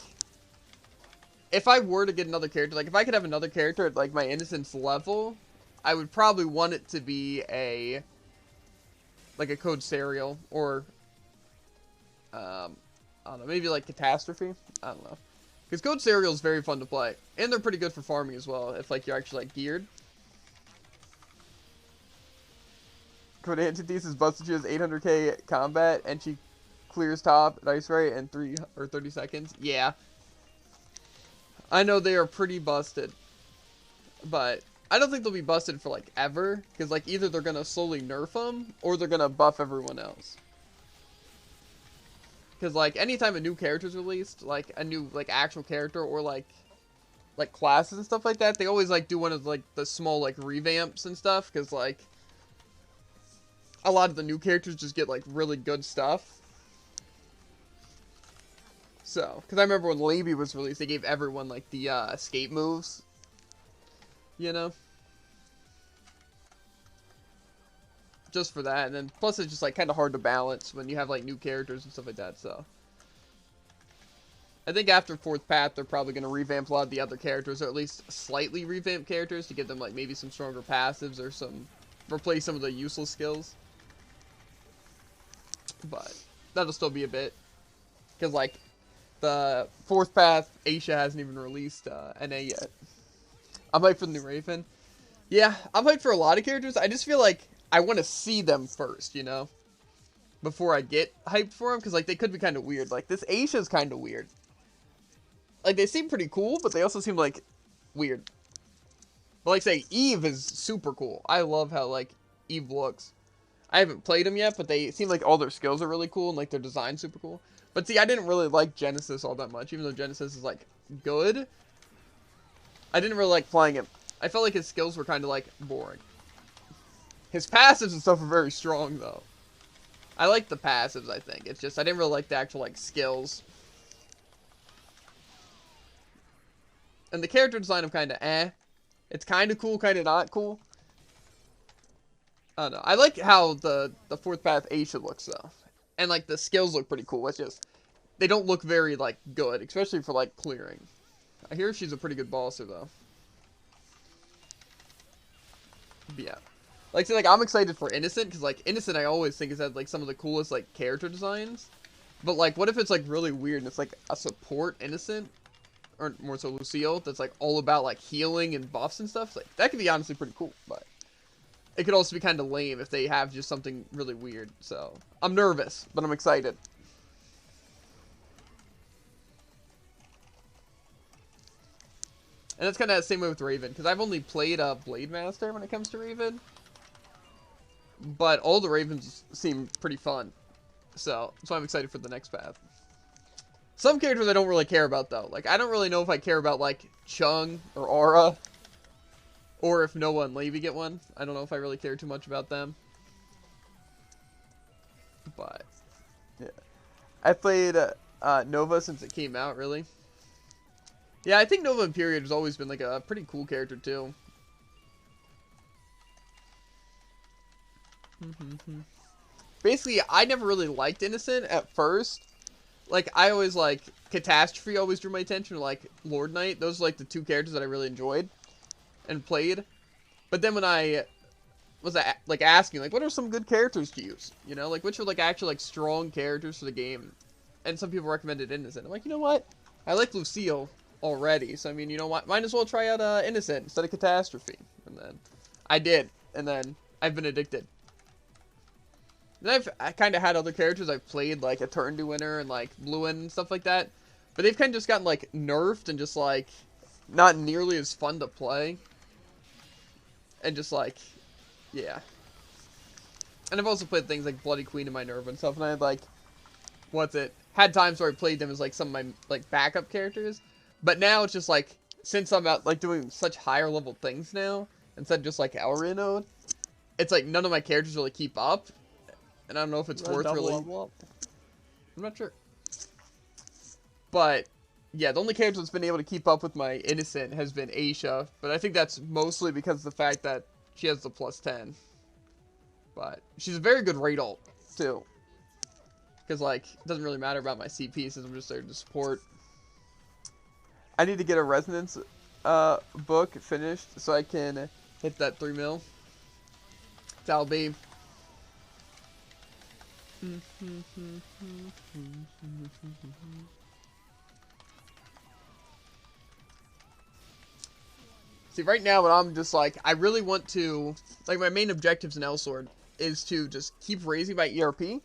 if I were to get another character, like, if I could have another character at, like, my Innocence level, I would probably want it to be a... like, a Code Serial, or... I don't know, maybe, like, Catastrophe? I don't know. Because Code Serial is very fun to play. And they're pretty good for farming as well, if, like, you're actually, like, geared. Code Antithesis busted. She has 800k combat, and she clears top at ice rate in 30 seconds. Yeah. I know they are pretty busted. But I don't think they'll be busted for, like, ever. Because, like, either they're going to slowly nerf them, or they're going to buff everyone else. Because, like, anytime a new character's released, like, a new, like, actual character, or, like, classes and stuff like that, they always, like, do one of, like, the small, like, revamps and stuff. Because, like, a lot of the new characters just get, like, really good stuff. So, because I remember when Laby was released, they gave everyone, like, the escape moves. You know? Just for that, and then plus it's just, like, kind of hard to balance when you have, like, new characters and stuff like that, so. I think after 4th Path, they're probably going to revamp a lot of the other characters, or at least slightly revamp characters to give them, like, maybe some stronger passives or replace some of the useless skills. But that'll still be a bit. Because, like, the 4th Path, Aisha hasn't even released NA yet. I'm hyped for the new Raven. Yeah, I'm hyped for a lot of characters. I just feel like I want to see them first, you know? Before I get hyped for them, because, like, they could be kind of weird. Like, this Aisha's kind of weird. Like, they seem pretty cool, but they also seem, like, weird. But, like, say, Eve is super cool. I love how, like, Eve looks. I haven't played them yet, but they seem like all their skills are really cool, and, like, their design's super cool. But, see, I didn't really like Genesis all that much, even though Genesis is, like, good. I didn't really like playing him. I felt like his skills were kind of, like, boring. His passives and stuff are very strong, though. I like the passives, I think. It's just, I didn't really like the actual, like, skills. And the character design, I'm kind of eh. It's kind of cool, kind of not cool. I don't know. I like how the 4th Path Aisha looks, though. And, like, the skills look pretty cool. It's just, they don't look very, like, good. Especially for, like, clearing. I hear she's a pretty good bosser, though. But yeah. Like, see, like, I'm excited for Innocent, because, like, Innocent I always think has had, like, some of the coolest, like, character designs. But, like, what if it's, like, really weird and it's, like, a support Innocent? Or more so Lucille, that's, like, all about, like, healing and buffs and stuff. Like, that could be honestly pretty cool, but it could also be kind of lame if they have just something really weird. So, I'm nervous, but I'm excited. And that's kind of the same way with Raven, because I've only played Blade Master when it comes to Raven. But all the Ravens seem pretty fun. So I'm excited for the next path. Some characters I don't really care about, though. Like, I don't really know if I care about, like, Chung or Aura. Or if Noah and Levi get one. I don't know if I really care too much about them. But, yeah. I played Nova since it came out, really. Yeah, I think Nova Imperial has always been, like, a pretty cool character, too. Basically, I never really liked Innocent at first. Like, I always, like, Catastrophe always drew my attention, or, like, Lord Knight. Those are, like, the two characters that I really enjoyed and played. But then when I was, like, asking, like, what are some good characters to use? You know, like, which are, like, actual, like, strong characters for the game? And some people recommended Innocent. I'm like, you know what? I like Lucille already. So, I mean, you know what? Might as well try out Innocent instead of Catastrophe. And then I did. And then I've been addicted. Then I kind of had other characters I've played, like Eternity Winter and, like, Bluin and stuff like that. But they've kind of just gotten, like, nerfed and just, like, not nearly as fun to play. And just, like, yeah. And I've also played things like Bloody Queen and Minerva and stuff. And I had, like, had times where I played them as, like, some of my, like, backup characters. But now it's just, like, since I'm out, like, doing such higher level things now, instead of just, like, Elria node, it's, like, none of my characters really keep up. And I don't know if it's worth really. I'm not sure. But, yeah, the only character that's been able to keep up with my Innocent has been Aisha. But I think that's mostly because of the fact that she has the +10. But she's a very good raid ult, too. Because, like, it doesn't really matter about my CP since I'm just there to support. I need to get a Resonance book finished so I can hit that 3 mil. That'll be. See, right now, what I'm just like, I really want to, like, my main objectives in Elsword is to just keep raising my ERP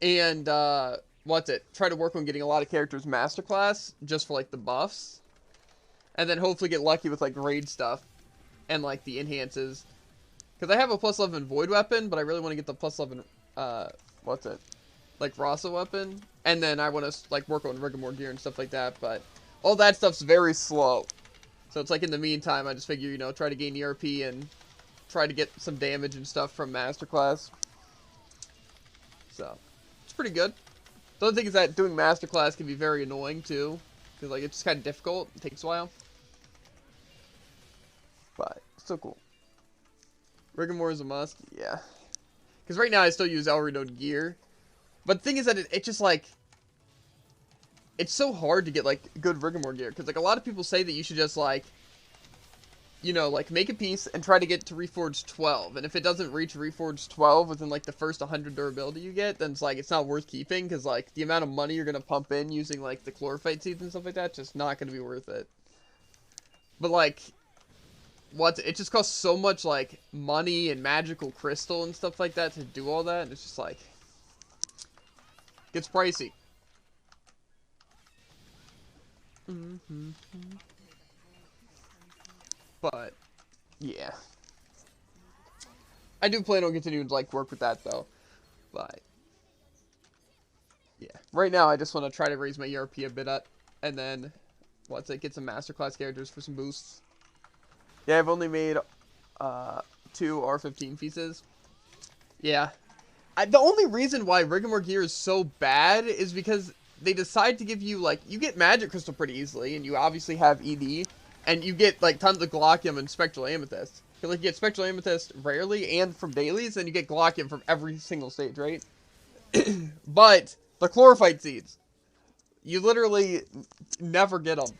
and, try to work on getting a lot of characters masterclass just for, like, the buffs. And then hopefully get lucky with, like, raid stuff and, like, the enhances. Because I have a +11 Void weapon, but I really want to get the +11, like, Rasa weapon. And then I want to, like, work on Rigor gear and stuff like that, but all that stuff's very slow. So it's like in the meantime, I just figure, you know, try to gain ERP and try to get some damage and stuff from Masterclass. So, it's pretty good. The other thing is that doing Masterclass can be very annoying, too. Because, like, it's just kind of difficult. It takes a while. But, still cool. Rigor is a must. Yeah. Because right now I still use Elridode gear. But the thing is that it just, like, it's so hard to get, like, good Rigmarole gear. Because, like, a lot of people say that you should just, like, you know, like, make a piece and try to get to Reforged 12. And if it doesn't reach Reforged 12 within, like, the first 100 durability you get, then it's, like, it's not worth keeping. Because, like, the amount of money you're going to pump in using, like, the Chlorophyte seeds and stuff like that, just not going to be worth it. But, like, it just costs so much, like, money and magical crystal and stuff like that to do all that. And it's just, like, gets pricey. But, yeah. I do plan on continuing to, like, work with that, though. But, yeah. Right now, I just want to try to raise my ERP a bit up. And then, once I get some Masterclass characters for some boosts. Yeah, I've only made 2 R15 pieces. Yeah. The only reason why Rigmarole gear is so bad is because they decide to give you, like, you get Magic Crystal pretty easily, and you obviously have ED, and you get, like, tons of Glockium and Spectral Amethyst. Because, like, you get Spectral Amethyst rarely and from dailies, and you get Glockium from every single stage, right? But the Chlorophyte seeds, you literally never get them.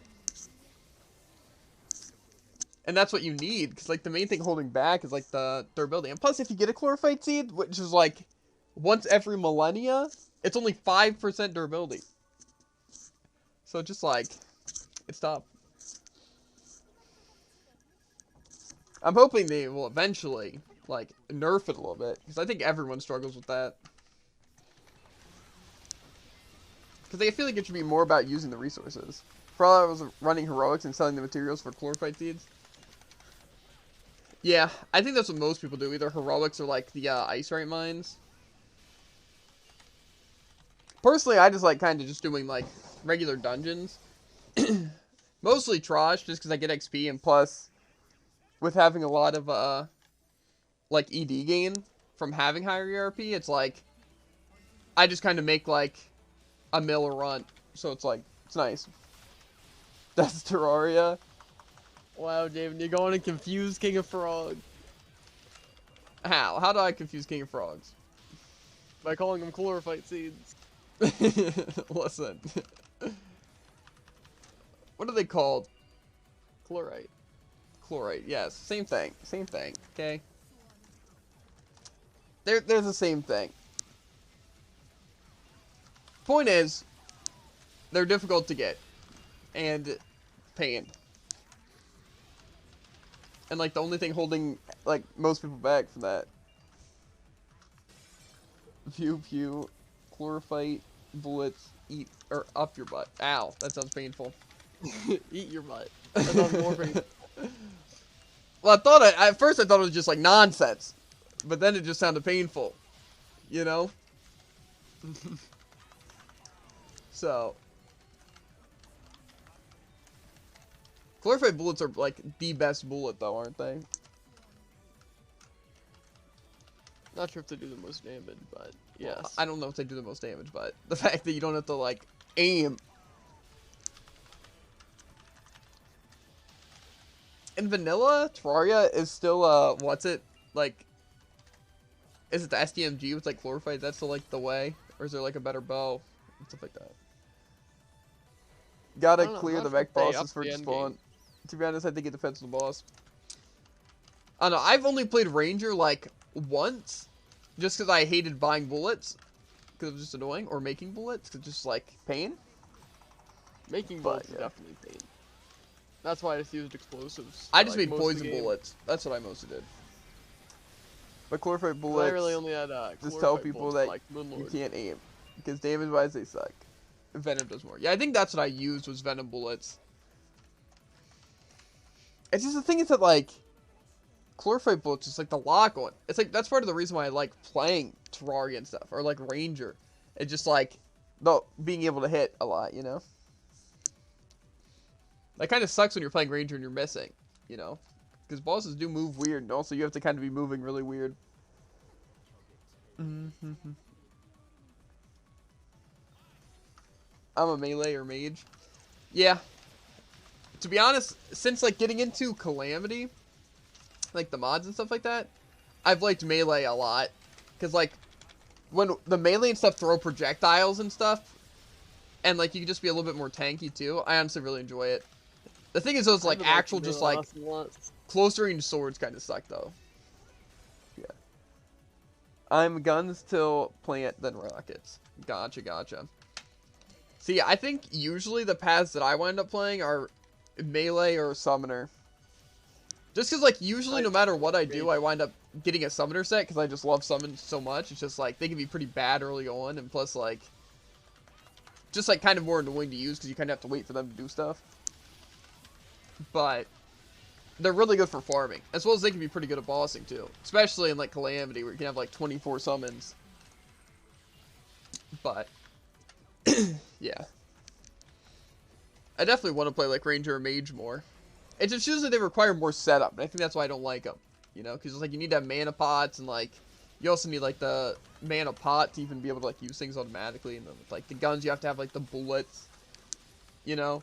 And that's what you need, because, like, the main thing holding back is, like, the durability. And plus, if you get a Chlorophyte seed, which is, like, once every millennia, it's only 5% durability. So, just, like, it's tough. I'm hoping they will eventually, like, nerf it a little bit, because I think everyone struggles with that. Because I feel like it should be more about using the resources. For all I was running heroics and selling the materials for Chlorophyte seeds. Yeah, I think that's what most people do. Either heroics or, like, the ice right mines. Personally, I just like kind of just doing, like, regular dungeons. Mostly Trosh, just because I get XP, and plus, with having a lot of, like, ED gain from having higher ERP, it's like, I just kind of make, like, a mill a run. So it's like, it's nice. That's Terraria. Wow, David, you're going to confuse King of Frog. How? How do I confuse King of Frogs? By calling them Chlorophyte seeds. Listen. What are they called? Chlorite. Chlorite, yes. Same thing. Same thing, okay? They're the same thing. Point is, they're difficult to get. And pain. And, like, the only thing holding, like, most people back from that. Pew, Chlorophyte, bullets, eat, or up your butt. Ow, that sounds painful. Eat your butt. That sounds more painful. Well, at first I thought it was just, like, nonsense. But then it just sounded painful. You know? So. Chlorophyte bullets are, like, the best bullet, though, aren't they? Not sure if they do the most damage, but yes. Well, I don't know if they do the most damage, but the fact that you don't have to, like, aim. In vanilla, Terraria is still, what's it? Like, is it the SDMG with, like, Chlorophyte? That's still, like, the way? Or is there, like, a better bow? And stuff like that. Gotta clear the mech bosses for spawn. To be honest, I think it depends on the boss. I don't know. I've only played Ranger, like, once. Just because I hated buying bullets. Because it was just annoying. Or making bullets. Because it's just, like, pain. Making bullets is definitely pain. That's why I just used explosives. I just made poison bullets. That's what I mostly did. But Chlorophyte bullets, I really only had, just tell people that you can't aim. Because damage-wise, they suck. Venom does more. Yeah, I think that's what I used was Venom bullets. It's just the thing is that, like, Chlorophyte bullets is, like, the lock on. It's, like, that's part of the reason why I like playing Terraria and stuff. Or, like, Ranger. It's just, like, being able to hit a lot, you know? That kind of sucks when you're playing Ranger and you're missing, you know? Because bosses do move weird, and also you have to kind of be moving really weird. I'm a melee or mage. Yeah. To be honest, since, like, getting into Calamity, like, the mods and stuff like that, I've liked melee a lot. Because, like, when the melee and stuff throw projectiles and stuff, and like you can just be a little bit more tanky too. I honestly really enjoy it. The thing is, those I like haven't actual actually just done like Ocelots. close range swords kind of suck though. Yeah. I'm guns till plant then rockets. Gotcha, gotcha. See, I think usually the paths that I wind up playing are melee or summoner. Just because, like, usually no matter what I do, I wind up getting a summoner set because I just love summons so much. It's just, like, they can be pretty bad early on, and plus, like, just, like, kind of more annoying to use because you kind of have to wait for them to do stuff. But they're really good for farming, as well as they can be pretty good at bossing, too. Especially in, like, Calamity, where you can have, like, 24 summons. But, yeah. I definitely want to play, like, Ranger or Mage more. It's just usually they require more setup, and I think that's why I don't like them. You know, because it's like you need to have mana pots, and like you also need like the mana pot to even be able to like use things automatically. And then with like the guns, you have to have like the bullets. You know,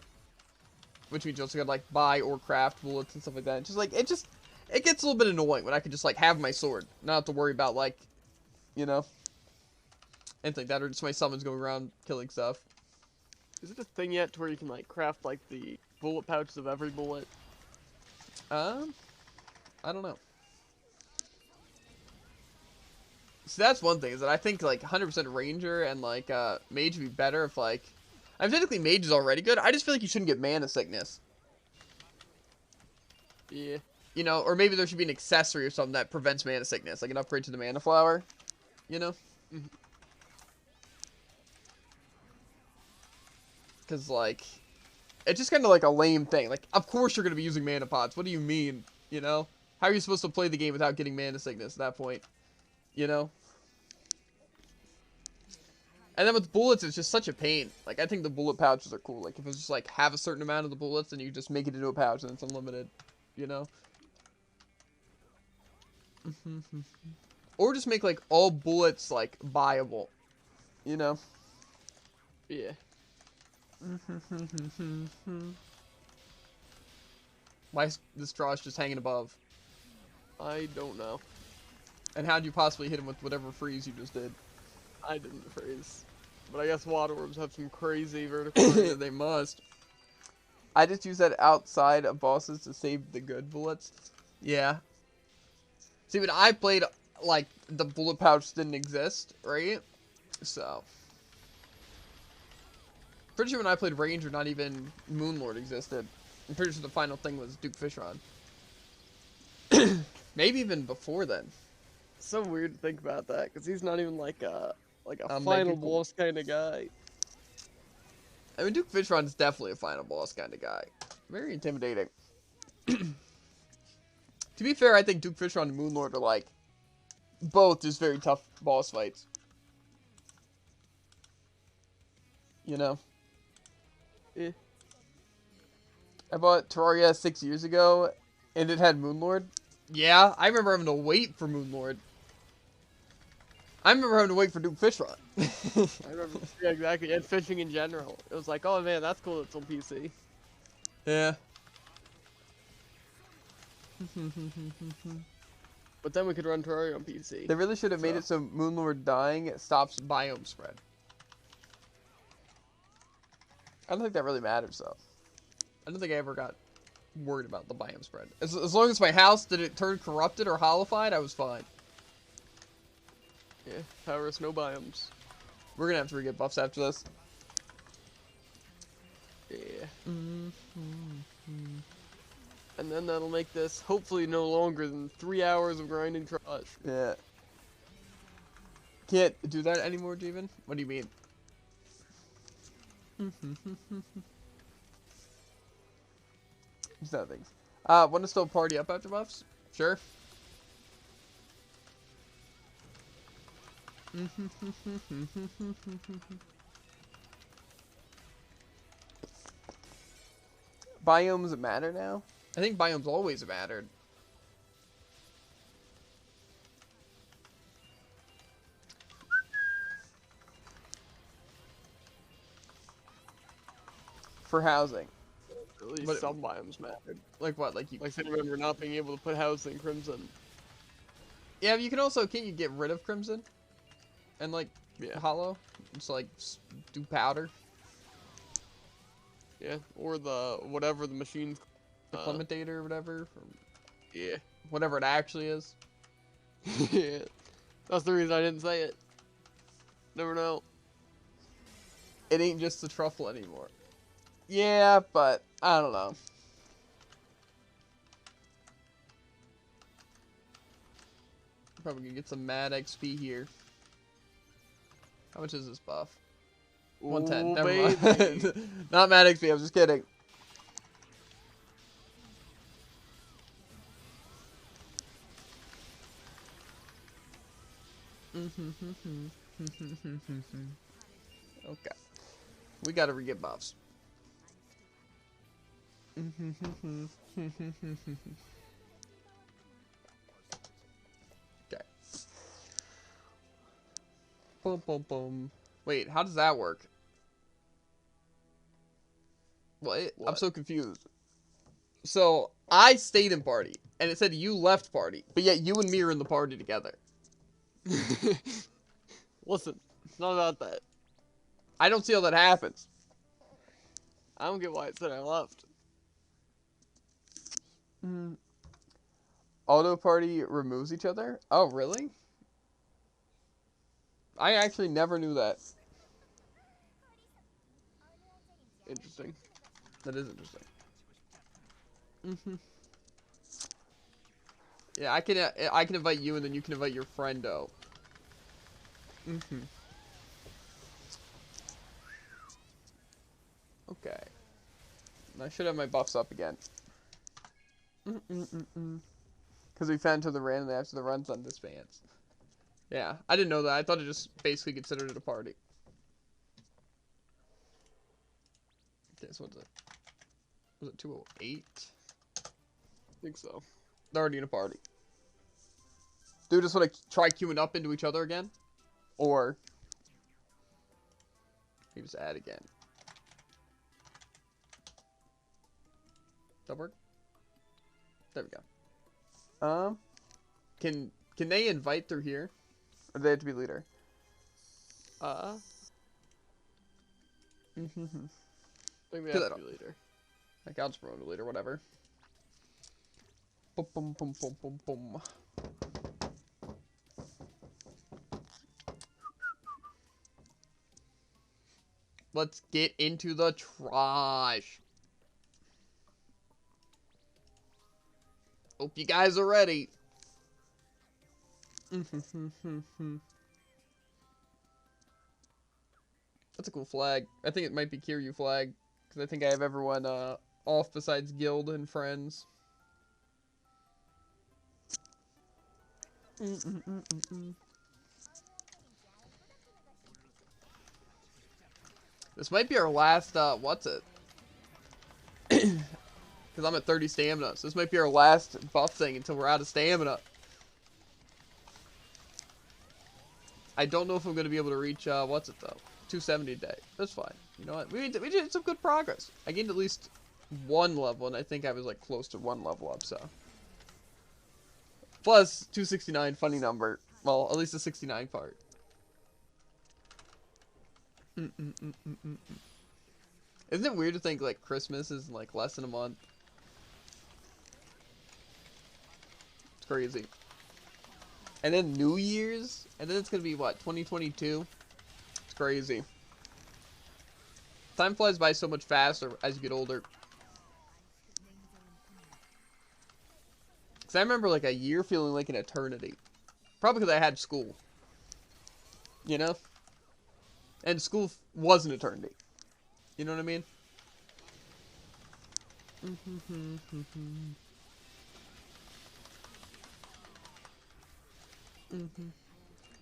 which means you also got to like buy or craft bullets and stuff like that. It's just like it gets a little bit annoying when I could just like have my sword, not have to worry about like, you know, anything like that, or just my summons going around killing stuff. Is it a thing yet to where you can like craft like the bullet pouches of every bullet? I don't know. So that's one thing, is that I think like 100% Ranger and like Mage would be better if like, I mean technically Mage is already good. I just feel like you shouldn't get mana sickness. Yeah. You know, or maybe there should be an accessory or something that prevents mana sickness, like an upgrade to the mana flower. You know? Because like, it's just kind of like a lame thing. Like, of course you're going to be using mana pots. What do you mean? You know? How are you supposed to play the game without getting mana sickness at that point? You know? And then with bullets, it's just such a pain. Like, I think the bullet pouches are cool. Like, if it's just, like, have a certain amount of the bullets, then you just make it into a pouch, and it's unlimited. You know? Or just make, like, all bullets, like, buyable. You know? Yeah. Why is this Trosh just hanging above? I don't know. And how'd you possibly hit him with whatever freeze you just did? I didn't freeze. But I guess water orbs have some crazy vertical. They must. I just use that outside of bosses to save the good bullets. Yeah. See, when I played, like, the bullet pouch didn't exist, right? So. Pretty sure when I played Ranger, not even Moonlord existed. I'm pretty sure the final thing was Duke Fishron. Maybe even before then. It's so weird to think about that, because he's not even like a final magical boss kind of guy. I mean, Duke Fishron is definitely a final boss kind of guy. Very intimidating. To be fair, I think Duke Fishron and Moonlord are like both just very tough boss fights. You know? Eh. I bought Terraria 6 years ago, and it had Moonlord. Yeah, I remember having to wait for Moonlord. I remember having to wait for Duke Fishron. I remember, yeah, exactly, and fishing in general. It was like, oh man, that's cool, it's on PC. Yeah. But then we could run Terraria on PC. They really should have made it so Moonlord dying stops biome spread. I don't think that really matters, though. I don't think I ever got worried about the biome spread. As long as my house didn't turn corrupted or hollowified, I was fine. Yeah, power no biomes. We're gonna have to re-get buffs after this. Yeah. And then that'll make this hopefully no longer than 3 hours of grinding Trosh. Yeah. Can't do that anymore, Jeevan? What do you mean? Just other things. Want to still party up after buffs? Sure. Biomes matter now? I think biomes always mattered. For housing. At least But- some biomes mattered. Like what? Like you? Like I remember not being able to put housing Crimson. Yeah, you can also, can't you get rid of Crimson? And like, Yeah. Hollow? Just like, do powder? Yeah, or the whatever the machine's. The Clementator or whatever. Or Yeah. whatever it actually is. Yeah. That's the reason I didn't say it. Never know. It ain't just the truffle anymore. Yeah, but I don't know. Probably gonna get some mad XP here. How much is this buff? 110. Ooh, Never baby. mind. Not mad XP, I was just kidding. Okay. We gotta re-get buffs. Okay. Boom, boom, boom. Wait, how does that work? What? I'm so confused. So, I stayed in party, and it said you left party, but yet you and me are in the party together. Listen, it's not about that. I don't see how that happens. I don't get why it said I left. Auto party removes each other? Oh, really? I actually never knew that. Interesting. That is interesting. Yeah, I can invite you, and then you can invite your friendo. Okay. I should have my buffs up again. Because we fed into the randomly after the runs on disbands. Yeah, I didn't know that. I thought it just basically considered it a party. Okay, so what's it? Was it 208? I think so. They're already in a party. Do we just want to try queuing up into each other again? Or you just add again. That work? There we go. Can they invite through here? Or do they have to be leader? I think we Do have that to be leader. Like, I'll just promote a leader, whatever. Boom, boom, boom, boom, boom, boom. Let's get into the Trosh. Hope you guys are ready. That's a cool flag. I think it might be Kiryu flag. Because I think I have everyone off besides Guild and friends. This might be our last, what's it? Because I'm at 30 stamina, so this might be our last buff thing until we're out of stamina. I don't know if I'm going to be able to reach, what's it though? 270 a day. That's fine. You know what? We did some good progress. I gained at least one level, and I think I was, like, close to one level up, so. Plus, 269, funny number. Well, at least the 69 part. Isn't it weird to think, like, Christmas is, like, less than a month? It's crazy. And then New Year's, and then it's gonna be, what, 2022? It's crazy. Time flies by so much faster as you get older. Because I remember, like, a year feeling like an eternity. Probably because I had school. You know? And school was an eternity. You know what I mean?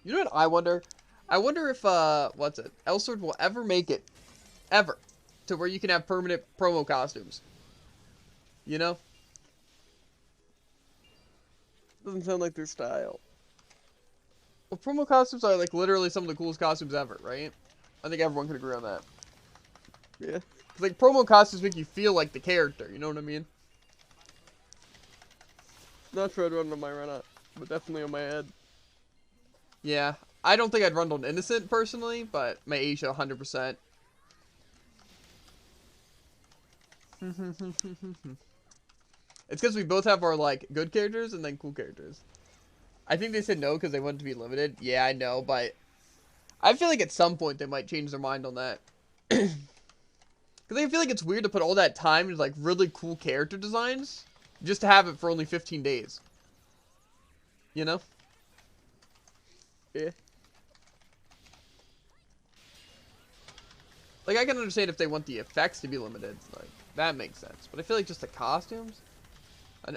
You know what I wonder? I wonder if, what's it? Elsword will ever make it, ever, to where you can have permanent promo costumes. You know? Doesn't sound like their style. Well, promo costumes are, like, literally some of the coolest costumes ever, right? I think everyone could agree on that. Yeah. Like, promo costumes make you feel like the character, you know what I mean? Not sure I'd run on my run-up, but definitely on my head. Yeah. I don't think I'd run on Innocent, personally, but my Asia, 100%. It's because we both have our, like, good characters and then cool characters. I think they said no because they wanted to be limited. Yeah, I know, but I feel like at some point they might change their mind on that. Because I feel like it's weird to put all that time into, like, really cool character designs just to have it for only 15 days. You know? Yeah. Like, I can understand if they want the effects to be limited. Like, that makes sense. But I feel like just the costumes...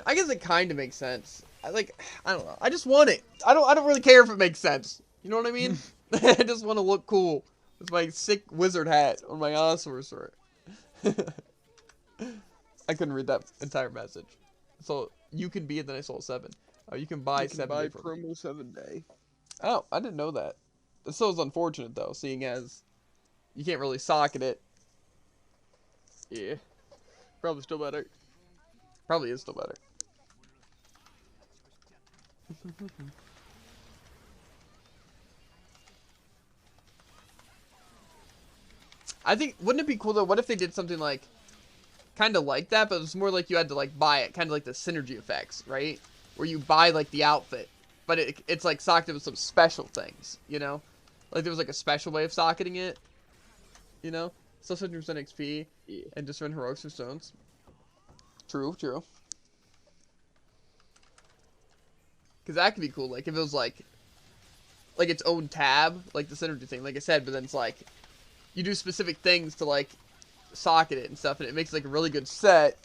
I guess it kind of makes sense. I don't know. I just want it. I don't really care if it makes sense. You know what I mean? I just want to look cool with my sick wizard hat on my sorcerer. I couldn't read that entire message. So, you can be, and then I saw 7. Oh, you can buy 7 Buy day from promo 7-day. Oh, I didn't know that. This still is unfortunate, though, seeing as you can't really socket it. Yeah. Probably still better. Probably is still better. I think, wouldn't it be cool, though, what if they did something like, kind of like that, but it was more like you had to, like, buy it, kind of like the synergy effects, right? Where you buy, like, the outfit, but it's, like, socketed with some special things, you know? Like, there was, like, a special way of socketing it, you know? Still 50% XP, Yeah. and just run heroics or stones. True, true. Because that could be cool, like, if it was, like, its own tab, like the synergy thing, like I said, but then it's, like, you do specific things to, like, socket it and stuff, and it makes, like, a really good set,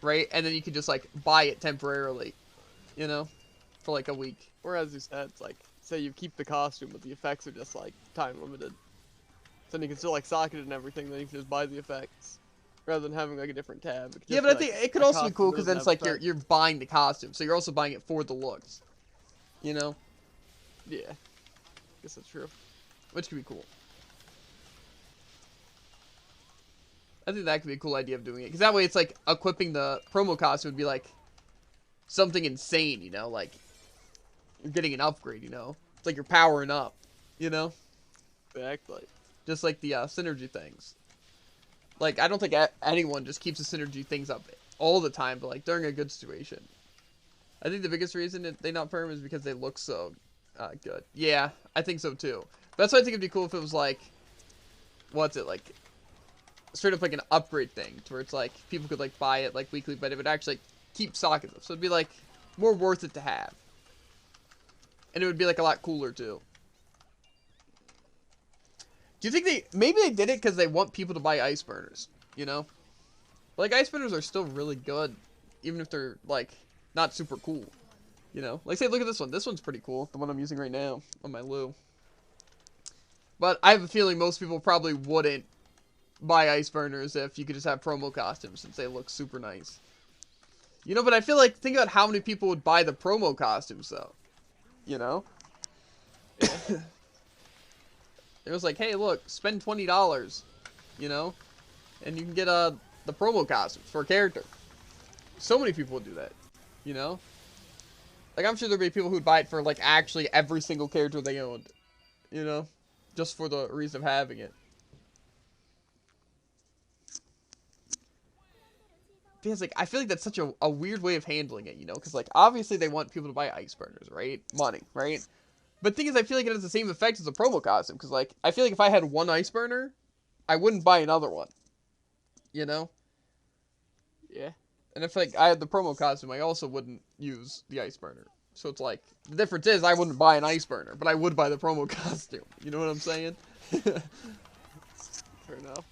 right? And then you can just, like, buy it temporarily, you know, for, like, a week. Or as you said, it's like, say you keep the costume, but the effects are just, like, time limited. So then you can still, like, socket it and everything, then you can just buy the effects. Rather than having, like, a different tab. Yeah, but I think it could also be cool, because then it's, like, you're buying the costume, so you're also buying it for the looks, you know? Yeah. Guess that's true. Which could be cool. I think that could be a cool idea of doing it. Because that way it's like equipping the promo costume would be like something insane, you know? Like you're getting an upgrade, you know? It's like you're powering up, you know? Exactly. Just like the synergy things. Like, I don't think anyone just keeps the synergy things up all the time, but like during a good situation. I think the biggest reason that they not perm is because they look so good. Yeah, I think so too. But that's why I think it'd be cool if it was like, what's it, like, straight up like an upgrade thing, to where it's like, people could like buy it like weekly, but it would actually like, keep sockets up. So it'd be like, more worth it to have. And it would be like a lot cooler too. Do you think maybe they did it because they want people to buy ice burners, you know? Like, ice burners are still really good, even if they're, like, not super cool, you know? Like, say, look at this one. This one's pretty cool, the one I'm using right now on my Lou. But I have a feeling most people probably wouldn't buy ice burners if you could just have promo costumes, since they look super nice. You know, but I feel like, think about how many people would buy the promo costumes, though. You know? Yeah. It was like, hey, look, spend $20, you know? And you can get the promo costumes for a character. So many people would do that, you know? Like, I'm sure there'd be people who'd buy it for, like, actually every single character they owned, you know? Just for the reason of having it. Because, like, I feel like that's such a weird way of handling it, you know? Because, like, obviously they want people to buy ice burners, right? Money, right? But the thing is, I feel like it has the same effect as a promo costume. Because, like, I feel like if I had one ice burner, I wouldn't buy another one. You know? Yeah. And if, like, I had the promo costume, I also wouldn't use the ice burner. So it's like, the difference is I wouldn't buy an ice burner, but I would buy the promo costume. You know what I'm saying? Fair enough.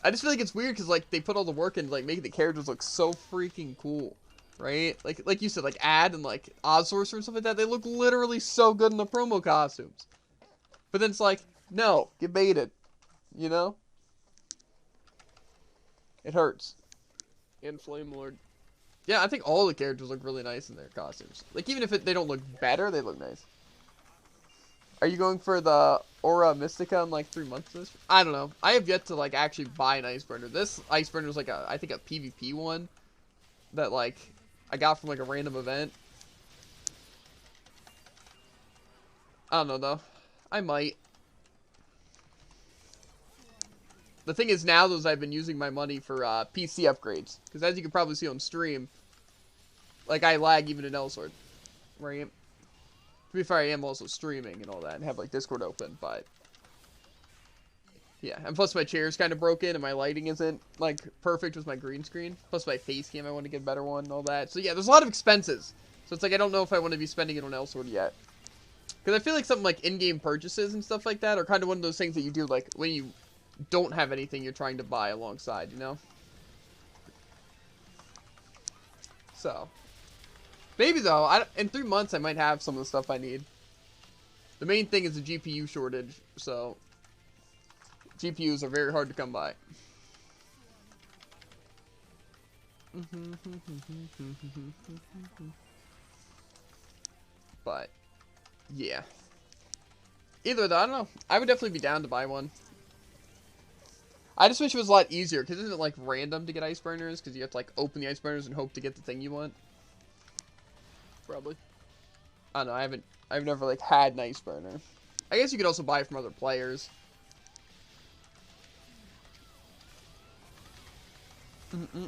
I just feel like it's weird because, like, they put all the work into, like, making the characters look so freaking cool. Right? Like you said, like, Ad and, like, Oz Sorcerer and stuff like that, they look literally so good in the promo costumes. But then it's like, no, get baited. You know? It hurts. And Flame Lord. Yeah, I think all the characters look really nice in their costumes. Like, even if they don't look better, they look nice. Are you going for the Aura Mystica in, like, 3 months? I don't know. I have yet to, like, actually buy an Ice Burner. This Ice Burner is, like, I think a PvP one that, like, I got from, like, a random event. I don't know, though. I might. the thing is now, though, is I've been using my money for PC upgrades. Because as you can probably see on stream, like, I lag even in Elsword. Right? To be fair, I am also streaming and all that, and have, like, Discord open, but... Yeah, and plus my chair's kind of broken, and my lighting isn't, like, perfect with my green screen. Plus my face cam, I want to get a better one and all that. So yeah, there's a lot of expenses. So it's like, I don't know if I want to be spending it on Elsword yet. Because I feel like something like in-game purchases and stuff like that are kind of one of those things that you do, like, when you don't have anything you're trying to buy alongside, you know? So. Maybe, though, in 3 months I might have some of the stuff I need. The main thing is the GPU shortage, so... GPUs are very hard to come by. But, yeah. Either though, I don't know. I would definitely be down to buy one. I just wish it was a lot easier, because isn't it like random to get ice burners? Because you have to like open the ice burners and hope to get the thing you want. Probably. I don't know, I've never like had an ice burner. I guess you could also buy it from other players.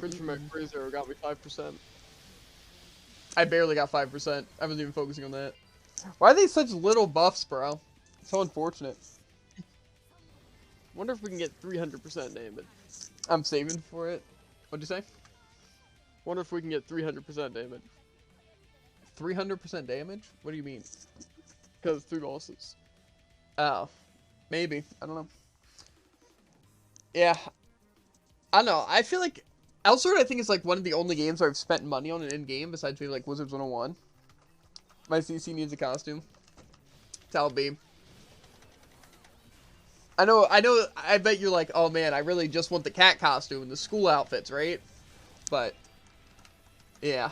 Fridge from my freezer got me 5%. I barely got 5%. I wasn't even focusing on that. Why are they such little buffs, bro? So unfortunate. Wonder if we can get 300% damage. I'm saving for it. What'd you say? Wonder if we can get 300% damage. 300% damage? What do you mean? Because 3 bosses. Oh. Maybe. I don't know. Yeah. I don't know. I feel like Elsword, I think, is like one of the only games where I've spent money on an in-game besides maybe like Wizards 101. My CC needs a costume. Tell B. I bet you're like, oh man, I really just want the cat costume and the school outfits, right? But, yeah.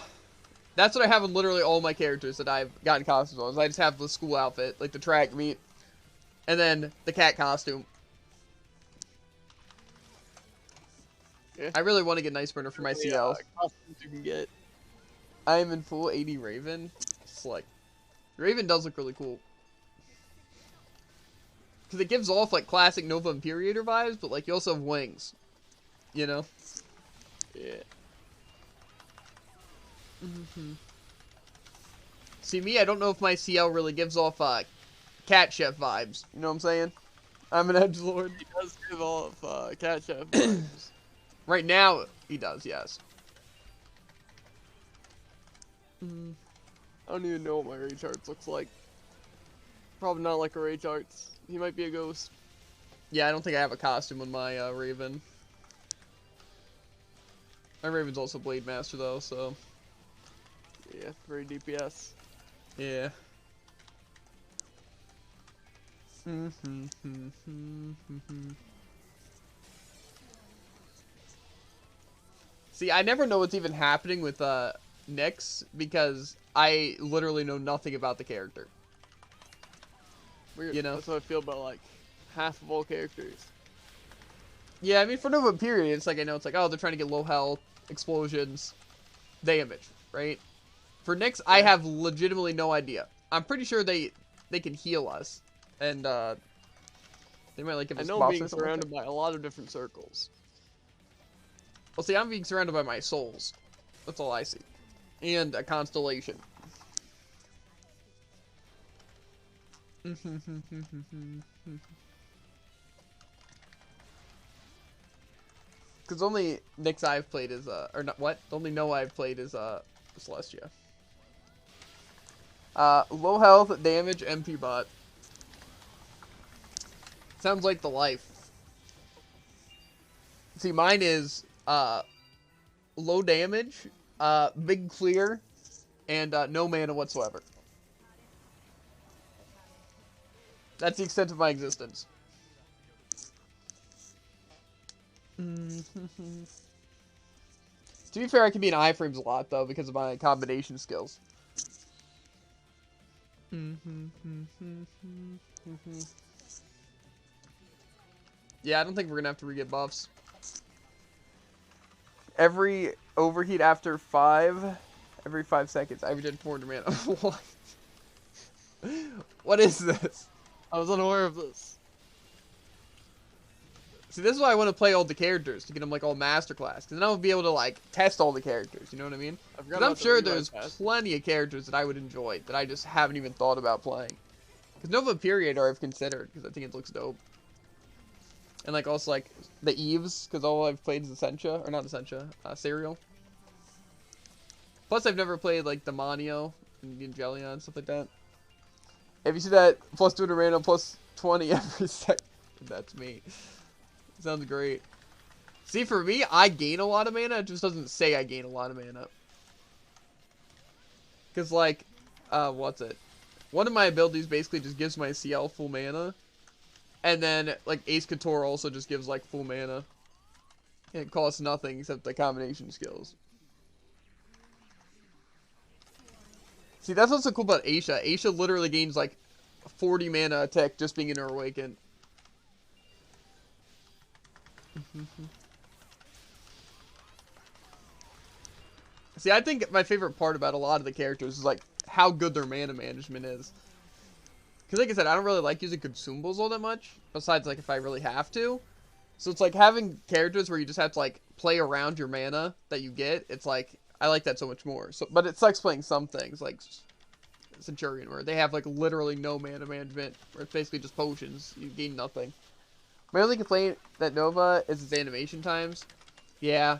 That's what I have on literally all my characters that I've gotten costumes on. Is I just have the school outfit, like the track meet, and then the cat costume. Yeah. I really want to get an ice burner for my CLs. Costumes you can get. I am in full 80 Raven. Slick. Raven does look really cool. Because it gives off, like, classic Nova Imperator vibes, but, like, you also have wings. You know? Yeah. See, me, I don't know if my CL really gives off, Cat Chef vibes. You know what I'm saying? I'm an edgelord. He does give off, Cat Chef vibes. Right now, he does, yes. I don't even know what my rage arts looks like. Probably not like a rage arts. He might be a ghost. Yeah, I don't think I have a costume on my Raven. My Raven's also Blade Master, though, so... Yeah, very DPS. Yeah. See, I never know what's even happening with Nyx, because I literally know nothing about the character. Weird. You know? That's how I feel about, like, half of all characters. Yeah, I mean, for Nova Period, it's like, I know it's like, oh, they're trying to get low health, explosions, damage, right? For Nyx, I have legitimately no idea. I'm pretty sure they can heal us, and, they might, like, give us I know buffs being or something like surrounded by a lot of different circles. Well, see, I'm being surrounded by my souls. That's all I see. And a constellation. Because only Nyx I've played is, or not, what? The only Noah I've played is, Celestia. Low health, damage, MP bot. Sounds like the life. See, mine is, low damage, big clear, and, no mana whatsoever. That's the extent of my existence. To be fair, I can be in iframes a lot, though, because of my combination skills. Yeah, I don't think we're gonna have to re-get buffs. Every overheat after every 5 seconds, I did 400 mana. What? What is this? I was unaware of this. See, this is why I want to play all the characters, to get them, like, all masterclass. Because then I'll be able to, like, test all the characters, you know what I mean? Because I'm sure there's plenty of characters that I would enjoy that I just haven't even thought about playing. Because Nova Imperator I've considered, because I think it looks dope. And, like, also, like, the Eves, because all I've played is Essentia, or not Essentia, Serial. Plus, I've never played, like, the Manio and the Angelion and stuff like that. If you see that plus 2 to random, plus 20 every second, that's me. Sounds great. See, for me, I gain a lot of mana. It just doesn't say I gain a lot of mana. Because, like, what's it? One of my abilities basically just gives my CL full mana. And then, like, Ace Couture also just gives, like, full mana. And it costs nothing except the combination skills. See, that's what's so cool about Aisha. Aisha literally gains, like, 40 mana attack just being in her Awaken. See, I think my favorite part about a lot of the characters is, like, how good their mana management is. Because, like I said, I don't really like using consumables all that much, besides, like, if I really have to. So it's like having characters where you just have to, like, play around your mana that you get. It's like, I like that so much more. So, but it sucks playing some things, like Centurion, where they have, like, literally no mana management, where it's basically just potions. You gain nothing. My only complaint that Nova is its animation times. Yeah.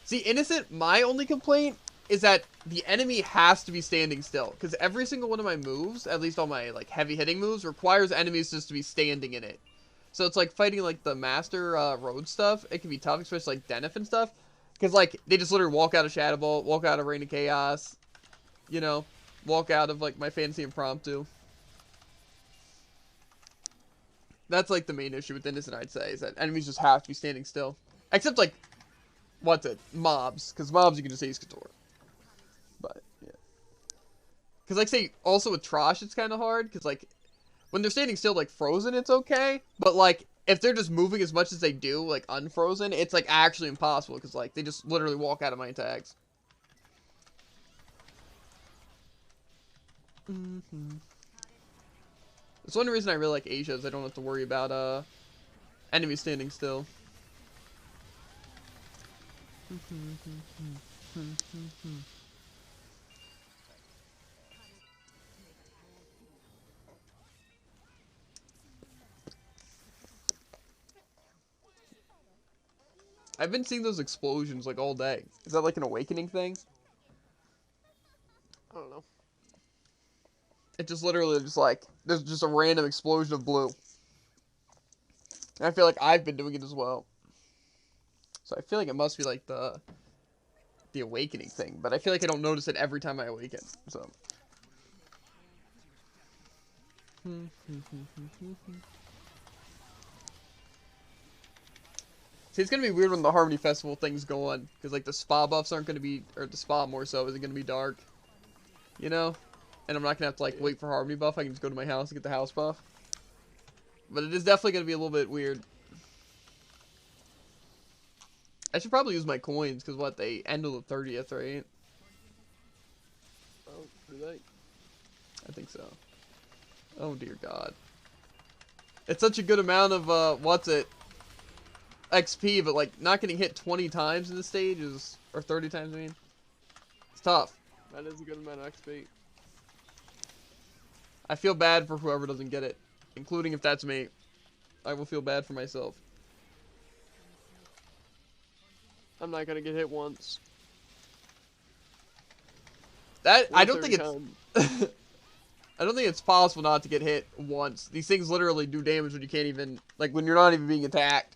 See, Innocent, my only complaint is that the enemy has to be standing still. Because every single one of my moves, at least all my, like, heavy hitting moves, requires enemies just to be standing in it. So it's like fighting, like, the Master Road stuff. It can be tough, especially, like, Denif and stuff. Because, like, they just literally walk out of Shadow Bolt, walk out of Reign of Chaos. You know, walk out of, like, my Fantasy Impromptu. That's, like, the main issue with Innocent, I'd say, is that enemies just have to be standing still. Except, like, what's it? Mobs. Because mobs you can just Ace Couture. But, yeah. Because, like, say, also with Trosh, it's kind of hard. Because, like, when they're standing still, like, frozen, it's okay. But, like, if they're just moving as much as they do, like, unfrozen, it's, like, actually impossible. Because, like, they just literally walk out of my attacks. That's one reason I really like Asia, is I don't have to worry about, enemies standing still. I've been seeing those explosions, like, all day. Is that, like, an awakening thing? I don't know. It just literally just, like, there's just a random explosion of blue. And I feel like I've been doing it as well. So I feel like it must be, like, the awakening thing. But I feel like I don't notice it every time I awaken, so. See, it's gonna be weird when the Harmony Festival things go on. Because, like, the spa buffs aren't gonna be, or the spa more so, isn't gonna be dark. You know? And I'm not gonna have to, like, wait for Harmony buff. I can just go to my house and get the house buff. But it is definitely gonna be a little bit weird. I should probably use my coins, because what, they end on the 30th, right? Oh, do they? I think so. Oh, dear God. It's such a good amount of, what's it? XP, but, like, not getting hit 20 times in the stage is, or 30 times, I mean. It's tough. That is a good amount of XP. I feel bad for whoever doesn't get it, including if that's me. I will feel bad for myself. I'm not gonna get hit once. That, I don't think it's... I don't think it's possible not to get hit once. These things literally do damage when you can't even... Like, when you're not even being attacked.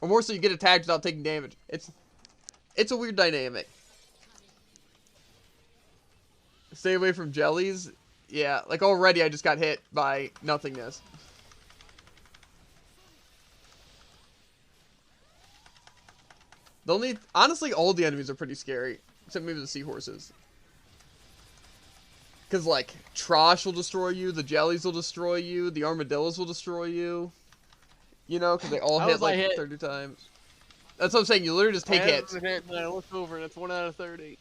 Or more so, you get attacked without taking damage. It's a weird dynamic. Stay away from jellies. Yeah, like, already I just got hit by nothingness. Honestly, all the enemies are pretty scary. Except maybe the seahorses. Because, like, Trosh will destroy you, the jellies will destroy you, the armadillos will destroy you. You know, because they all hit, like, 30 times. That's what I'm saying, you literally just take hits. Hit, and I look over, and it's 1 out of 30.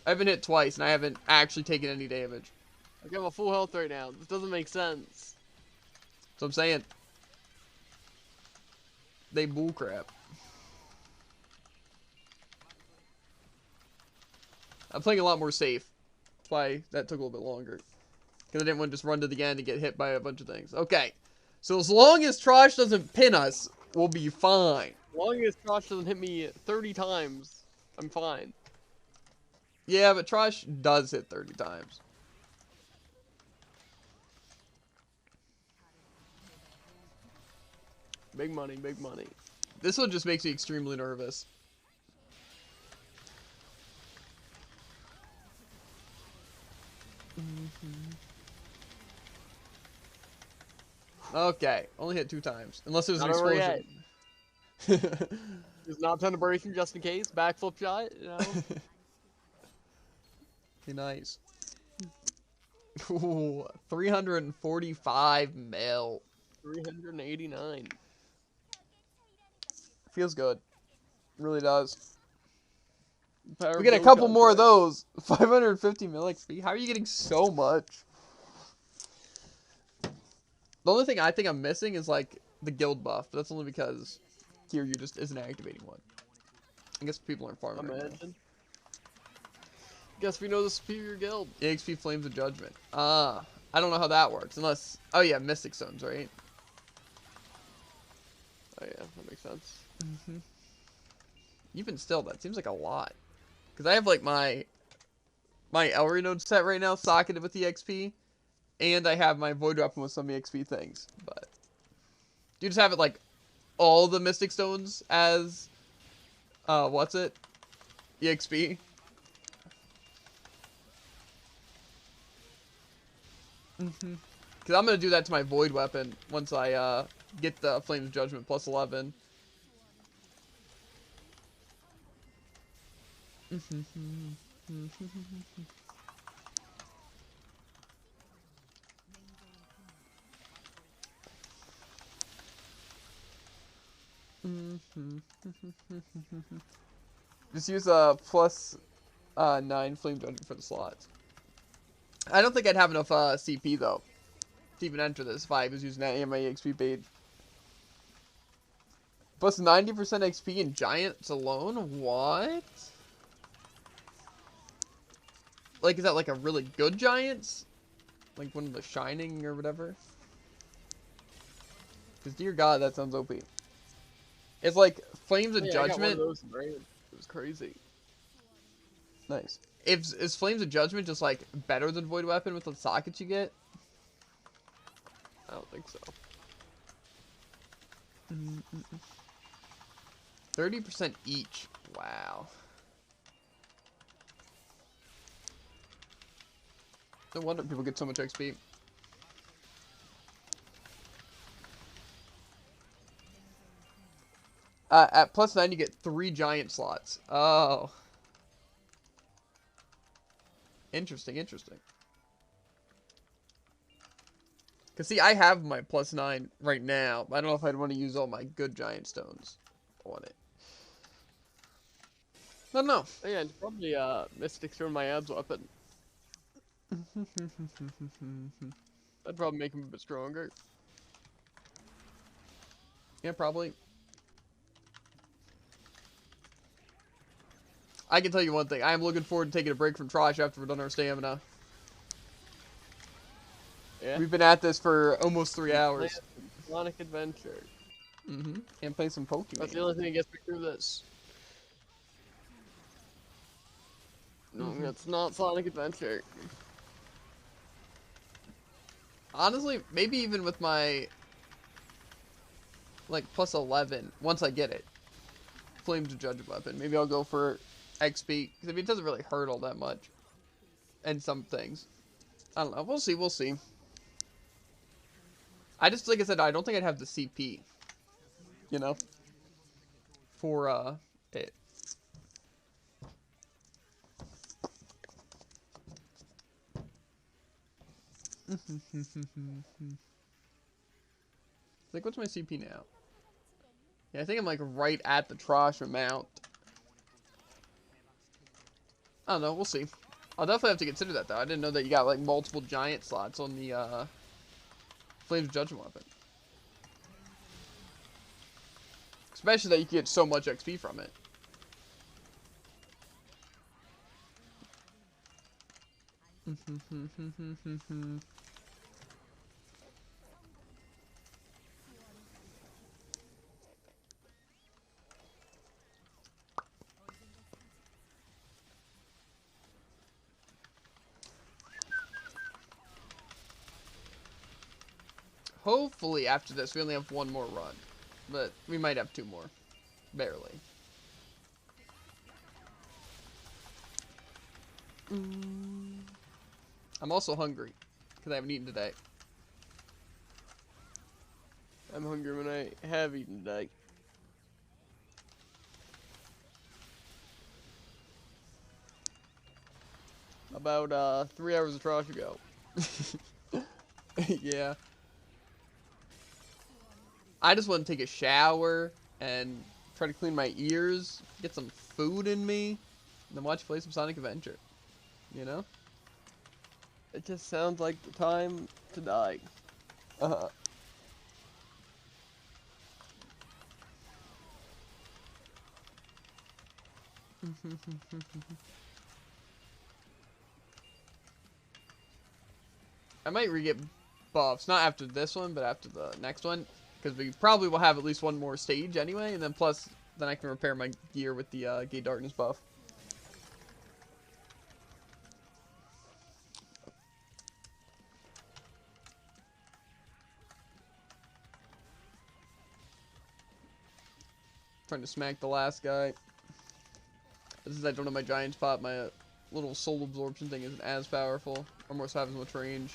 I've been hit twice, and I haven't actually taken any damage. I have a full health right now. This doesn't make sense. So I'm saying. they bullcrap. I'm playing a lot more safe. That's why that took a little bit longer. Because I didn't want to just run to the end and get hit by a bunch of things. Okay. So as long as Trosh doesn't pin us, we'll be fine. As long as Trosh doesn't hit me 30 times, I'm fine. Yeah, but Trosh does hit 30 times. Big money, big money. This one just makes me extremely nervous. Okay, only hit 2 times. Unless there's an Not over explosion. There's not a ton of breaking just in case. Backflip shot, you know. Okay, nice. Ooh, 345 mil. 389. Feels good. Really does. Power We get a build couple more of contract. those. 550 mil XP. How are you getting so much? The only thing I think I'm missing is like the guild buff, but that's only because here you just isn't activating one. I guess people aren't farming. Imagine. Guess we know the superior guild. EXP Flames of Judgment. I don't know how that works unless. Oh yeah, Mystic Stones, right? Oh yeah, that makes sense. Even still, that seems like a lot. Because I have like my Elry node set right now, socketed with EXP, and I have my Void Weapon with some EXP things. But do you just have it like all the Mystic Stones as what's it? EXP? Because I'm gonna do that to my Void Weapon once I get the Flames of Judgment plus 11. Just use a plus 9 Flame Judgment for the slots. I don't think I'd have enough CP though to even enter this if I was using that AMA XP page. Plus 90% XP in Giants alone? What? Like, is that like a really good Giants? Like one of the Shining or whatever? Because dear God, that sounds OP. It's like Flames of Yeah, I got one Judgment. of those in raid. It was crazy. Nice. Is Flames of Judgment just like better than Void Weapon with the sockets you get? I don't think so. 30% each. Wow. No wonder people get so much XP. At plus 9, you get 3 giant slots. Oh. Interesting, interesting. Because, see, I have my plus 9 right now. I don't know if I'd want to use all my good giant stones on it. I don't know. Oh, yeah, it's probably Mystic Stone my abs weapon. That'd probably make him a bit stronger. Yeah, probably. I can tell you one thing. I am looking forward to taking a break from Trosh after we're done our stamina. Yeah. We've been at this for almost 3 hours. Sonic Adventure. And play some Pokemon. That's the only thing that gets me through this. No, it's not Sonic Adventure. Honestly, maybe even with my like plus 11, once I get it. Flames of Judgment Weapon. Maybe I'll go for XP. Because I mean, it doesn't really hurt all that much. And some things. I don't know. We'll see. We'll see. I just, like I said, I don't think I'd have the CP. You know? For, it. Like, what's my CP now? Yeah, I think I'm, like, right at the Trosh amount. I don't know. We'll see. I'll definitely have to consider that, though. I didn't know that you got, like, multiple giant slots on the, Flames of Judgment Weapon. Especially that you get so much XP from it. Hopefully after this we only have one more run. But we might have two more. Barely. I'm also hungry. Because I haven't eaten today. I'm hungry when I have eaten today. About 3 hours of Trosh ago. Yeah. I just want to take a shower and try to clean my ears, get some food in me, and then watch play some Sonic Adventure. You know? It just sounds like the time to die. Uh-huh. I might re-get buffs, not after this one, but after the next one, because we probably will have at least one more stage anyway, and then plus, then I can repair my gear with the Gate Darkness buff. Trying to smack the last guy. Since I don't have my giant spot, my little soul absorption thing isn't as powerful, or more so has much range.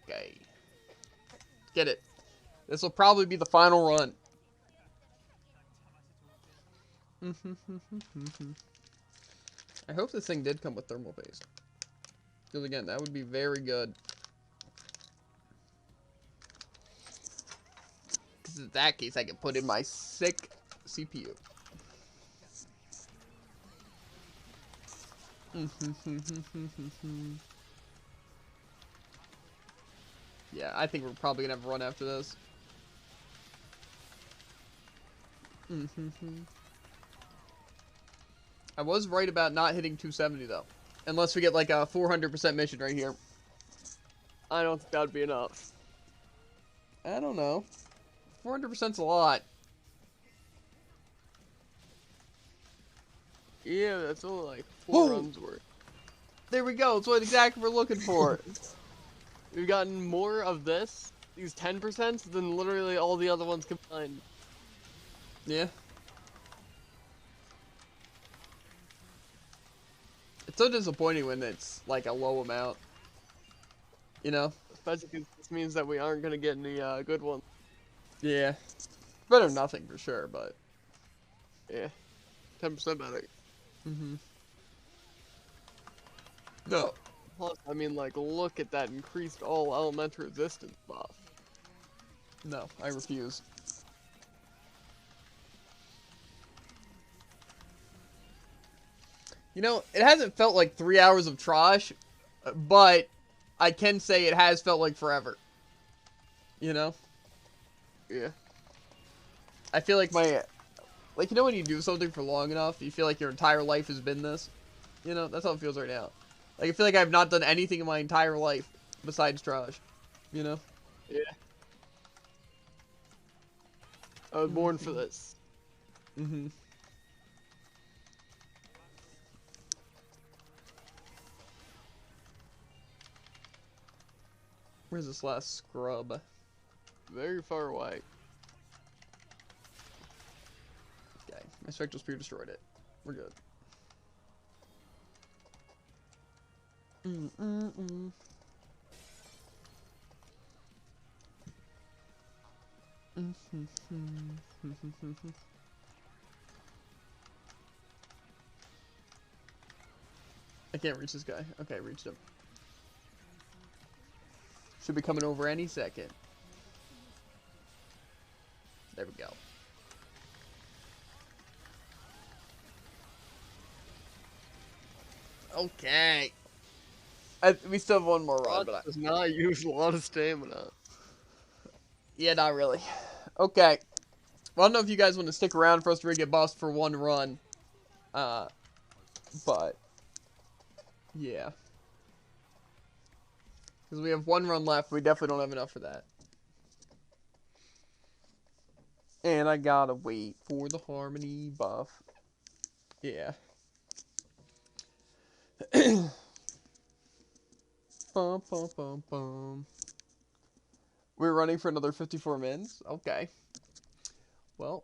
Okay. Get it. This will probably be the final run. I hope this thing did come with thermal paste. Because again, that would be very good. Because in that case, I can put in my sick CPU. Yeah, I think we're probably going to have a run after this. I was right about not hitting 270 though. Unless we get like a 400% mission right here. I don't think that'd be enough. I don't know. 400%'s a lot. Yeah, that's only like 4 runs worth. There we go. It's what exactly we're looking for. We've gotten more of this, these 10%, than literally all the other ones combined. Yeah. It's so disappointing when it's like a low amount. You know? Especially because this means that we aren't going to get any good ones. Yeah. Better than nothing for sure, but. Yeah. 10% better. No. Plus, I mean, like, look at that increased all elemental resistance buff. No, I refuse. You know, it hasn't felt like 3 hours of Trosh, but I can say it has felt like forever. You know? Yeah. I feel like my... Like, you know when you do something for long enough, you feel like your entire life has been this? You know, that's how it feels right now. Like, I feel like I've not done anything in my entire life besides Trosh. You know? Yeah. I was born for this. Where's this last scrub? Very far away. Okay, my Spectral Spear destroyed it. We're good. I can't reach this guy. Okay, I reached him. Should be coming over any second. There we go. Okay. We still have one more run, but Does not use a lot of stamina. yeah, not really. Okay. Well, I don't know if you guys want to stick around for us to get boss for one run. But yeah. Because we have one run left, we definitely don't have enough for that. And I gotta wait for the harmony buff. Yeah. Bum, bum, bum, bum. We're running for another 54 minutes? Okay. Well,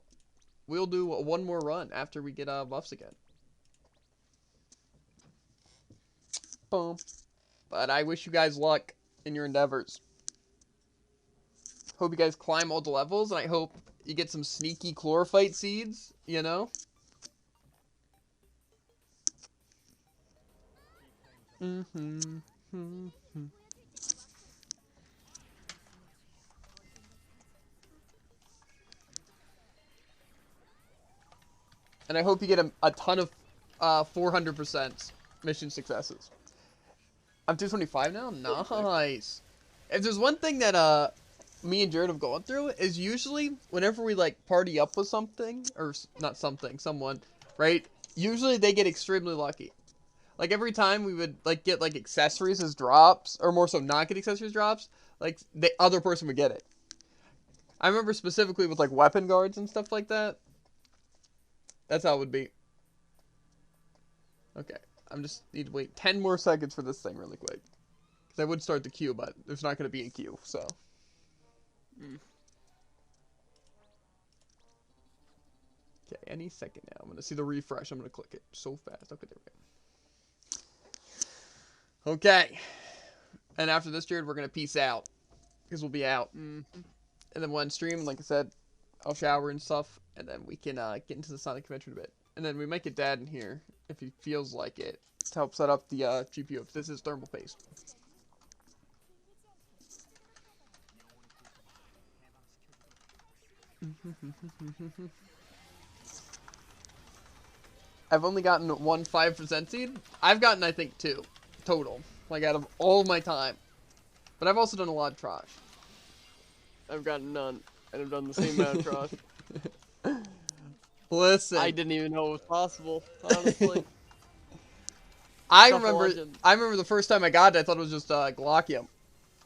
we'll do one more run after we get buffs again. Boom. But I wish you guys luck in your endeavors. Hope you guys climb all the levels, and I hope you get some sneaky chlorophyte seeds, you know? And I hope you get a ton of 400% mission successes. I'm 225 now? Nice. If there's one thing that me and Jared have gone through, is usually whenever we like party up with something, or not something, someone, right? Usually they get extremely lucky. Like every time we would like get like accessories as drops, or more so not get accessories drops, like the other person would get it. I remember specifically with like weapon guards and stuff like that. That's how it would be. Okay, I'm just need to wait 10 more seconds for this thing really quick. Because I would start the queue, but there's not going to be a queue, so. Okay, any second now. I'm going to see the refresh. I'm going to click it so fast. Okay, there we go. Okay. And after this, Jared, we're going to peace out. Because we'll be out. And then we'll end stream, like I said, I'll shower and stuff. And then we can get into the Sonic Convention a bit. And then we might get Dad in here, if he feels like it, to help set up the GPU. If this is thermal paste. I've only gotten one 5% seed. I've gotten, I think, 2 total. Like, out of all my time. But I've also done a lot of Trosh. I've gotten none. And I've done the same amount of Trosh. Listen. I didn't even know it was possible, honestly. I remember the first time I got it, I thought it was just Glockium.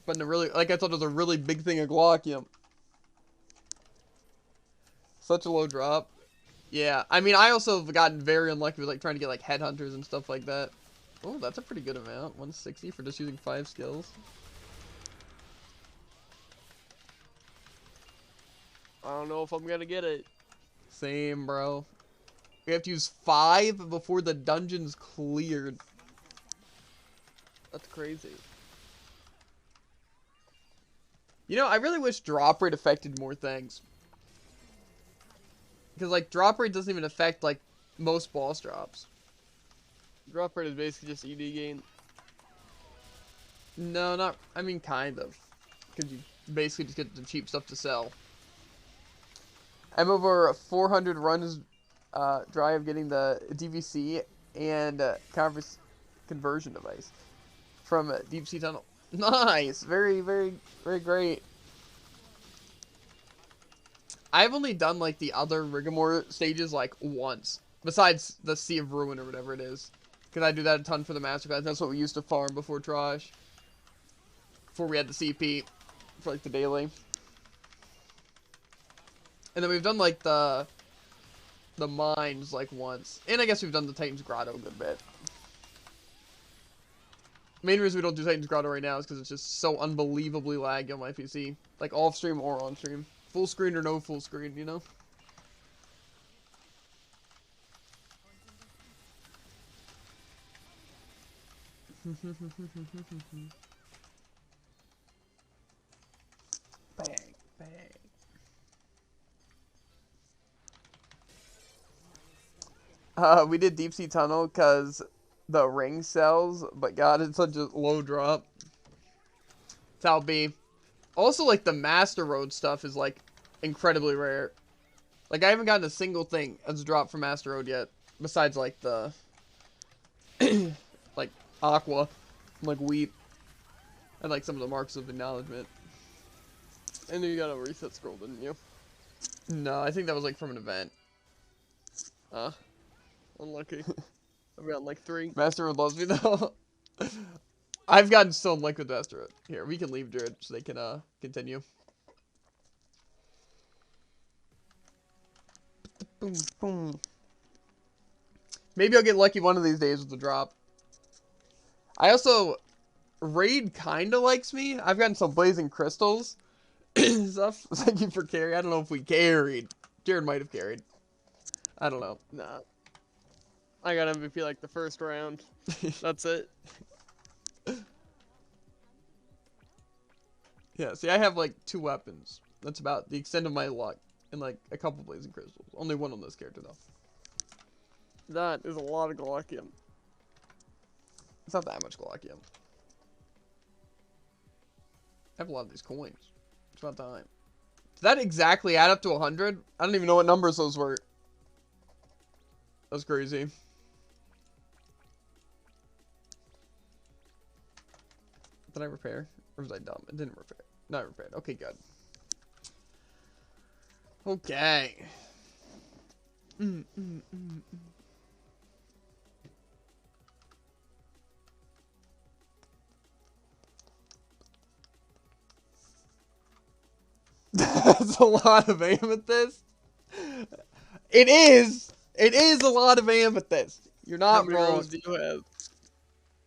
But I thought it was a really big thing of Glockium. Such a low drop. Yeah, I mean, I also have gotten very unlucky with like trying to get like headhunters and stuff like that. Oh, that's a pretty good amount. 160 for just using 5 skills. I don't know if I'm gonna get it. Same, bro. We have to use 5 before the dungeon's cleared. That's crazy. You know, I really wish drop rate affected more things. Because, like, drop rate doesn't even affect, like, most boss drops. Drop rate is basically just ED gain. No, not... I mean, kind of. Because you basically just get the cheap stuff to sell. I'm over 400 runs dry of getting the DVC and conversion device from Deep Sea Tunnel. Nice! Very, very, very great. I've only done, like, the other Rigor stages, like, once. Besides the Sea of Ruin or whatever it is. Because I do that a ton for the Masterclass. That's what we used to farm before Trosh. Before we had the CP. For, like, the daily. And then we've done, like, the mines, like, once. And I guess we've done the Titan's Grotto a good bit. Main reason we don't do Titan's Grotto right now is because it's just so unbelievably laggy on my PC. Like, off stream or on stream. Full screen or no full screen, you know? Bang, bang. We did Deep Sea Tunnel because the ring sells, but God, it's such a low drop. That's how it be. Also, like, the Master Road stuff is, like, incredibly rare. Like, I haven't gotten a single thing as a drop from Master Road yet. Besides, like, the... like, aqua, like wheat, and like some of the marks of acknowledgement. I knew you got a reset scroll, didn't you? No, I think that was like from an event. Unlucky. I've gotten like 3. Master loves me though. I've gotten so unlucky with Master. Here, we can leave Druid so they can continue. Boom, boom. Maybe I'll get lucky one of these days with the drop. I also Raid kinda likes me. I've gotten some blazing crystals stuff. Thank you for carry. I don't know if we carried. Jared might have carried. I don't know. Nah. I got MVP like the first round. That's it. Yeah, see, I have like 2 weapons. That's about the extent of my luck. And like a couple blazing crystals. Only one on this character though. That is a lot of Galactium. It's not that much Galactium. I have a lot of these coins. It's about time. Does that exactly add up to 100? I don't even know what numbers those were. That's crazy. Did I repair? Or was I dumb? It didn't repair. Not repaired. Okay, good. Okay. That's a lot of amethyst. It is. It is a lot of amethyst. You're How not many rows wrong. do you have?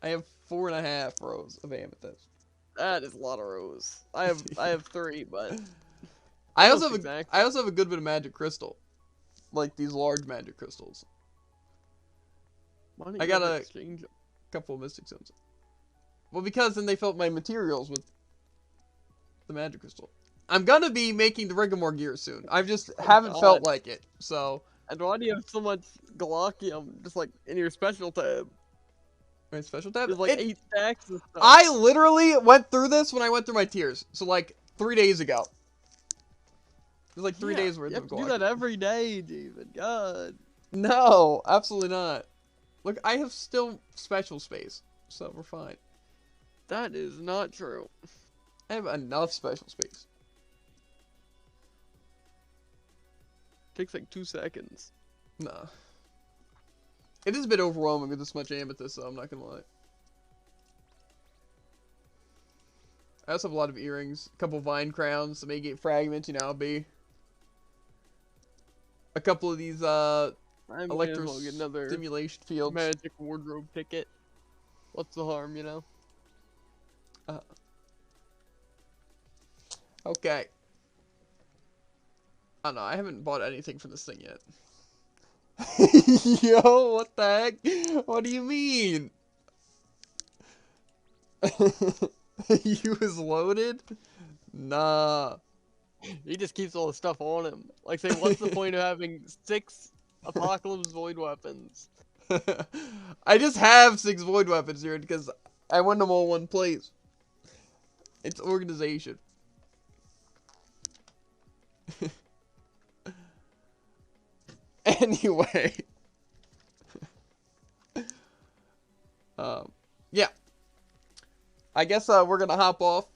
I have 4.5 rows of amethyst. That is a lot of rows. I have 3, but I also almost have I also have a good bit of magic crystal, like these large magic crystals. why don't I you got ever a exchange 'em? couple of mystic stones. Well, because then they filled my materials with the magic crystal. I'm gonna be making the Rigamore gear soon. I just haven't felt God. like it. So And why do you have so much Galactium just like in your special tab? my special tab. There's like 8 stacks and stuff. I literally went through this when I went through my tiers. So like 3 days ago. It was like 3 days worth you of have to do Galactic. that every day, David. God. No, absolutely not. Look, I have still special space, so we're fine. That is not true. I have enough special space. Takes like 2 seconds. Nah. It is a bit overwhelming with this much amethyst, so I'm not gonna lie. I also have a lot of earrings, a couple vine crowns, some agate fragments, you know, B. A couple of these I might as well get another stimulation fields. magic wardrobe ticket. What's the harm, you know? Okay. I don't know, I haven't bought anything for this thing yet. Yo, what the heck? What do you mean? You was loaded? Nah. He just keeps all the stuff on him. Like, say, what's the point of having 6 Apocalypse Void weapons? I just have 6 void weapons here because I want them all in one place. It's organization. Anyway. Yeah. I guess we're gonna hop off.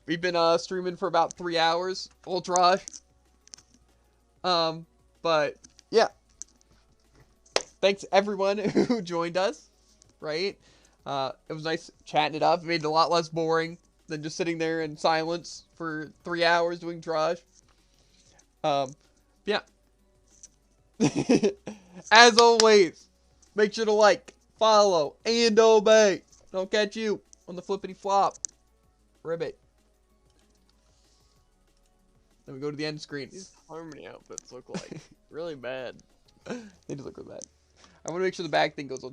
We've been streaming for about 3 hours. Old Trosh. But yeah. Thanks everyone who joined us. Right? It was nice chatting it up. It made it a lot less boring than just sitting there in silence for 3 hours doing Trosh. Yeah. As always, make sure to like, follow, and obey. Don't catch you on the flippity flop. Ribbit. Then we go to the end screen. These Harmony outfits look like really bad. They do look really bad. I want to make sure the back thing goes on